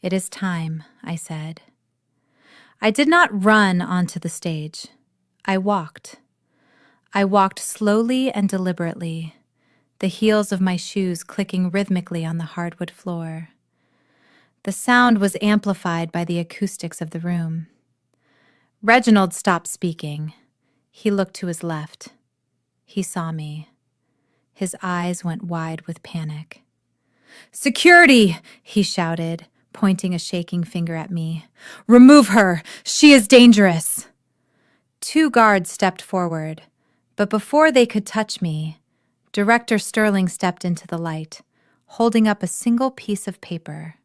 "It is time," I said. I did not run onto the stage. I walked. I walked slowly and deliberately, the heels of my shoes clicking rhythmically on the hardwood floor. The sound was amplified by the acoustics of the room. Reginald stopped speaking. He looked to his left. He saw me. His eyes went wide with panic. "Security!" he shouted, pointing a shaking finger at me. "Remove her! She is dangerous!" 2 guards stepped forward, but before they could touch me, Director Sterling stepped into the light, holding up a single piece of paper.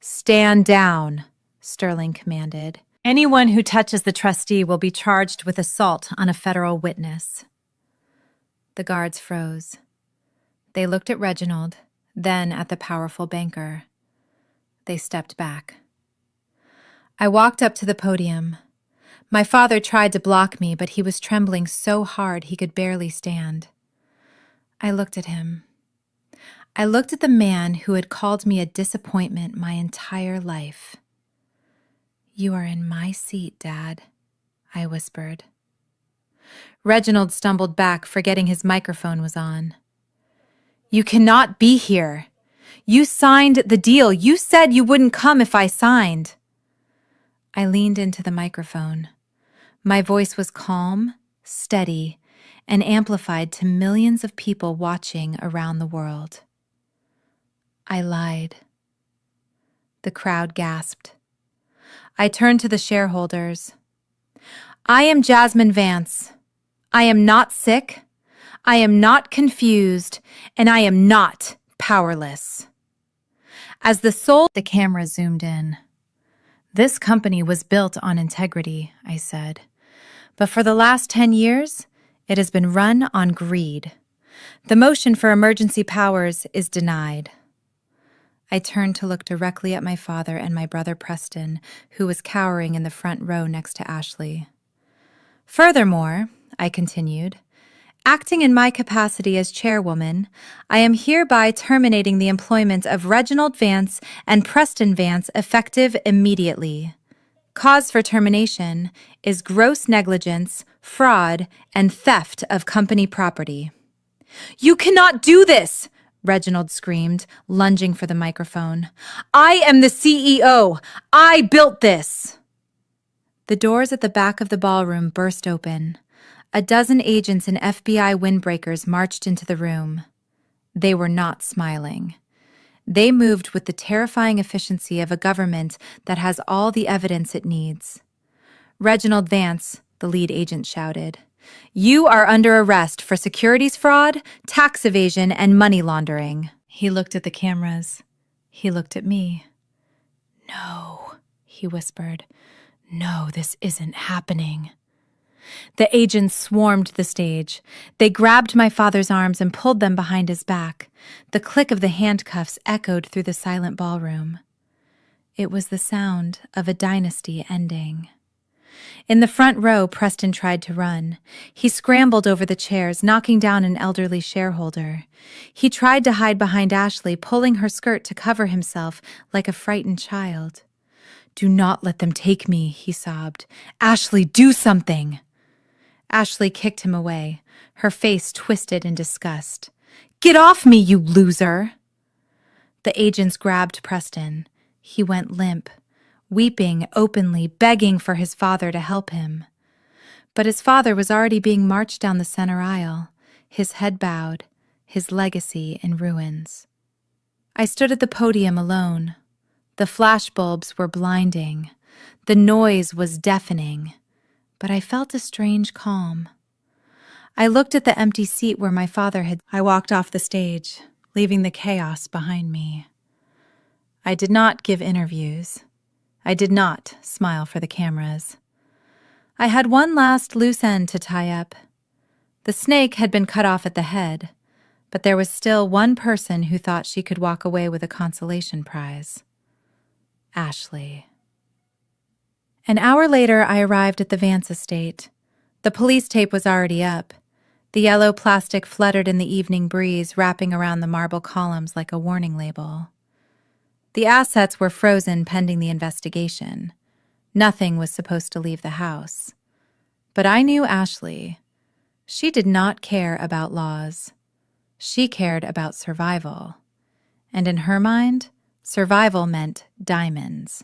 "Stand down," Sterling commanded. "Anyone who touches the trustee will be charged with assault on a federal witness." The guards froze. They looked at Reginald, then at the powerful banker. They stepped back. I walked up to the podium. My father tried to block me, but he was trembling so hard he could barely stand. I looked at him. I looked at the man who had called me a disappointment my entire life. "You are in my seat, Dad," I whispered. Reginald stumbled back, forgetting his microphone was on. "You cannot be here. You signed the deal. You said you wouldn't come if I signed." I leaned into the microphone. My voice was calm, steady, and amplified to millions of people watching around the world. I lied. The crowd gasped. I turned to the shareholders. "I am Jasmine Vance. I am not sick. I am not confused, and I am not powerless." As the camera zoomed in. "This company was built on integrity," I said. "But for the last 10 years, it has been run on greed. The motion for emergency powers is denied." I turned to look directly at my father and my brother Preston, who was cowering in the front row next to Ashley. "Furthermore," I continued, "acting in my capacity as chairwoman, I am hereby terminating the employment of Reginald Vance and Preston Vance effective immediately. Cause for termination is gross negligence, fraud, and theft of company property." "You cannot do this!" Reginald screamed, lunging for the microphone. "I am the CEO! I built this!" The doors at the back of the ballroom burst open. A dozen agents and FBI windbreakers marched into the room. They were not smiling. They moved with the terrifying efficiency of a government that has all the evidence it needs. "Reginald Vance," the lead agent shouted, "you are under arrest for securities fraud, tax evasion, and money laundering." He looked at the cameras. He looked at me. "No," he whispered. "No, this isn't happening." The agents swarmed the stage. They grabbed my father's arms and pulled them behind his back. The click of the handcuffs echoed through the silent ballroom. It was the sound of a dynasty ending. In the front row, Preston tried to run. He scrambled over the chairs, knocking down an elderly shareholder. He tried to hide behind Ashley, pulling her skirt to cover himself like a frightened child. "Do not let them take me," he sobbed. "Ashley, do something!" Ashley kicked him away, her face twisted in disgust. "Get off me, you loser!" The agents grabbed Preston. He went limp, weeping openly, begging for his father to help him. But his father was already being marched down the center aisle, his head bowed, his legacy in ruins. I stood at the podium alone. The flashbulbs were blinding. The noise was deafening. But I felt a strange calm. I looked at the empty seat where my father had. I walked off the stage, leaving the chaos behind me. I did not give interviews. I did not smile for the cameras. I had one last loose end to tie up. The snake had been cut off at the head, but there was still one person who thought she could walk away with a consolation prize. Ashley. An hour later, I arrived at the Vance estate. The police tape was already up. The yellow plastic fluttered in the evening breeze, wrapping around the marble columns like a warning label. The assets were frozen pending the investigation. Nothing was supposed to leave the house. But I knew Ashley. She did not care about laws. She cared about survival. And in her mind, survival meant diamonds.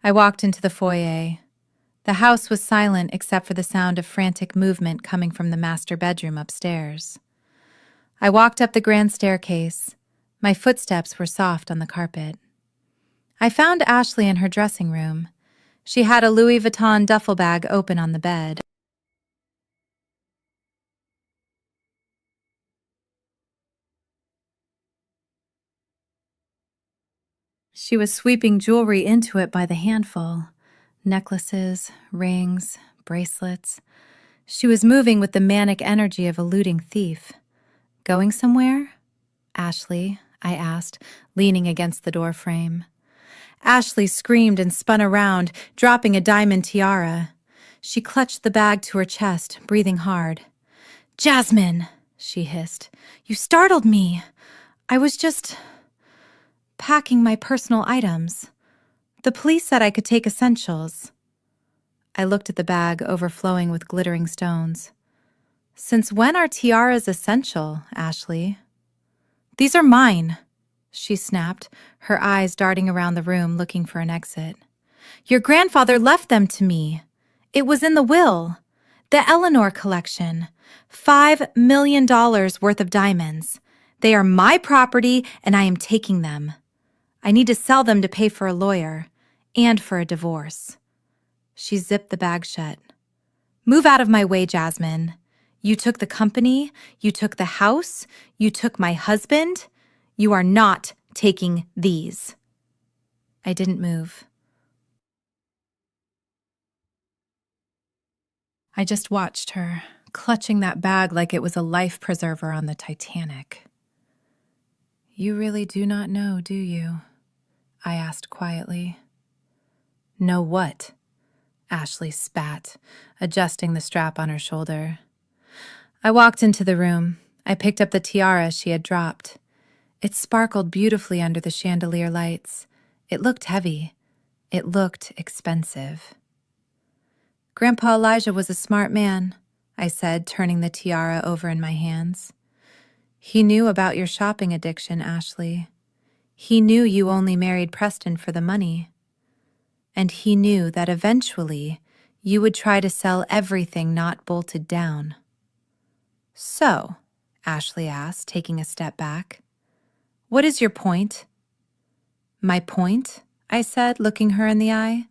I walked into the foyer. The house was silent except for the sound of frantic movement coming from the master bedroom upstairs. I walked up the grand staircase. My footsteps were soft on the carpet. I found Ashley in her dressing room. She had a Louis Vuitton duffel bag open on the bed. She was sweeping jewelry into it by the handful. Necklaces, rings, bracelets. She was moving with the manic energy of a looting thief. Going somewhere? Ashley, I asked, leaning against the door frame. Ashley screamed and spun around, dropping a diamond tiara. She clutched the bag to her chest, breathing hard. "Jasmine," she hissed, "you startled me. I was just packing my personal items. The police said I could take essentials." I looked at the bag overflowing with glittering stones. "Since when are tiaras essential, Ashley?" "These are mine," she snapped, her eyes darting around the room looking for an exit. "Your grandfather left them to me. It was in the will. The Eleanor collection. $5 million worth of diamonds. They are my property and I am taking them. I need to sell them to pay for a lawyer and for a divorce." She zipped the bag shut. "Move out of my way, Jasmine. You took the company, you took the house, you took my husband. You are not taking these." I didn't move. I just watched her, clutching that bag like it was a life preserver on the Titanic. "You really do not know, do you?" I asked quietly. "Know what?" Ashley spat, adjusting the strap on her shoulder. I walked into the room. I picked up the tiara she had dropped. It sparkled beautifully under the chandelier lights. It looked heavy. It looked expensive. "Grandpa Elijah was a smart man," I said, turning the tiara over in my hands. "He knew about your shopping addiction, Ashley. He knew you only married Preston for the money. And he knew that eventually you would try to sell everything not bolted down." "So," Ashley asked, taking a step back, "what is your point?" "My point," I said, looking her in the eye,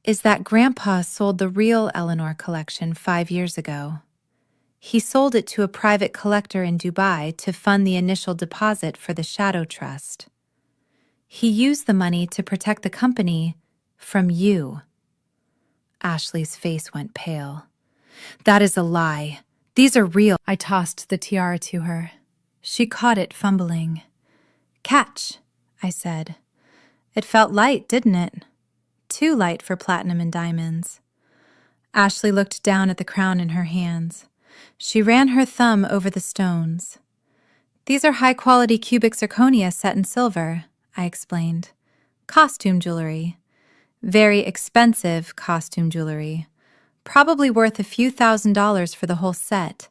"is that Grandpa sold the real Eleanor collection 5 years ago. He sold it to a private collector in Dubai to fund the initial deposit for the Shadow Trust. He used the money to protect the company from you." Ashley's face went pale. "That is a lie. These are real." I tossed the tiara to her. She caught it, fumbling. "Catch," I said. It felt light, didn't it? Too light for platinum and diamonds. Ashley looked down at the crown in her hands. She ran her thumb over the stones. "These are high-quality cubic zirconia set in silver," I explained. "Costume jewelry. Very expensive costume jewelry. Probably worth a few $1,000s for the whole set,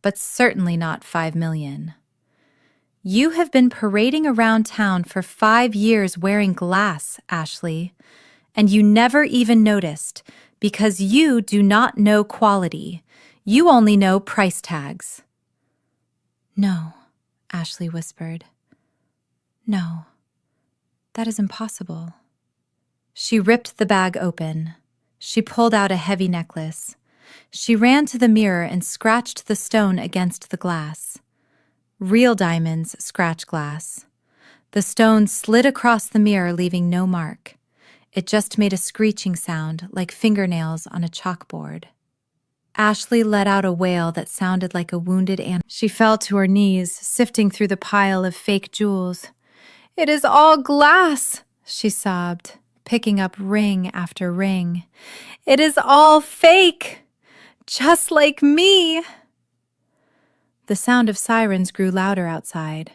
but certainly not 5 million. You have been parading around town for 5 years wearing glass, Ashley, and you never even noticed because you do not know quality. You only know price tags." "No," Ashley whispered. "No, that is impossible." She ripped the bag open. She pulled out a heavy necklace. She ran to the mirror and scratched the stone against the glass. Real diamonds scratch glass. The stone slid across the mirror, leaving no mark. It just made a screeching sound like fingernails on a chalkboard. Ashley let out a wail that sounded like a wounded animal. She fell to her knees, sifting through the pile of fake jewels. "It is all glass," she sobbed, picking up ring after ring. "It is all fake, just like me." The sound of sirens grew louder outside.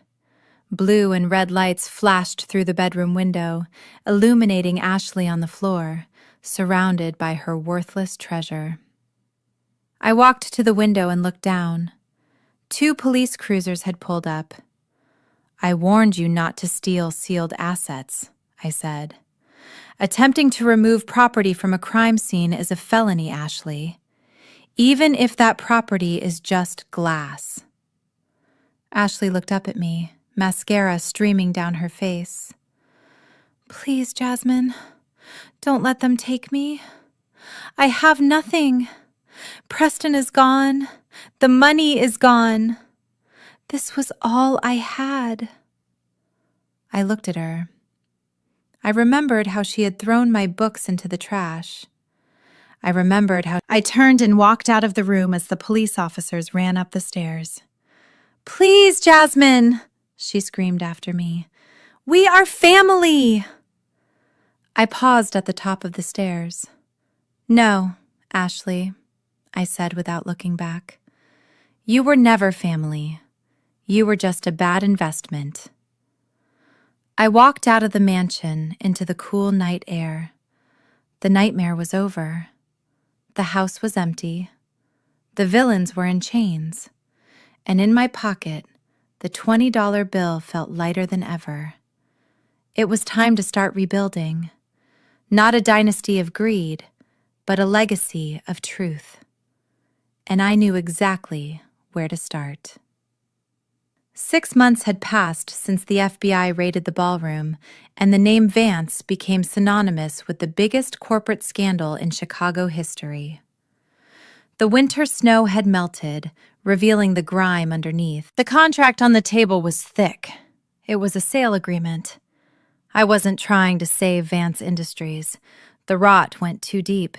Blue and red lights flashed through the bedroom window, illuminating Ashley on the floor, surrounded by her worthless treasure. I walked to the window and looked down. 2 police cruisers had pulled up. "I warned you not to steal sealed assets," I said. "Attempting to remove property from a crime scene is a felony, Ashley, even if that property is just glass." Ashley looked up at me, mascara streaming down her face. "Please, Jasmine, don't let them take me. I have nothing. Preston is gone. The money is gone. This was all I had." I looked at her. I remembered how she had thrown my books into the trash. I remembered how I turned and walked out of the room as the police officers ran up the stairs. "Please, Jasmine," she screamed after me. "We are family." I paused at the top of the stairs. "No, Ashley," I said without looking back. "You were never family. You were just a bad investment." I walked out of the mansion into the cool night air. The nightmare was over. The house was empty. The villains were in chains. And in my pocket, the $20 bill felt lighter than ever. It was time to start rebuilding. Not a dynasty of greed, but a legacy of truth. And I knew exactly where to start. 6 months had passed since the FBI raided the ballroom, and the name Vance became synonymous with the biggest corporate scandal in Chicago history. The winter snow had melted, revealing the grime underneath. The contract on the table was thick. It was a sale agreement. I wasn't trying to save Vance Industries. The rot went too deep.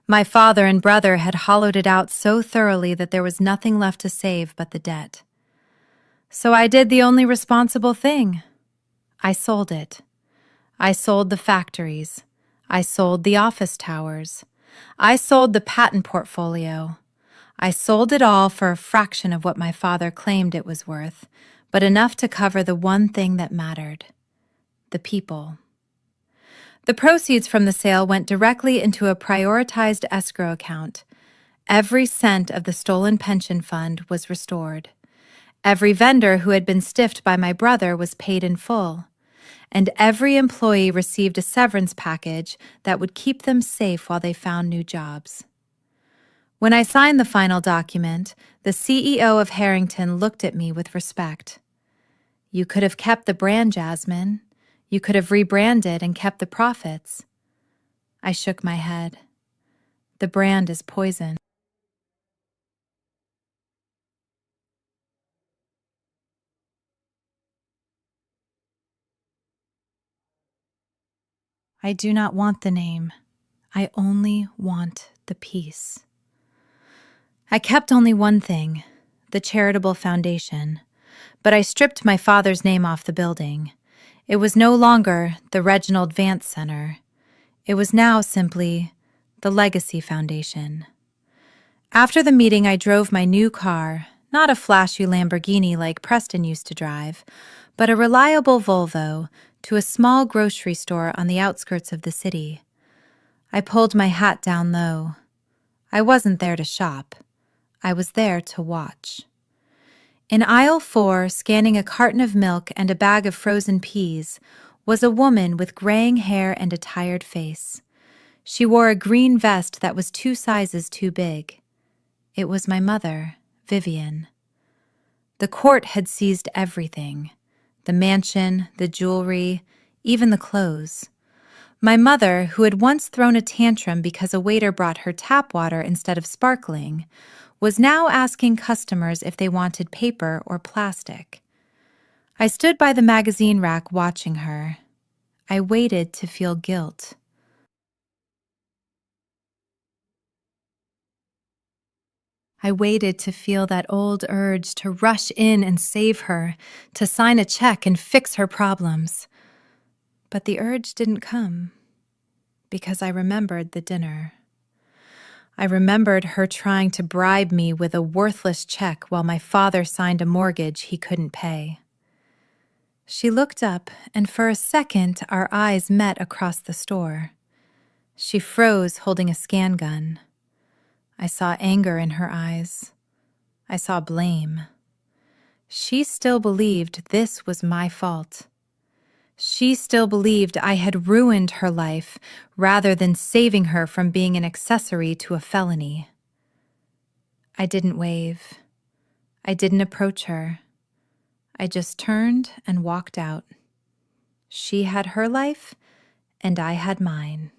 My father and brother had hollowed it out so thoroughly that there was nothing left to save but the debt. So I did the only responsible thing. I sold it. I sold the factories. I sold the office towers. I sold the patent portfolio. I sold it all for a fraction of what my father claimed it was worth, but enough to cover the one thing that mattered: the people. The proceeds from the sale went directly into a prioritized escrow account. Every cent of the stolen pension fund was restored. Every vendor who had been stiffed by my brother was paid in full, and every employee received a severance package that would keep them safe while they found new jobs. When I signed the final document, the CEO of Harrington looked at me with respect. "You could have kept the brand, Jasmine. You could have rebranded and kept the profits." I shook my head. "The brand is poison." "I do not want the name. I only want the peace." I kept only one thing, the charitable foundation, but I stripped my father's name off the building. It was no longer the Reginald Vance Center. It was now simply the Legacy Foundation. After the meeting, I drove my new car, not a flashy Lamborghini like Preston used to drive, but a reliable Volvo, to a small grocery store on the outskirts of the city. I pulled my hat down low. I wasn't there to shop. I was there to watch. In aisle 4, scanning a carton of milk and a bag of frozen peas, was a woman with graying hair and a tired face. She wore a green vest that was 2 sizes too big. It was my mother, Vivian. The court had seized everything: the mansion, the jewelry, even the clothes. My mother, who had once thrown a tantrum because a waiter brought her tap water instead of sparkling, was now asking customers if they wanted paper or plastic. I stood by the magazine rack watching her. I waited to feel guilt. I waited to feel that old urge to rush in and save her, to sign a check and fix her problems. But the urge didn't come, because I remembered the dinner. I remembered her trying to bribe me with a worthless check while my father signed a mortgage he couldn't pay. She looked up, and for a second our eyes met across the store. She froze, holding a scan gun. I saw anger in her eyes. I saw blame. She still believed this was my fault. She still believed I had ruined her life rather than saving her from being an accessory to a felony. I didn't wave. I didn't approach her. I just turned and walked out. She had her life, and I had mine.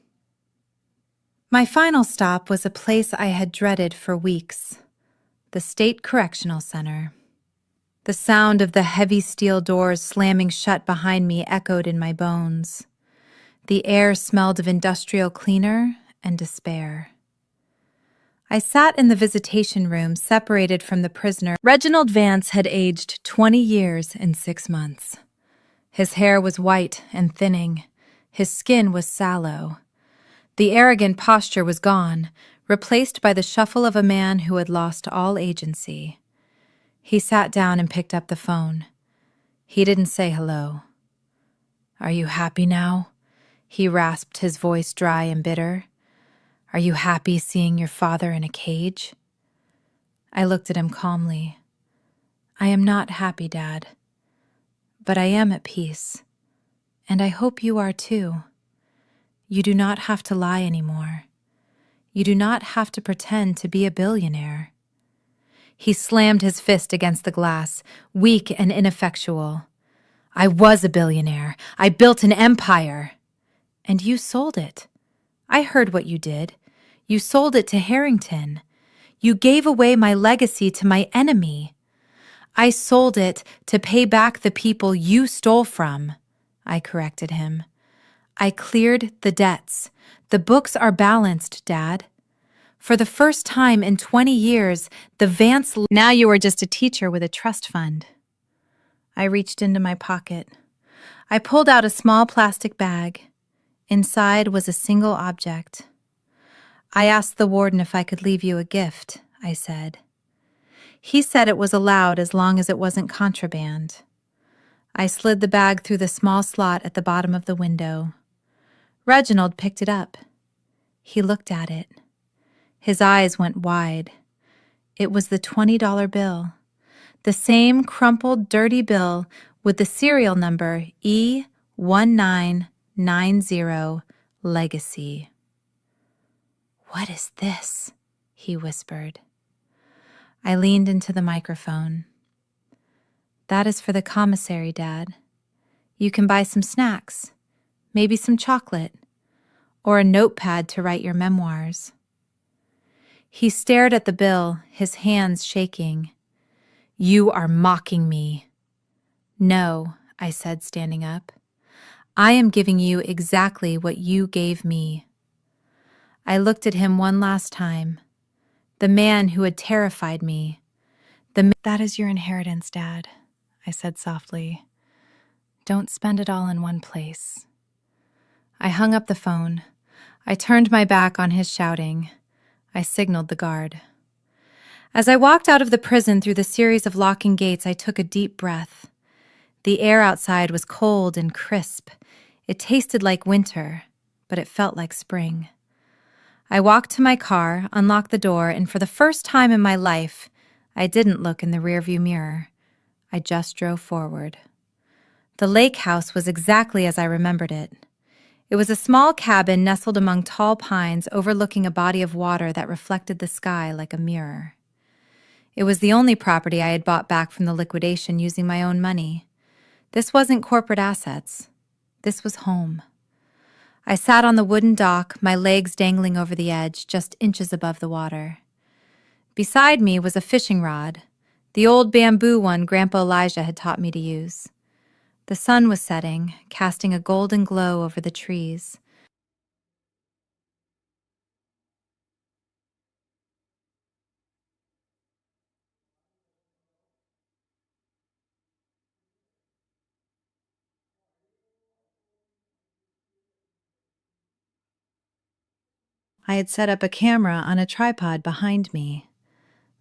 My final stop was a place I had dreaded for weeks, the State Correctional Center. The sound of the heavy steel doors slamming shut behind me echoed in my bones. The air smelled of industrial cleaner and despair. I sat in the visitation room, separated from the prisoner. Reginald Vance had aged 20 years in 6 months. His hair was white and thinning. His skin was sallow. The arrogant posture was gone, replaced by the shuffle of a man who had lost all agency. He sat down and picked up the phone. He didn't say hello. "Are you happy now?" He rasped, his voice dry and bitter. "Are you happy seeing your father in a cage?" I looked at him calmly. "I am not happy, Dad. But I am at peace. And I hope you are too. You do not have to lie anymore. You do not have to pretend to be a billionaire." He slammed his fist against the glass, weak and ineffectual. "I was a billionaire. I built an empire. And you sold it. I heard what you did. You sold it to Harrington. You gave away my legacy to my enemy. I sold it to pay back the people you stole from," I corrected him. "I cleared the debts. The books are balanced, Dad. For the first time in 20 years, the Vance... Now you are just a teacher with a trust fund." I reached into my pocket. I pulled out a small plastic bag. Inside was a single object. "I asked the warden if I could leave you a gift," I said. He said it was allowed as long as it wasn't contraband. I slid the bag through the small slot at the bottom of the window. Reginald picked it up. He looked at it. His eyes went wide. It was the $20 bill, the same crumpled, dirty bill with the serial number E1990 Legacy. "What is this?" he whispered. I leaned into the microphone. "That is for the commissary, Dad. You can buy some snacks, maybe some chocolate, or a notepad to write your memoirs." He stared at the bill, his hands shaking. "You are mocking me." "No," I said, standing up. "I am giving you exactly what you gave me." I looked at him one last time. The man who had terrified me. "That is your inheritance, Dad," I said softly. "Don't spend it all in one place." I hung up the phone. I turned my back on his shouting. I signaled the guard. As I walked out of the prison through the series of locking gates, I took a deep breath. The air outside was cold and crisp. It tasted like winter, but it felt like spring. I walked to my car, unlocked the door, and for the first time in my life, I didn't look in the rearview mirror. I just drove forward. The lake house was exactly as I remembered it. It was a small cabin nestled among tall pines overlooking a body of water that reflected the sky like a mirror. It was the only property I had bought back from the liquidation using my own money. This wasn't corporate assets. This was home. I sat on the wooden dock, my legs dangling over the edge, just inches above the water. Beside me was a fishing rod, the old bamboo one Grandpa Elijah had taught me to use. The sun was setting, casting a golden glow over the trees. I had set up a camera on a tripod behind me.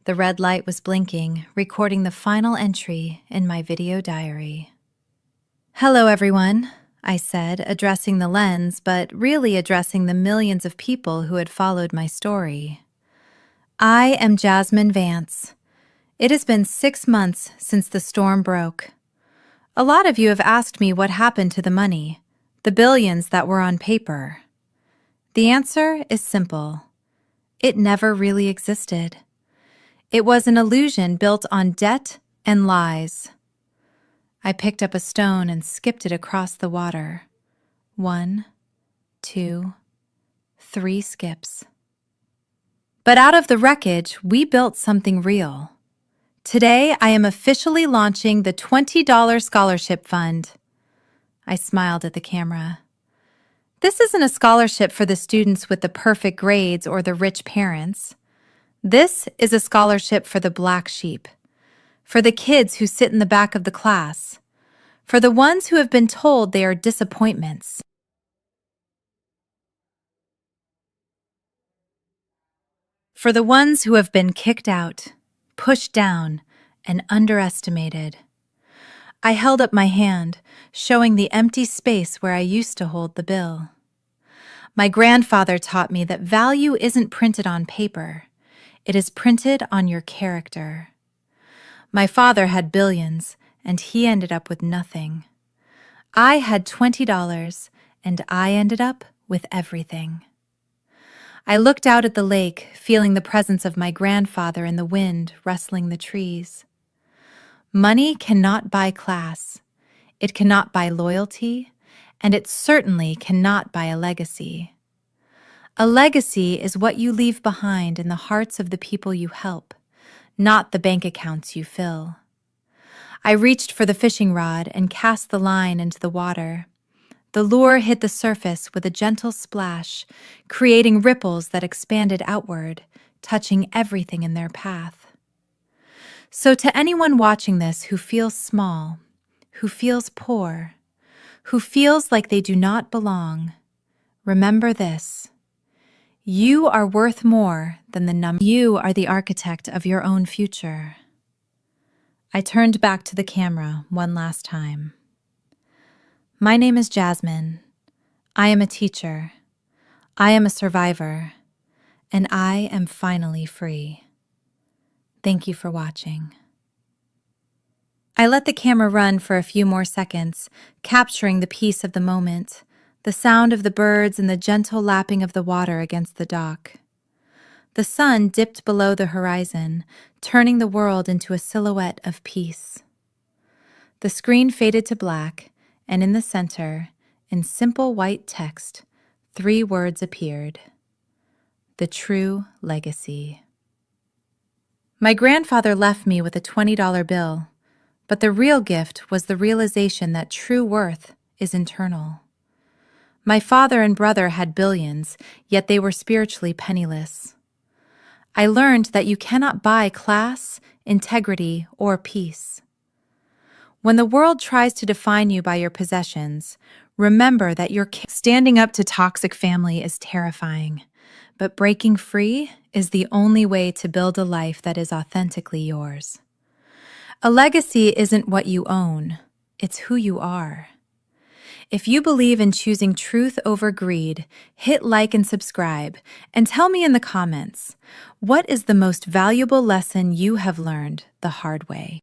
The red light was blinking, recording the final entry in my video diary. "Hello, everyone," I said, addressing the lens, but really addressing the millions of people who had followed my story. "I am Jasmine Vance. It has been 6 months since the storm broke. A lot of you have asked me what happened to the money, the billions that were on paper. The answer is simple. It never really existed. It was an illusion built on debt and lies. I picked up a stone and skipped it across the water. 1, 2, 3 skips. But out of the wreckage, we built something real. Today, I am officially launching the $20 Scholarship Fund. I smiled at the camera. This isn't a scholarship for the students with the perfect grades or the rich parents. This is a scholarship for the black sheep, for the kids who sit in the back of the class, for the ones who have been told they are disappointments, for the ones who have been kicked out, pushed down, and underestimated. I held up my hand, showing the empty space where I used to hold the bill. My grandfather taught me that value isn't printed on paper. It is printed on your character. My father had billions, and he ended up with nothing. I had $20, and I ended up with everything. I looked out at the lake, feeling the presence of my grandfather in the wind rustling the trees. Money cannot buy class. It cannot buy loyalty, and it certainly cannot buy a legacy. A legacy is what you leave behind in the hearts of the people you help, not the bank accounts you fill. I reached for the fishing rod and cast the line into the water. The lure hit the surface with a gentle splash, creating ripples that expanded outward, touching everything in their path. So to anyone watching this who feels small, who feels poor, who feels like they do not belong, remember this. You are worth more than the number. You are the architect of your own future. I turned back to the camera one last time. My name is Jasmine. I am a teacher. I am a survivor. And I am finally free. Thank you for watching. I let the camera run for a few more seconds, capturing the peace of the moment, the sound of the birds and the gentle lapping of the water against the dock. The sun dipped below the horizon, turning the world into a silhouette of peace. The screen faded to black, and in the center, in simple white text, 3 words appeared. The true legacy. My grandfather left me with a $20 bill, but the real gift was the realization that true worth is internal. My father and brother had billions, yet they were spiritually penniless. I learned that you cannot buy class, integrity, or peace. When the world tries to define you by your possessions, remember that standing up to toxic family is terrifying, but breaking free is the only way to build a life that is authentically yours. A legacy isn't what you own, it's who you are. If you believe in choosing truth over greed, hit like and subscribe, and tell me in the comments, what is the most valuable lesson you have learned the hard way?